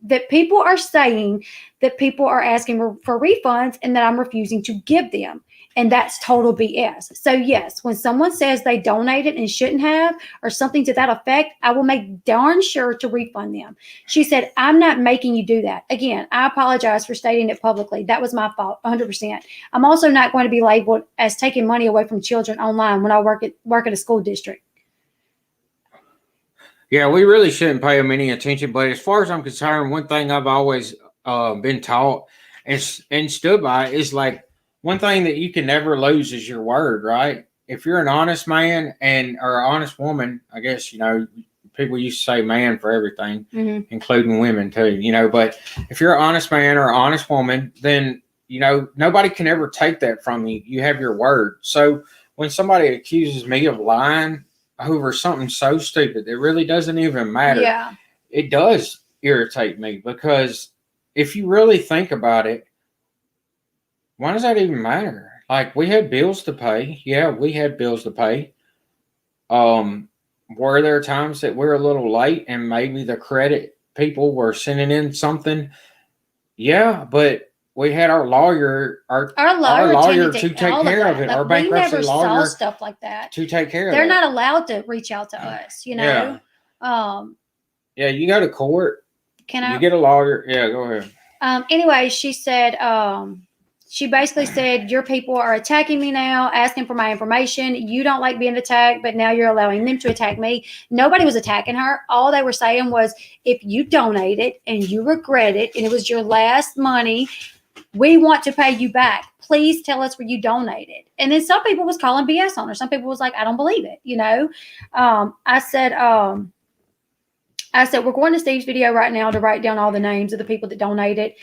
that people are saying that people are asking for refunds and that I'm refusing to give them. And that's total BS. So yes, when someone says they donated and shouldn't have, or something to that effect, I will make darn sure to refund them. She said, I'm not making you do that. Again, I apologize for stating it publicly. That was my fault, 100%. I'm also not going to be labeled as taking money away from children online when I work at a school district. Yeah, we really shouldn't pay them any attention. But as far as I'm concerned, one thing I've always been taught and stood by is like, one thing that you can never lose is your word, right? If you're an honest man or an honest woman, I guess, people used to say man for everything, including women too, but if you're an honest man or an honest woman, then, nobody can ever take that from you. You have your word. So when somebody accuses me of lying over something so stupid that really doesn't even matter, it does irritate me, because if you really think about it, Why does that even matter? Like, we had bills to pay. Yeah, we had bills to pay. Were there times that we're a little late and maybe the credit people were sending in something? Yeah, but we had our lawyer, our lawyer to take care of it. Like, our we bankruptcy never saw lawyer stuff like that. to take care of it. They're not allowed to reach out to us, you know. Yeah, you go to court. Can I? You get a lawyer. Yeah, go ahead. Anyway, she said, she basically said, your people are attacking me now, asking for my information. You don't like being attacked, but now you're allowing them to attack me. Nobody was attacking her. All they were saying was, if you donated and you regret it and it was your last money, we want to pay you back. Please tell us where you donated. And then some people was calling BS on her. Some people was like, I don't believe it. You know, I said, we're going to Steve's video right now to write down all the names of the people that donated.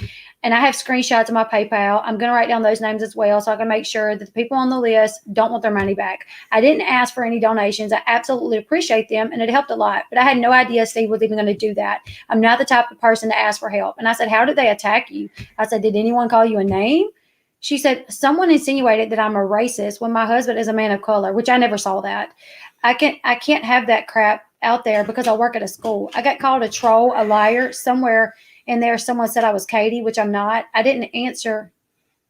And I have screenshots of my PayPal. I'm going to write down those names as well so I can make sure that the people on the list don't want their money back. I didn't ask for any donations. I absolutely appreciate them, and it helped a lot. But I had no idea Steve was even going to do that. I'm not the type of person to ask for help. And I said, how did they attack you? I said, did anyone call you a name? She said, someone insinuated that I'm a racist when my husband is a man of color, which I never saw that. I can't have that crap out there because I work at a school. I got called a troll, a liar. Somewhere in there, someone said I was Katie, which I'm not. I didn't answer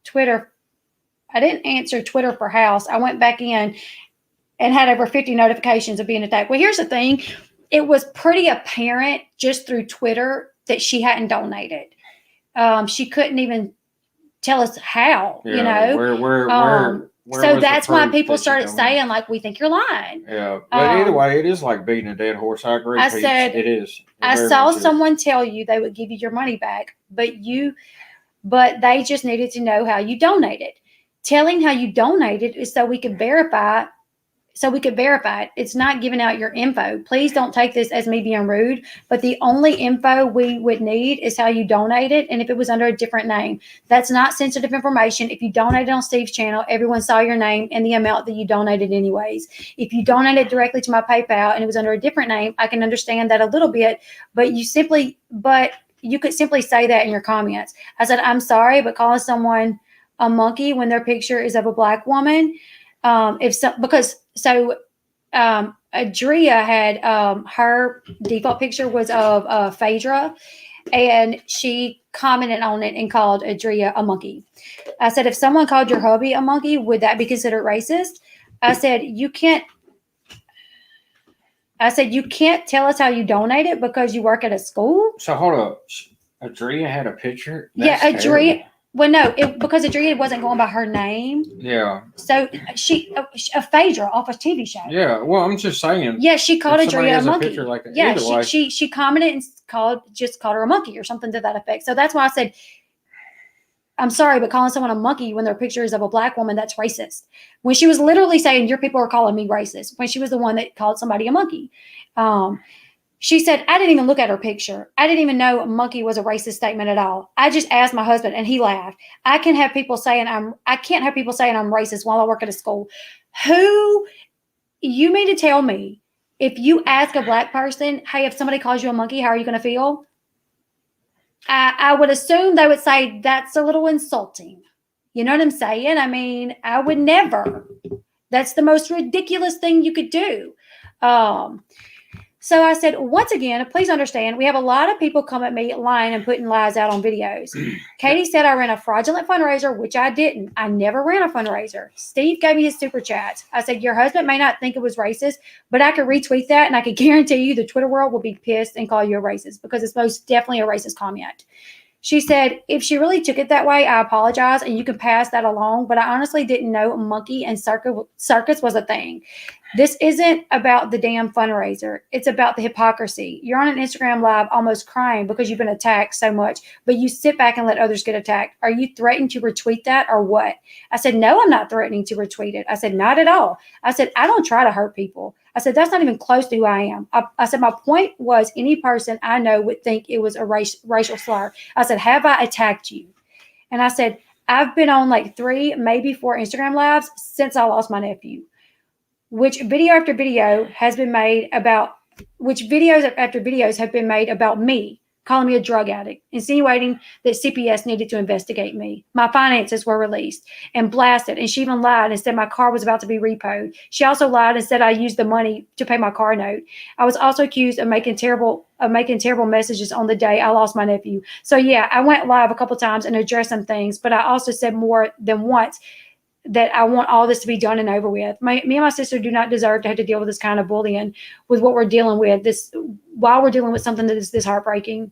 Twitter for house. I went back in and had over 50 notifications of being attacked. Well, here's the thing. It was pretty apparent just through Twitter that she hadn't donated. She couldn't even tell us how, you know. So that's why people started saying, like, we think you're lying. Yeah. But either way, it is like beating a dead horse. I agree. I said, it is. I saw someone tell you they would give you your money back, but they just needed to know how you donated. Telling how you donated is so we could verify it. It's not giving out your info. Please don't take this as me being rude, but the only info we would need is how you donated and if it was under a different name. That's not sensitive information. If you donated on Steve's channel, everyone saw your name and the amount that you donated anyways. If you donated directly to my PayPal and it was under a different name, I can understand that a little bit, but you could simply say that in your comments. I said, I'm sorry, but calling someone a monkey when their picture is of a black woman, Adria had her default picture was of Phaedra, and she commented on it and called Adria a monkey. I said, if someone called your hubby a monkey, would that be considered racist? I said, you can't tell us how you donated because you work at a school. So hold up. Adria had a picture? That's Adria. Terrible. Well, no, because Adria wasn't going by her name. Yeah. So a Phaedra off a TV show. Yeah. Well, I'm just saying. Yeah, she called Adria a monkey. Like that. Yeah, she commented and called her a monkey or something to that effect. So that's why I said, I'm sorry, but calling someone a monkey when their picture is of a black woman, that's racist. When she was literally saying, your people are calling me racist, when she was the one that called somebody a monkey. She said, I didn't even look at her picture. I didn't even know a monkey was a racist statement at all. I just asked my husband and he laughed. I can't have people saying I'm racist while I work at a school. Who, you mean to tell me, if you ask a black person, hey, if somebody calls you a monkey, how are you going to feel? I would assume they would say that's a little insulting. You know what I'm saying? I mean, I would never. That's the most ridiculous thing you could do. So I said, once again, please understand, we have a lot of people come at me lying and putting lies out on videos. Katie said I ran a fraudulent fundraiser, which I didn't. I never ran a fundraiser. Steve gave me his super chats. I said, your husband may not think it was racist, but I could retweet that and I could guarantee you the Twitter world will be pissed and call you a racist because it's most definitely a racist comment. She said, if she really took it that way, I apologize and you can pass that along, but I honestly didn't know monkey and circus was a thing. This isn't about the damn fundraiser. It's about the hypocrisy. You're on an Instagram live almost crying because you've been attacked so much, but you sit back and let others get attacked. Are you threatening to retweet that or what? I said, no, I'm not threatening to retweet it. I said, not at all. I said, I don't try to hurt people. I said, that's not even close to who I am. I said, my point was any person I know would think it was a racial slur. I said, have I attacked you? And I said, I've been on like 3, maybe 4 Instagram lives since I lost my nephew. Which video after video has been made about, which videos after videos have been made about me calling me a drug addict, insinuating that CPS needed to investigate me. My finances were released and blasted, and she even lied and said my car was about to be repoed. She also lied and said I used the money to pay my car note. I was also accused of making terrible messages on the day I lost my nephew. So yeah, I went live a couple times and addressed some things, but I also said more than once that I want all this to be done and over with. Me and my sister do not deserve to have to deal with this kind of bullying with what we're dealing with while we're dealing with something that is this heartbreaking.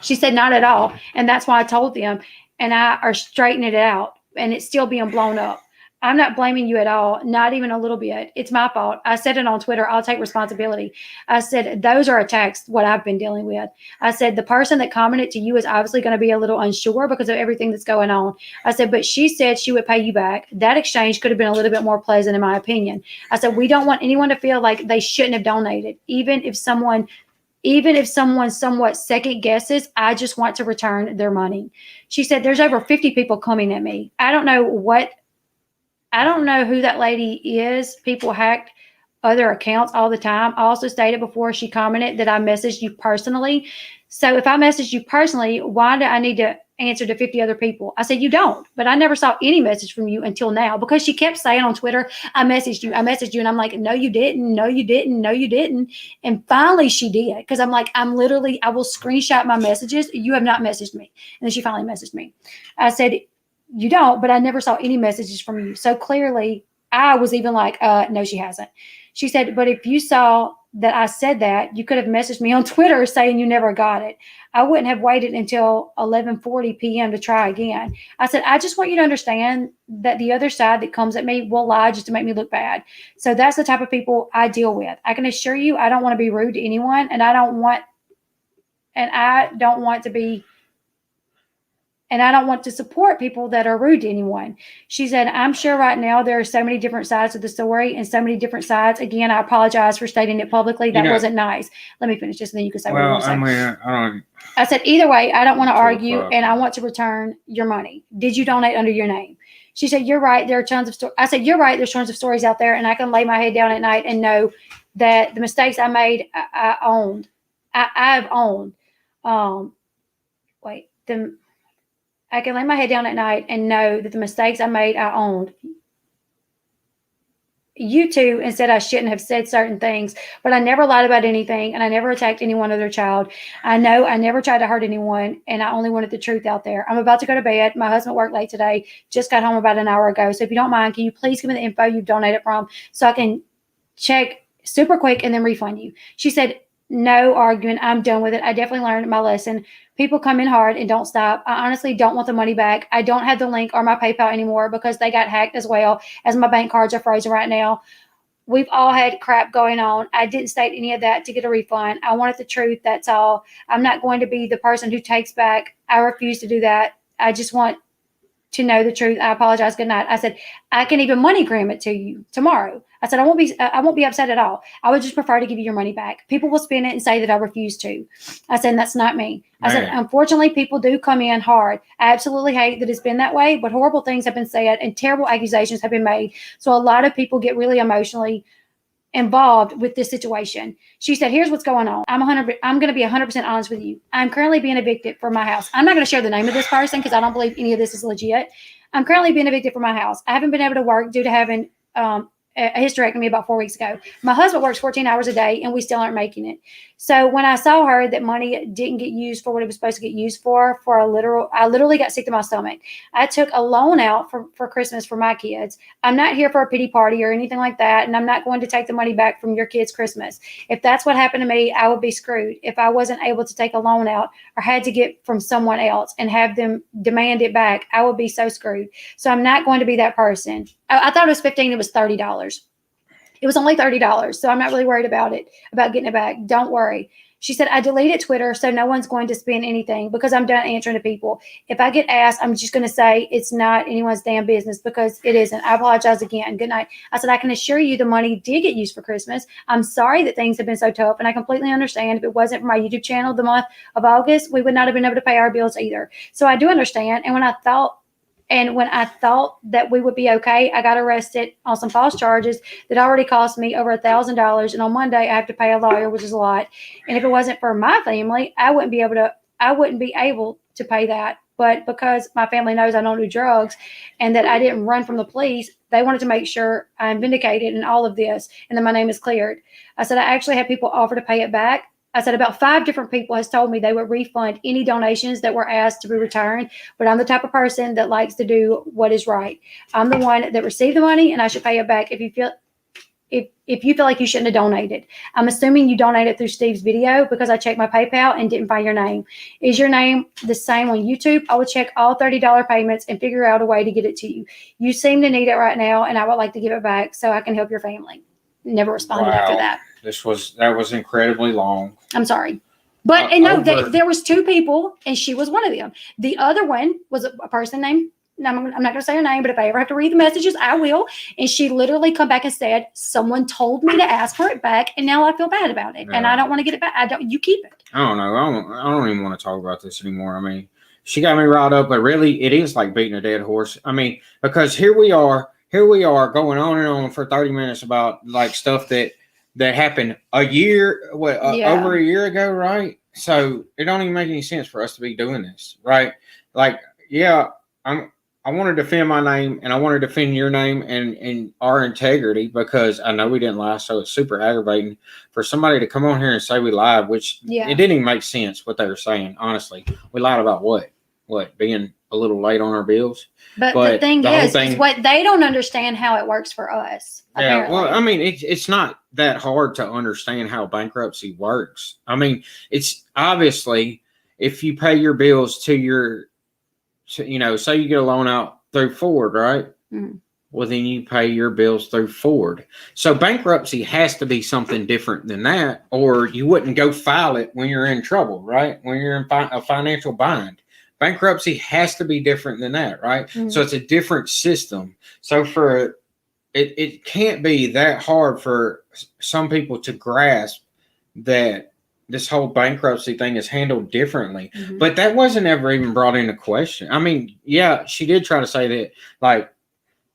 She said, not at all. And that's why I told them, and I are straightening it out, and it's still being blown up. I'm not blaming you at all, not even a little bit. It's my fault. I said it on Twitter. I'll take responsibility. I said, those are attacks, what I've been dealing with. I said, the person that commented to you is obviously going to be a little unsure because of everything that's going on. I said, but she said she would pay you back. That exchange could have been a little bit more pleasant, in my opinion. I said, we don't want anyone to feel like they shouldn't have donated, even if someone somewhat second guesses, I just want to return their money. She said, there's over 50 people coming at me. I don't know who that lady is. People hacked other accounts all the time. I also stated before she commented that I messaged you personally. So if I messaged you personally, why do I need to answer to 50 other people? I said, you don't, but I never saw any message from you until now, because she kept saying on Twitter, I messaged you. And I'm like, no, you didn't. No, you didn't. No, you didn't. And finally she did. Cause I'm like, I will screenshot my messages. You have not messaged me. And then she finally messaged me. I said, you don't, but I never saw any messages from you. So clearly I was even like, no, she hasn't. She said, but if you saw that I said that, you could have messaged me on Twitter saying you never got it. I wouldn't have waited until 11:40 p.m. to try again. I said, I just want you to understand that the other side that comes at me will lie just to make me look bad. So that's the type of people I deal with. I can assure you I don't want to be rude to anyone, and I don't want to support people that are rude to anyone. She said, I'm sure right now there are so many different sides of the story and so many different sides. Again, I apologize for stating it publicly. That wasn't nice. Let me finish this and then you can say what you want to say. I said, either way, I don't want to argue and I want to return your money. Did you donate under your name? She said, you're right. There are tons of stories. I said, you're right. There's tons of stories out there, and I can lay my head down at night and know that the mistakes I made, I've owned. I can lay my head down at night and know that the mistakes I made, I owned. You too, and said I shouldn't have said certain things, but I never lied about anything, and I never attacked anyone or their child. I know I never tried to hurt anyone, and I only wanted the truth out there. I'm about to go to bed. My husband worked late today, just got home about an hour ago. So if you don't mind, can you please give me the info you've donated from so I can check super quick and then refund you? She said, no arguing. I'm done with it. I definitely learned my lesson. People come in hard and don't stop. I honestly don't want the money back. I don't have the link or my PayPal anymore because they got hacked, as well as my bank cards are frozen right now. We've all had crap going on. I didn't state any of that to get a refund. I wanted the truth. That's all. I'm not going to be the person who takes back. I refuse to do that. I just want to know the truth. I apologize. Good night. I said, I can even MoneyGram it to you tomorrow. I said, I won't be upset at all. I would just prefer to give you your money back. People will spin it and say that I refuse to. I said, that's not me. I said, unfortunately, people do come in hard. I absolutely hate that it's been that way, but horrible things have been said and terrible accusations have been made. So a lot of people get really emotionally involved with this situation. She said, here's what's going on. I'm going to be 100% honest with you. I'm currently being evicted from my house. I'm not going to share the name of this person because I don't believe any of this is legit. I'm currently being evicted from my house. I haven't been able to work due to having a hysterectomy about 4 weeks ago. My husband works 14 hours a day and we still aren't making it. So when I saw her that money didn't get used for what it was supposed to get used for I literally got sick to my stomach. I took a loan out for Christmas for my kids. I'm not here for a pity party or anything like that. And I'm not going to take the money back from your kids' Christmas. If that's what happened to me, I would be screwed. If I wasn't able to take a loan out or had to get from someone else and have them demand it back, I would be so screwed. So I'm not going to be that person. I thought it was $15. It was $30. It was only $30. So I'm not really worried about getting it back. Don't worry. She said, I deleted Twitter, so no one's going to spin anything because I'm done answering to people. If I get asked, I'm just going to say it's not anyone's damn business because it isn't. I apologize again. Good night. I said, I can assure you the money did get used for Christmas. I'm sorry that things have been so tough, and I completely understand. If it wasn't for my YouTube channel the month of August, we would not have been able to pay our bills either. So I do understand. And when I thought And when I thought that we would be okay, I got arrested on some false charges that already cost me over $1,000. And on Monday, I have to pay a lawyer, which is a lot. And if it wasn't for my family, I wouldn't be able to pay that. But because my family knows I don't do drugs and that I didn't run from the police, they wanted to make sure I'm vindicated in all of this and that my name is cleared. I said, I actually had people offer to pay it back. I said, about 5 different people has told me they would refund any donations that were asked to be returned. But I'm the type of person that likes to do what is right. I'm the one that received the money and I should pay it back if you feel like you shouldn't have donated. I'm assuming you donated through Steve's video because I checked my PayPal and didn't find your name. Is your name the same on YouTube? I will check all $30 payments and figure out a way to get it to you. You seem to need it right now, and I would like to give it back so I can help your family. Never responded after that. That was incredibly long. I'm sorry. But there was 2 people, and she was one of them. The other one was a person named, I'm not going to say her name, but if I ever have to read the messages, I will. And she literally come back and said, someone told me to ask for it back, and now I feel bad about it. Yeah. And I don't want to get it back. You keep it. I don't know. I don't even want to talk about this anymore. I mean, she got me riled up, but really it is like beating a dead horse. I mean, because here we are going on and on for 30 minutes about like stuff that happened over a year ago, right? So it don't even make any sense for us to be doing this, right? Like, yeah, I want to defend my name and I want to defend your name and our integrity because I know we didn't lie. So it's super aggravating for somebody to come on here and say we lied, which it didn't even make sense what they were saying. Honestly, we lied about what being a little late on our bills. But the thing is what they don't understand how it works for us. Apparently. Yeah. Well, I mean, it's not that hard to understand how bankruptcy works. I mean, it's obviously if you pay your bills to your, say you get a loan out through Ford, right? Mm-hmm. Well, then you pay your bills through Ford. So bankruptcy has to be something different than that, or you wouldn't go file it when you're in trouble, right? When you're in a financial bind. Bankruptcy has to be different than that, right? Mm-hmm. So it's a different system. So it can't be that hard for some people to grasp that this whole bankruptcy thing is handled differently. Mm-hmm. But that wasn't ever even brought into question. I mean, yeah, she did try to say that, like,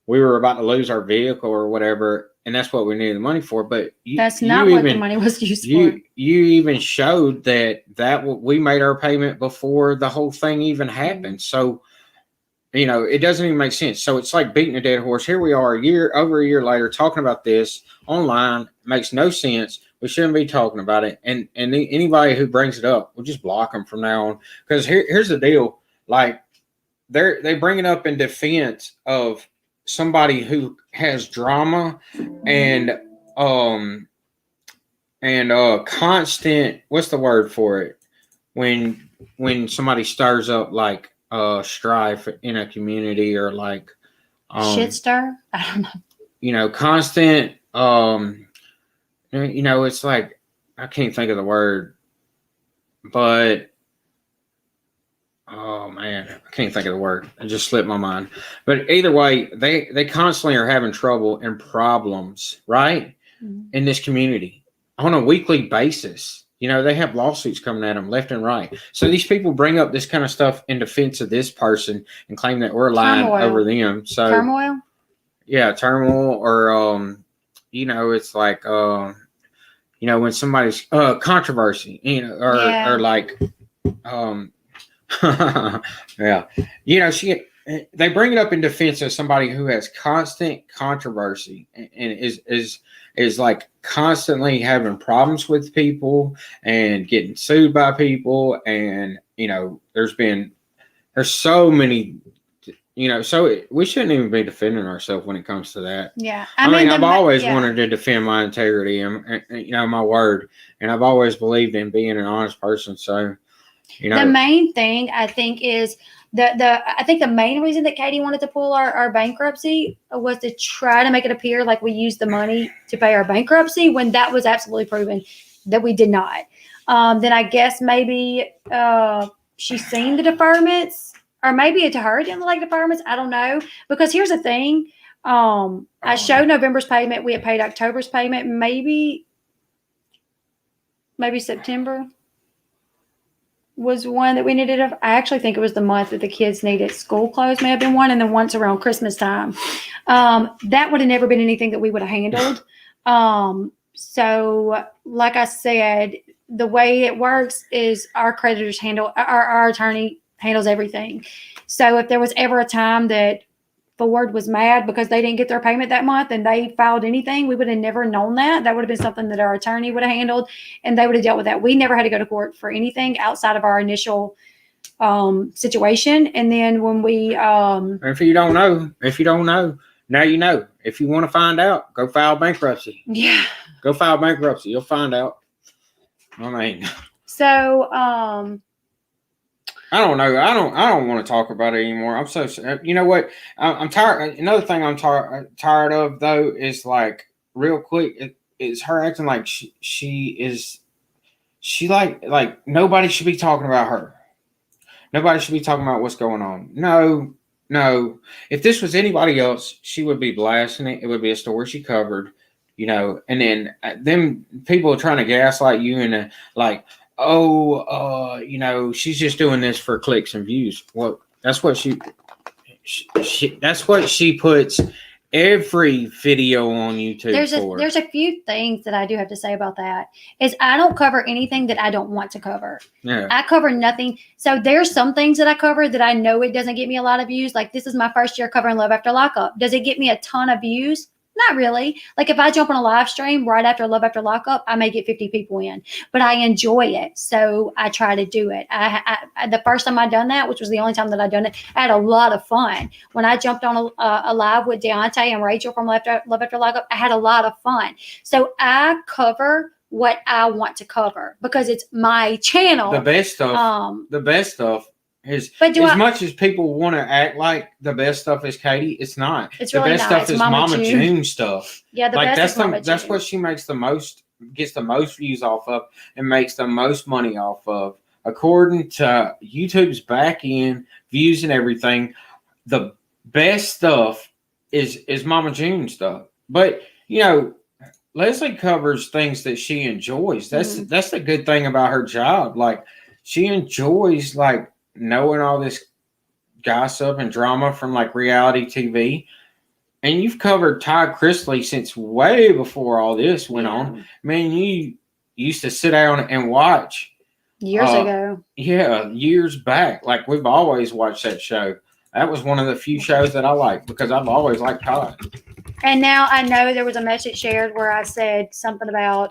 we were about to lose our vehicle or whatever, and that's what we needed the money for. But that's not what the money was used for. You even showed that we made our payment before the whole thing even happened. Mm-hmm. So, it doesn't even make sense. So it's like beating a dead horse. Here we are over a year later talking about this online. Makes no sense. We shouldn't be talking about it. And anybody who brings it up, we'll just block them from now on. Because here's the deal. Like, they bring it up in defense of somebody who has drama and constant, what's the word for it? When somebody stirs up like strife in a community or like shit stir? I don't know. Constant it's like, I can't think of the word, but oh man, I can't think of the word. It just slipped my mind. But either way, they constantly are having trouble and problems, right? Mm-hmm. In this community on a weekly basis. They have lawsuits coming at them left and right. So these people bring up this kind of stuff in defense of this person and claim that we're lying over them. So turmoil? Yeah, turmoil or it's like when somebody's controversy, or like yeah. They bring it up in defense of somebody who has constant controversy and is like constantly having problems with people and getting sued by people. And, there's so many, so we shouldn't even be defending ourselves when it comes to that. Yeah. I mean, I've always wanted to defend my integrity and my word. And I've always believed in being an honest person. So, the main thing I think is I think the main reason that Katie wanted to pull our bankruptcy was to try to make it appear like we used the money to pay our bankruptcy when that was absolutely proven that we did not. Then I guess maybe she's seen the deferments, or maybe to her it didn't look like deferments. I don't know. Because here's the thing. I showed November's payment. We had paid October's payment. Maybe September. was one that we needed. I actually think it was the month that the kids needed school clothes, may have been one, and then once around Christmas time. That would have never been anything that we would have handled. So, like I said, the way it works is our creditors handle, our attorney handles everything. So if there was ever a time that Ford was mad because they didn't get their payment that month and they filed anything, we would have never known that. That would have been something that our attorney would have handled, and they would have dealt with that. We never had to go to court for anything outside of our initial situation. And then when we if you don't know, now you know. If you want to find out, go file bankruptcy. Yeah. Go file bankruptcy. You'll find out. I mean, so I don't know. I don't want to talk about it anymore. I'm so, you know what? I'm tired. Another thing I'm tired of though is like real quick is her acting like she like nobody should be talking about her. Nobody should be talking about what's going on. No. If this was anybody else, she would be blasting it. It would be a story she covered, you know. And then them people are trying to gaslight you and like, you know, she's just doing this for clicks and views. Well, that's what she puts every video on YouTube for. There's a few things that I do have to say about that. Is I don't cover anything that I don't want to cover. Yeah. I cover nothing. So there's some things that I cover that I know it doesn't get me a lot of views. Like this is my first year covering Love After Lockup. Does it get me a ton of views? Not really. Like if I jump on a live stream right after Love After Lockup, I may get 50 people in, but I enjoy it. So I try to do it. I the first time I done that, which was the only time that I done it, I had a lot of fun. When I jumped on a live with Deontay and Rachel from Love After Lockup, I had a lot of fun. So I cover what I want to cover because it's my channel. The best stuff is, but much as people want to act like the best stuff is Katie, it's not. It's the really best not. stuff It's is Mama June stuff. Yeah, the like best is Mama June. That's what she gets the most views off of and makes the most money off of. According to YouTube's back end views and everything, the best stuff is Mama June stuff. But you know, Leslie covers things that she enjoys. That's the good thing about her job. Like she enjoys like knowing all this gossip and drama from like reality TV. And you've covered Todd Chrisley since way before all this went on. Man, you used to sit down and watch years ago. Yeah, years back. Like we've always watched that show. That was one of the few shows that I liked because I've always liked Todd. And now I know there was a message shared where I said something about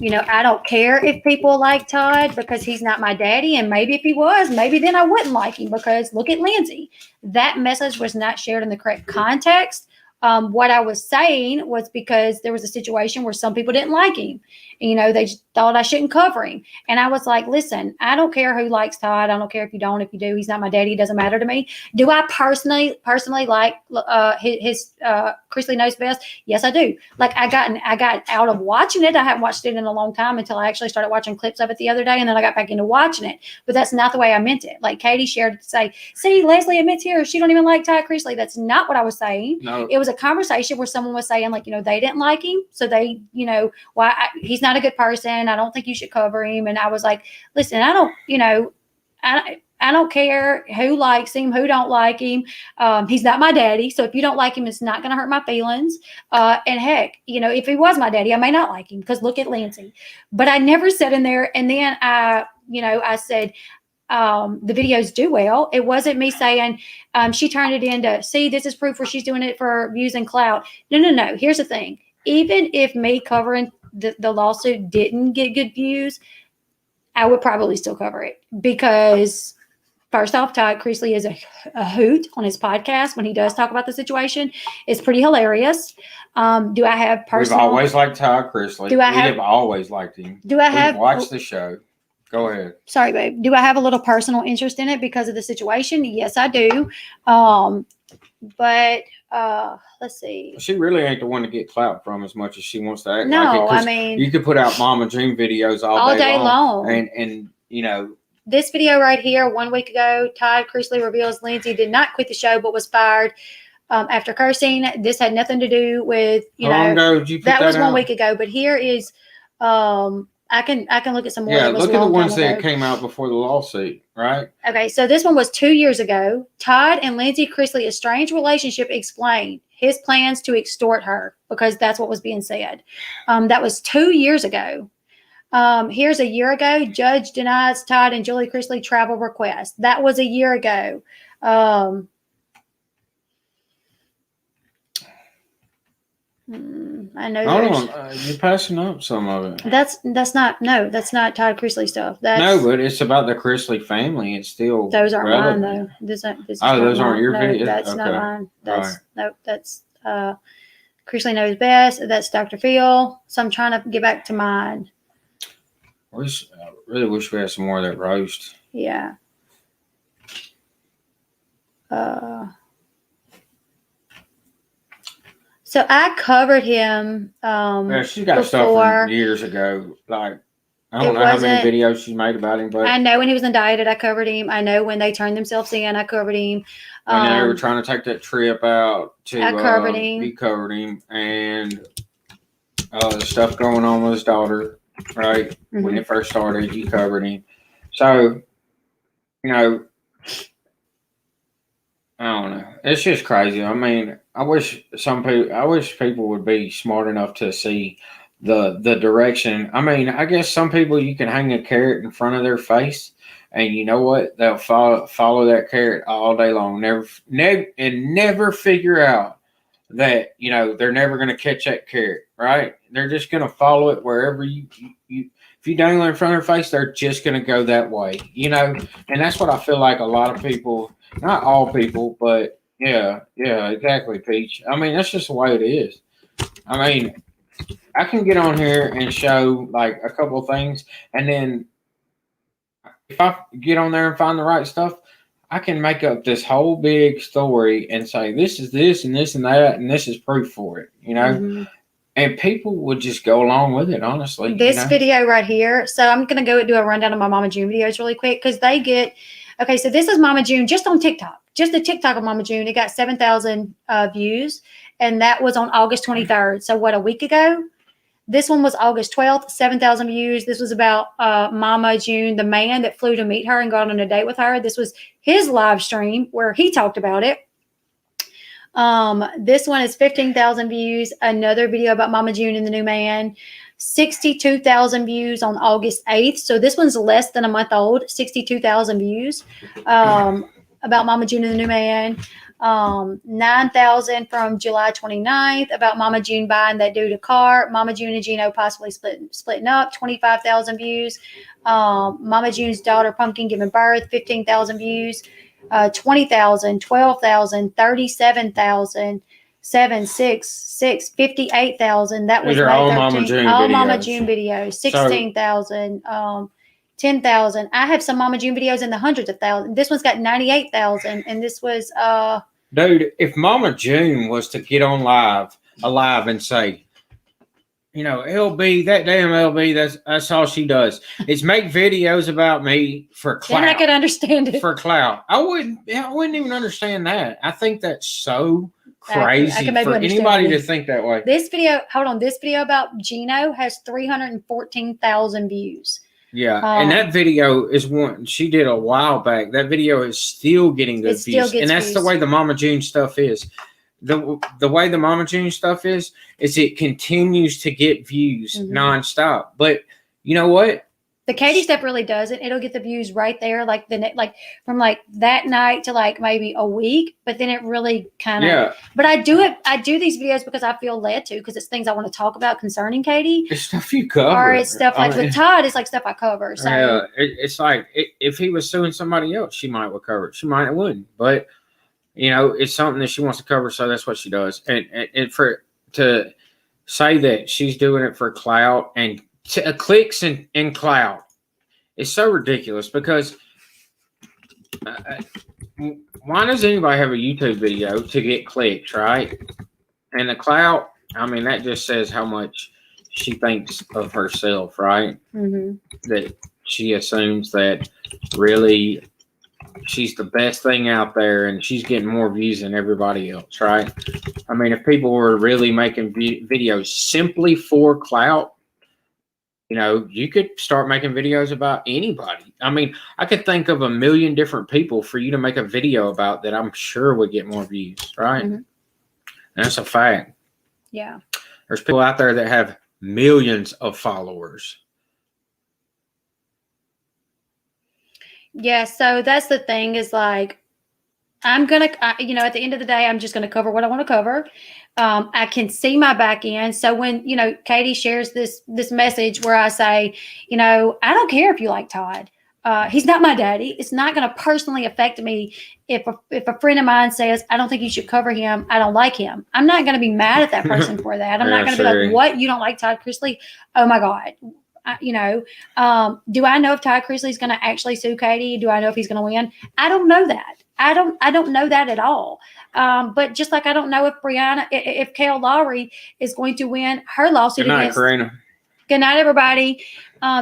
you know, I don't care if people like Todd because he's not my daddy. And maybe if he was, maybe then I wouldn't like him because look at Lindsay. That message was not shared in the correct context. What I was saying was because there was a situation where some people didn't like him. You know, they just thought I shouldn't cover him. And I was like, listen, I don't care who likes Todd. I don't care if you don't, if you do, he's not my daddy. It doesn't matter to me. Do I personally like his Chrisley Knows Best? Yes, I do. Like I got out of watching it. I haven't watched it in a long time until I actually started watching clips of it the other day. And then I got back into watching it. But that's not the way I meant it. Like Katie shared it to say, see, Leslie admits here, she don't even like Todd Chrisley. That's not what I was saying. No. It was a conversation where someone was saying like, you know, they didn't like him. So they, you know, he's not a good person. I don't think you should cover him. And I was like, listen, I don't, you know, I don't care who likes him, who don't like him. He's not my daddy. So if you don't like him, it's not going to hurt my feelings. And heck, you know, if he was my daddy, I may not like him because look at Lindsay. But I never said in there. And then I said, the videos do well. It wasn't me saying she turned it into, see, this is proof where she's doing it for views and clout. No. Here's the thing. Even if me covering the lawsuit didn't get good views, I would probably still cover it because first off, Todd Chrisley is a hoot on his podcast when he does talk about the situation. It's pretty hilarious. Do I have personal? We've always liked Todd Chrisley. We have always liked him. We've watched the show. Go ahead. Sorry, babe. Do I have a little personal interest in it because of the situation? Yes, I do. But let's see. She really ain't the one to get clout from as much as she wants to act like it. No, I mean, you could put out Mama June videos all day long. And you know. This video right here, 1 week ago, Todd Chrisley reveals Lindsay did not quit the show but was fired after cursing. This had nothing to do with, you know. How long ago did you put that was out? 1 week ago. But here is I can look at some more. Yeah, that was look a at the long ones time that ago. came out before the lawsuit, right? Okay, so this one was 2 years ago. Todd and Lindsay Chrisley's estranged relationship explained his plans to extort her because that's what was being said. That was 2 years ago. Here's a year ago. Judge denies Todd and Julie Chrisley travel request. That was a year ago. I know. Hold on, you're passing up some of it. That's not Todd Chrisley stuff. That's No, but it's about the Chrisley family. It's still those aren't relevant. mine though. This is Oh, not those aren't mine. your No, videos? that's not Okay. mine. That's Right. no, that's Chrisley knows best. That's Dr. Phil. So I'm trying to get back to mine. I really wish we had some more of that roast. Yeah. So I covered him. Yeah, she's got stuff before. from years ago. Like, I It don't know how many wasn't- videos she's made about him, but I know when he was indicted, I covered him. I know when they turned themselves in, I covered him. when they were trying to take that trip out to I covered him. he covered him, and the stuff going on with his daughter, right? When Mhm. it first started, you covered him. So, you know, I don't know. It's just crazy. I mean, I wish people would be smart enough to see the direction. I mean, I guess some people you can hang a carrot in front of their face, and you know what? They'll follow that carrot all day long. Never figure out that they're never going to catch that carrot. Right? They're just going to follow it wherever you. If you dangle it in front of their face, they're just going to go that way. And that's what I feel like a lot of people. Not all people, but yeah, exactly, Peach. I mean, that's just the way it is. I mean, I can get on here and show like a couple of things, and then if I get on there and find the right stuff, I can make up this whole big story and say this is this and this and that, and this is proof for it. Mhm. And people would just go along with it, honestly. This video right here. So I'm going to go do a rundown of my Mama June videos really quick because they get. Okay, so this is Mama June just on TikTok. Just the TikTok of Mama June. It got 7,000 views, and that was on August 23rd. So what, a week ago? This one was August 12th, 7,000 views. This was about Mama June, the man that flew to meet her and got on a date with her. This was his live stream where he talked about it. This one is 15,000 views. Another video about Mama June and the new man. 62,000 views on August 8th. So this one's less than a month old. 62,000 views about Mama June and the new man. 9,000 from July 29th about Mama June buying that dude a car. Mama June and Gino possibly splitting up. 25,000 views. Mama June's daughter Pumpkin giving birth. 15,000 views. 20,000, 12,000, 37,000. 7, 6, 6, 58,000. That was These are May all 13th. Mama June all videos. Mama June videos. 16,000, 10,000. I have some Mama June videos in the hundreds of thousands. This one's got 98,000, and this was dude. If Mama June was to get on alive and say, Elle Bee, that damn Elle Bee, that's all she does is make videos about me for clout. then I could understand it. For clout. I wouldn't even understand that. I think that's so crazy I can maybe for understand anybody it. to think that way. This video about Gino has 314,000 views. Yeah, and that video is one she did a while back. That video is still getting good views, and that's the way the Mama June stuff is. The way the Mama June stuff is it continues to get views nonstop. But you know what? The Katie stuff really doesn't. It'll get the views right there, like from that night to maybe a week. But then it really kind of. Yeah. But I do these videos because I feel led to, because it's things I want to talk about concerning Katie. It's stuff you cover, or it's stuff with Todd. It's like stuff I cover. So yeah, it's like if he was suing somebody else, she might would cover it. She might wouldn't, but it's something that she wants to cover, so that's what she does. And to say that she's doing it for clout and clicks and clout is so ridiculous, because why does anybody have a YouTube video to get clicks, right? And the clout, I mean, that just says how much she thinks of herself, right? Mm-hmm. That she assumes that really she's the best thing out there and she's getting more views than everybody else, right? I mean, if people were really making videos simply for clout, you could start making videos about anybody. I mean, I could think of a million different people for you to make a video about that I'm sure would get more views, right? Mhm. That's a fact. Yeah. There's people out there that have millions of followers. Yeah, so that's the thing is like, I'm going to, at the end of the day, I'm just going to cover what I want to cover. I can see my back end. So when, Katie shares this message where I say, I don't care if you like Todd. He's not my daddy. It's not going to personally affect me if a friend of mine says, I don't think you should cover him. I don't like him. I'm not going to be mad at that person for that. I'm not going to be like, what? You don't like Todd Chrisley? Oh my God. Do I know if Todd Chrisley is going to actually sue Katie? Do I know if he's going to win? I don't know that. I don't know that at all. But just like I don't know if Kale Lowry is going to win her lawsuit against Karina. Good night, everybody.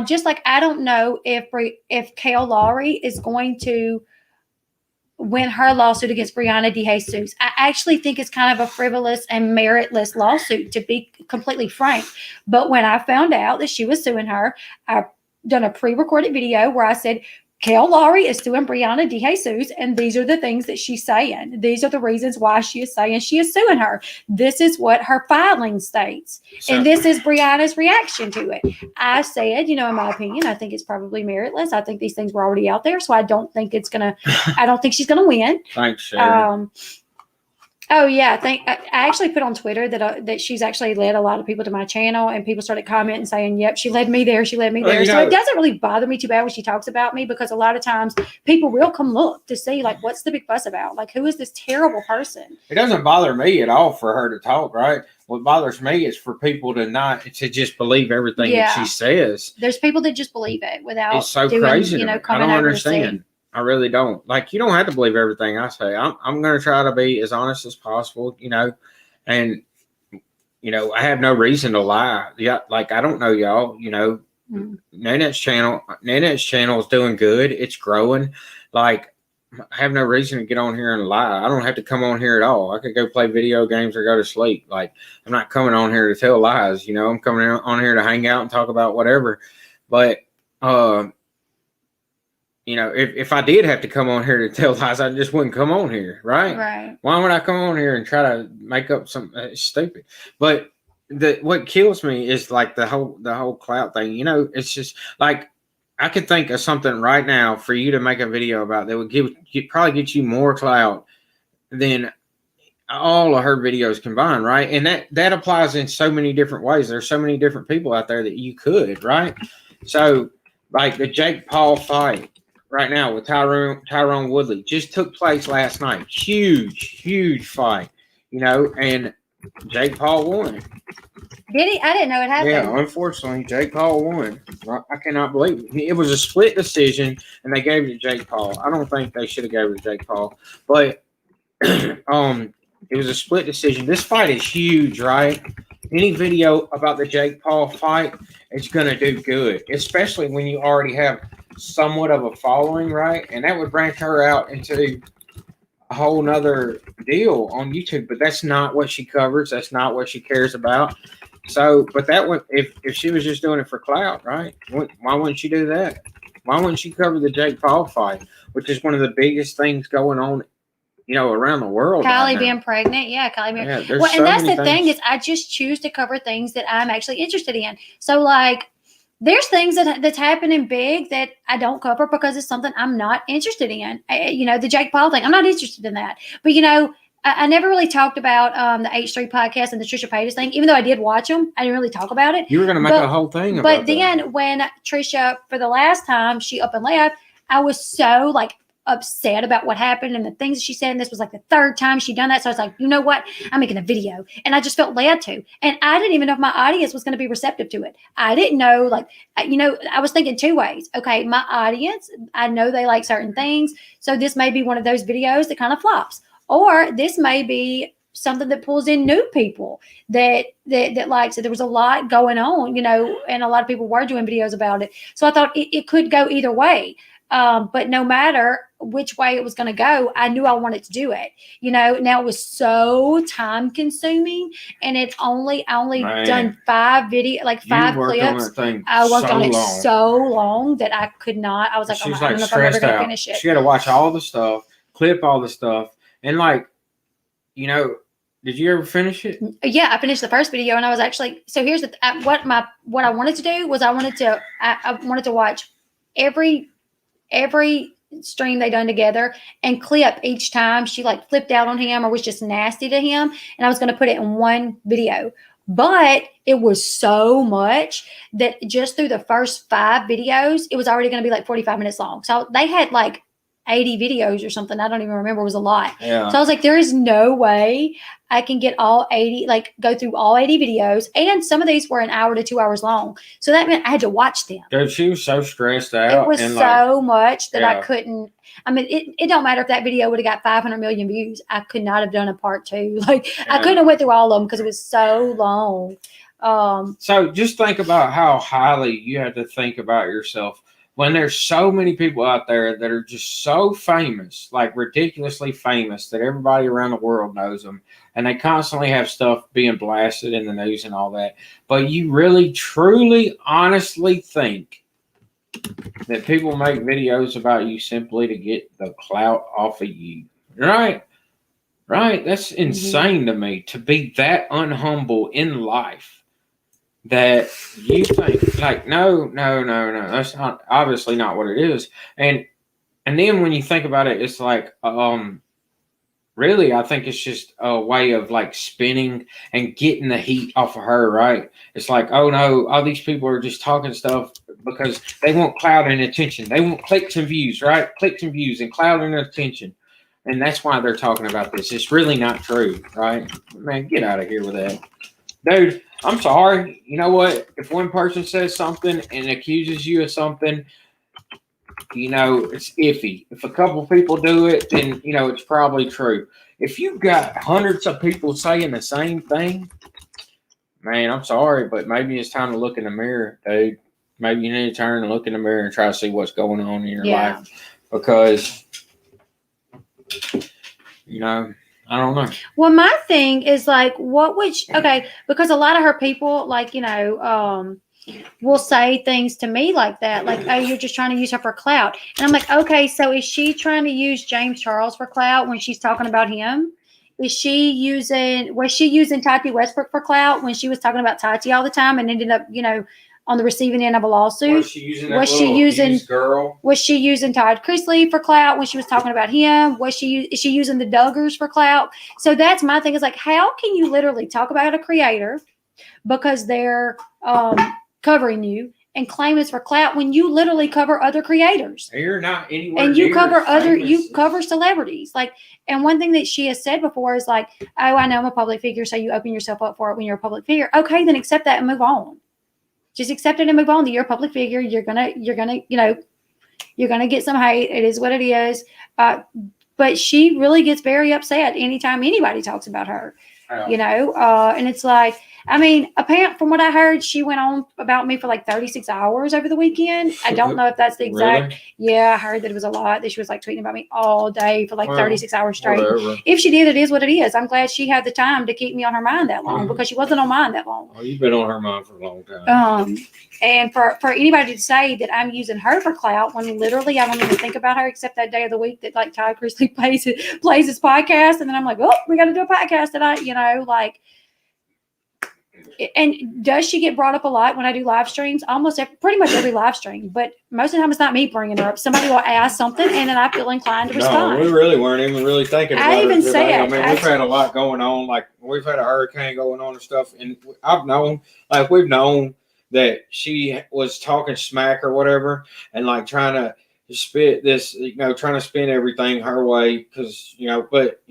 Just like I don't know if Kale Lowry is going to win her lawsuit against Brianna DeJesus. I actually think it's kind of a frivolous and meritless lawsuit, to be completely frank. But when I found out that she was suing her, I've done a pre-recorded video where I said, Kale Lowry is suing Brianna DeJesus, and these are the things that she's saying. These are the reasons why she is saying she is suing her. This is what her filing states. And this is Brianna's reaction to it. I said, in my opinion, I think it's probably meritless. I think these things were already out there, so I don't think she's going to win. Thanks, Sharon. Oh yeah, I actually put on Twitter that she's actually led a lot of people to my channel, and people started commenting saying, "Yep, she led me there. She led me there." So it doesn't really bother me too bad when she talks about me, because a lot of times people will come look to see like what's the big fuss about, like who is this terrible person. It doesn't bother me at all for her to talk, right? What bothers me is for people to just believe everything that she says. There's people that just believe it without. It's so crazy. I don't understand. I really don't. Like, you don't have to believe everything I say. I'm going to try to be as honest as possible, and, I have no reason to lie. Yeah. Like, I don't know y'all, Nanette's channel is doing good. It's growing. Like, I have no reason to get on here and lie. I don't have to come on here at all. I could go play video games or go to sleep. Like, I'm not coming on here to tell lies. I'm coming on here to hang out and talk about whatever. But, if I did have to come on here to tell lies, I just wouldn't come on here, right? Right. Why would I come on here and try to make up some stupid? But what kills me is like the whole clout thing. It's just like I could think of something right now for you to make a video about that would probably get you more clout than all of her videos combined, right? And that applies in so many different ways. There's so many different people out there that you could, right? So like the Jake Paul fight right now with Tyrone Woodley just took place last night. Huge fight, and Jake Paul won. Did he? I didn't know it happened. Yeah, unfortunately, Jake Paul won. I cannot believe it. It was a split decision, and they gave it to Jake Paul. I don't think they should have gave it to Jake Paul, but it was a split decision. This fight is huge, right? Any video about the Jake Paul fight is going to do good, especially when you already have somewhat of a following, right? And that would branch her out into a whole nother deal on YouTube. But that's not what she covers. That's not what she cares about. So, but that would, if she was just doing it for clout, right? Why wouldn't she do that? Why wouldn't she cover the Jake Paul fight, which is one of the biggest things going on, around the world? Kylie being pregnant. Yeah, Kylie being pregnant. Well, and that's the thing is I just choose to cover things that I'm actually interested in. So like there's things that's happening big that I don't cover because it's something I'm not interested in. The Jake Paul thing, I'm not interested in that. But, I never really talked about the H3 podcast and the Trisha Paytas thing, even though I did watch them. I didn't really talk about it. You were going to make a whole thing about But then that. When Trisha, for the last time, she up and left, I was so upset about what happened and the things that she said. And this was like the third time she'd done that. So I was like, you know what? I'm making a video. And I just felt led to. And I didn't even know if my audience was going to be receptive to it. I didn't know, I was thinking two ways. Okay, my audience, I know they like certain things. So this may be one of those videos that kind of flops. Or this may be something that pulls in new people that likes it. There was a lot going on, and a lot of people were doing videos about it. So I thought it could go either way. But no matter which way it was going to go, I knew I wanted to do it. Now it was so time consuming, and I only Man. done 5 You worked on clips. that thing I worked so on it long. so long that I could not. I was like, She was I don't like know if I'm ever stressed going to out. finish it. She had to watch all the stuff, clip all the stuff, and like, did you ever finish it? Yeah, I finished the first video, and I was actually. So here's what I wanted to do was I wanted to watch every stream they done together and clip each time she like flipped out on him or was just nasty to him, and I was going to put it in one video. But it was so much that just through the first 5 videos, it was already going to be like 45 minutes long. So they had like 80 videos or something. I don't even remember. It was a lot. Yeah. So I was like, there is no way I can get all 80, like go through all 80 videos. And some of these were an hour to 2 hours long. So that meant I had to watch them. Dude, she was so stressed out. It was and so much that yeah. I couldn't. I mean, it don't matter if that video would have got 500 million views. I could not have done a part 2. Like, I couldn't have went through all of them because it was so long. So just think about how highly you have to think about yourself when there's so many people out there that are just so famous, like ridiculously famous, that everybody around the world knows them, and they constantly have stuff being blasted in the news and all that. But you really, truly, honestly think that people make videos about you simply to get the clout off of you, right? Right? That's insane to me, to be that unhumble in life. That you think like no, that's not obviously not what it is. And then when you think about it, it's like really I think it's just a way of like spinning and getting the heat off of her, right? It's like, oh no, all these people are just talking stuff because they want clout and attention. They want clicks and views, right? Clicks and views and clout and attention. And that's why they're talking about this. It's really not true, right? Man, get out of here with that. Dude, I'm sorry. You know what? If one person says something and accuses you of something, it's iffy. If a couple people do it, then, it's probably true. If you've got hundreds of people saying the same thing, man, I'm sorry, but maybe it's time to look in the mirror, dude. Maybe you need to turn and look in the mirror and try to see what's going on in your life. Because, I don't know. Well, my thing is like, because a lot of her people, like, will say things to me like that, like, oh, you're just trying to use her for clout. And I'm like, okay, so is she trying to use James Charles for clout when she's talking about him? Was she using Tati Westbrook for clout when she was talking about Tati all the time and ended up, on the receiving end of a lawsuit? Was she using girl? Was she using Todd Chrisley for clout when she was talking about him? Is she using the Duggars for clout? So that's my thing, is like, how can you literally talk about a creator because they're covering you and claim it's for clout when you literally cover other creators? You're not anywhere. And you cover celebrities. Like, and one thing that she has said before is like, oh, I know I'm a public figure, so you open yourself up for it when you're a public figure. Okay, then accept that and move on. Just accept it and move on. That you're a public figure. You're gonna get some hate. It is what it is. But she really gets very upset anytime anybody talks about her. And it's like, I mean, apparently from what I heard, she went on about me for like 36 hours over the weekend. I don't know if that's the exact. Really? Yeah, I heard that it was a lot, that she was like tweeting about me all day for like 36 hours straight. Whatever. If she did, it is what it is. I'm glad she had the time to keep me on her mind that long, because she wasn't on mine that long. Oh, you've been on her mind for a long time. And for anybody to say that I'm using her for clout when literally I don't even think about her except that day of the week that like Todd Chrisley plays his podcast, and then I'm like, oh, we got to do a podcast tonight, like. And does she get brought up a lot when I do live streams? Pretty much every live stream, but most of the time it's not me bringing her up. Somebody will ask something, and then I feel inclined to respond. No, we really weren't even really thinking about it. I even said, I mean, we've had a lot going on. Like, we've had a hurricane going on and stuff, and we've known that she was talking smack or whatever, and like trying to spit this, trying to spin everything her way, because but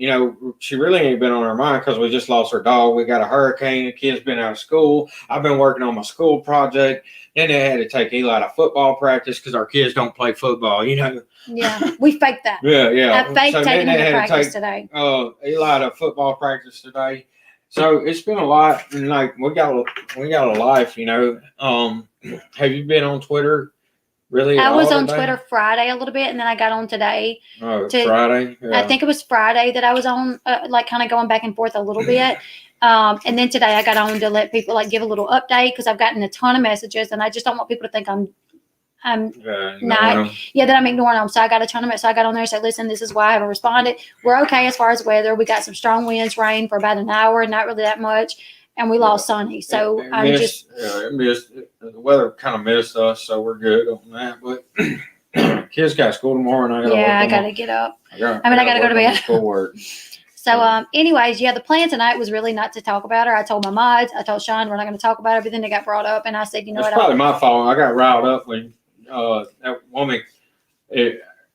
she really ain't been on her mind because we just lost her dog. We got a hurricane. The kid's been out of school. I've been working on my school project. Then they had to take Eli to football practice because our kids don't play football. Yeah, we faked that. Yeah. I faked taking him to practice today. Eli to football practice today. So it's been a lot, and like we got a life. Have you been on Twitter Really? I at was all on today? Twitter Friday a little bit, and then I got on today. Oh, to- Friday. Yeah. I think it was Friday that I was on, like kind of going back and forth a little bit. And then today I got on to let people like give a little update because I've gotten a ton of messages, and I just don't want people to think I'm Yeah, not, that I'm ignoring them. So I got a ton of it. So I got on there and said, listen, this is why I haven't responded. We're okay as far as weather. We got some strong winds, rain for about an hour, not really that much. And we lost Sunny. So the weather kind of missed us, so we're good on that. But kids got school tomorrow, and I got to get up. I got to go to bed. Schoolwork. So, anyways, the plan tonight was really not to talk about her. I told my mods, I told Sean, we're not going to talk about everything that got brought up. And I said, It's probably my fault. I got riled up when that woman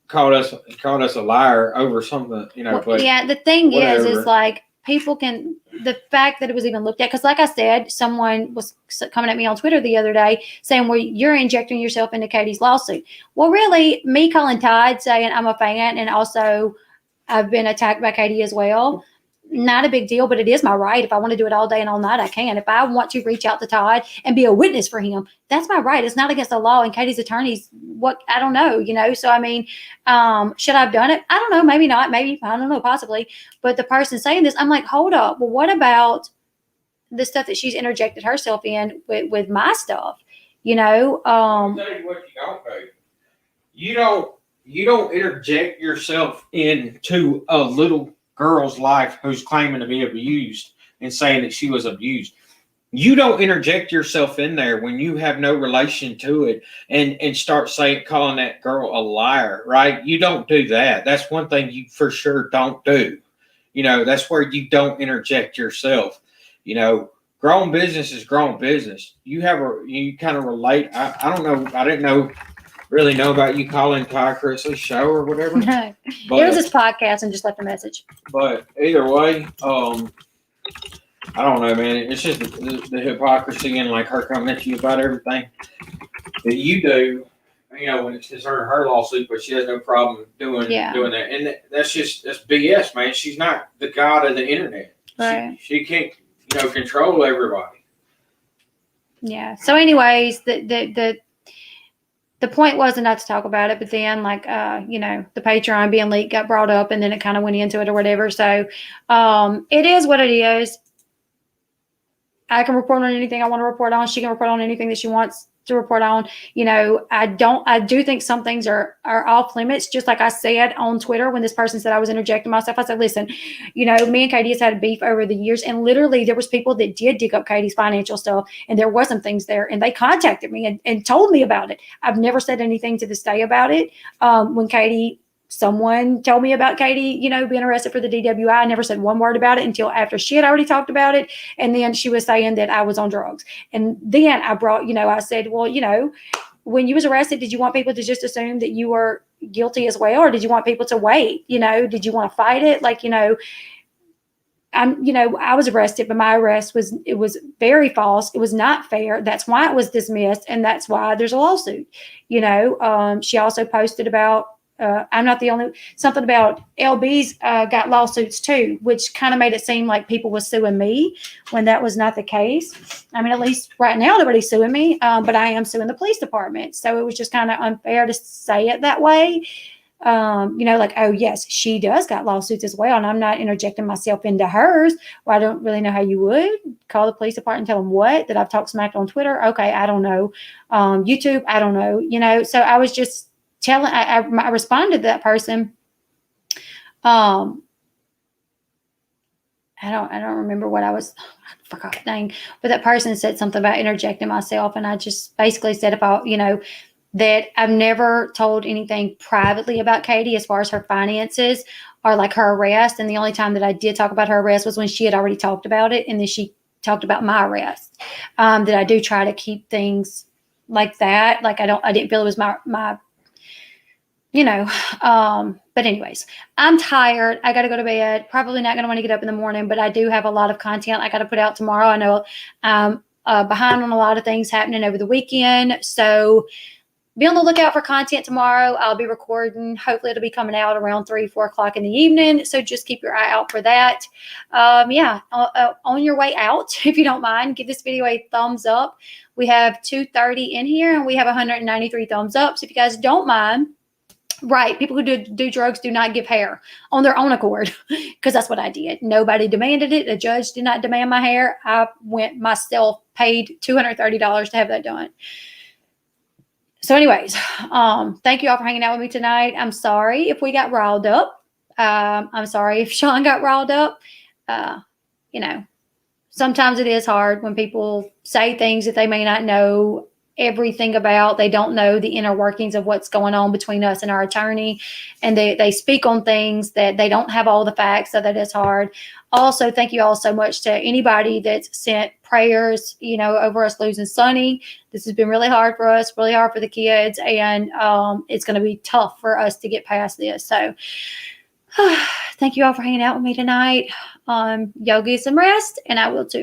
called us a liar over something, Well, but the thing whatever. is like people can, the fact that it was even looked at, because like I said, someone was coming at me on Twitter the other day saying, well, you're injecting yourself into Katie's lawsuit. Well, really, me calling Todd saying I'm a fan and also I've been attacked by Katie as well. Not a big deal, but it is my right. If I want to do it all day and all night, I can. If I want to reach out to Todd and be a witness for him, that's my right. It's not against the law. And Katie's attorneys, I don't know, So, I mean, should I have done it? I don't know. Maybe not. Maybe, I don't know, possibly. But the person saying this, I'm like, hold up. Well, what about the stuff that she's interjected herself in with my stuff? I'll tell you what you don't do. You don't interject yourself into a little girl's life who's claiming to be abused and saying that she was abused. You don't interject yourself in there when you have no relation to it and start calling that girl a liar, right? You don't do that. That's one thing you for sure don't do. That's where you don't interject yourself. Grown business is grown business. You kind of relate. I don't know. I didn't really know about you calling Ty Chrisley's show or whatever. No. It was this podcast and just left a message. But either way, I don't know, man. It's just the hypocrisy and like her coming at you about everything that you do. When it's her lawsuit, but she has no problem doing that, and that's BS, man. She's not the god of the internet. Right. She can't, control everybody. Yeah. So, anyways, the point wasn't not to talk about it, but then the Patreon being leaked got brought up, and then it kind of went into it or whatever. So, it is what it is. I can report on anything I want to report on. She can report on anything that she wants to report on. I do think some things are off limits. Just like I said on Twitter when this person said I was interjecting myself, I said, listen, me and Katie has had a beef over the years, and literally there was people that did dig up Katie's financial stuff, and there was some things there, and they contacted me and told me about it. I've never said anything to this day about it. When someone told me about Katie, being arrested for the DWI. I never said one word about it until after she had already talked about it. And then she was saying that I was on drugs. And then I brought, I said, well, when you was arrested, did you want people to just assume that you were guilty as well? Or did you want people to wait? Did you want to fight it? I was arrested, but my arrest was very false. It was not fair. That's why it was dismissed. And that's why there's a lawsuit. She also posted about, I'm not the only, something about Elle Bee's got lawsuits too, which kind of made it seem like people were suing me when that was not the case. I mean, at least right now, nobody's suing me, but I am suing the police department. So it was just kind of unfair to say it that way. Oh yes, she does got lawsuits as well. And I'm not interjecting myself into hers. Well, I don't really know how you would call the police department and tell them what, that I've talked smack on Twitter. Okay. I don't know. YouTube. I don't know, so I was just telling, I responded to that person. I don't remember what I forgot, dang. But that person said something about interjecting myself. And I just basically said that I've never told anything privately about Katie as far as her finances or like her arrest. And the only time that I did talk about her arrest was when she had already talked about it. And then she talked about my arrest. That I do try to keep things like that. Like I didn't feel it was my but anyways, I'm tired. I got to go to bed. Probably not going to want to get up in the morning, but I do have a lot of content I got to put out tomorrow. I know I'm behind on a lot of things happening over the weekend. So be on the lookout for content tomorrow. I'll be recording. Hopefully it'll be coming out around 3, 4 o'clock in the evening. So just keep your eye out for that. On your way out, if you don't mind, give this video a thumbs up. We have 230 in here and we have 193 thumbs up. So if you guys don't mind, right, people who do drugs do not give hair on their own accord, because that's what I did. Nobody demanded it. The judge did not demand my hair. I went myself, paid $230 to have that done. So anyways, thank you all for hanging out with me tonight. I'm sorry if we got riled up. I'm sorry if Sean got riled up. Sometimes it is hard when people say things that they may not know everything about. They don't know the inner workings of what's going on between us and our attorney. And they speak on things that they don't have all the facts, so that is hard. Also, thank you all so much to anybody that's sent prayers, over us losing Sonny. This has been really hard for us, really hard for the kids. And it's going to be tough for us to get past this. So thank you all for hanging out with me tonight. Y'all get some rest, and I will too.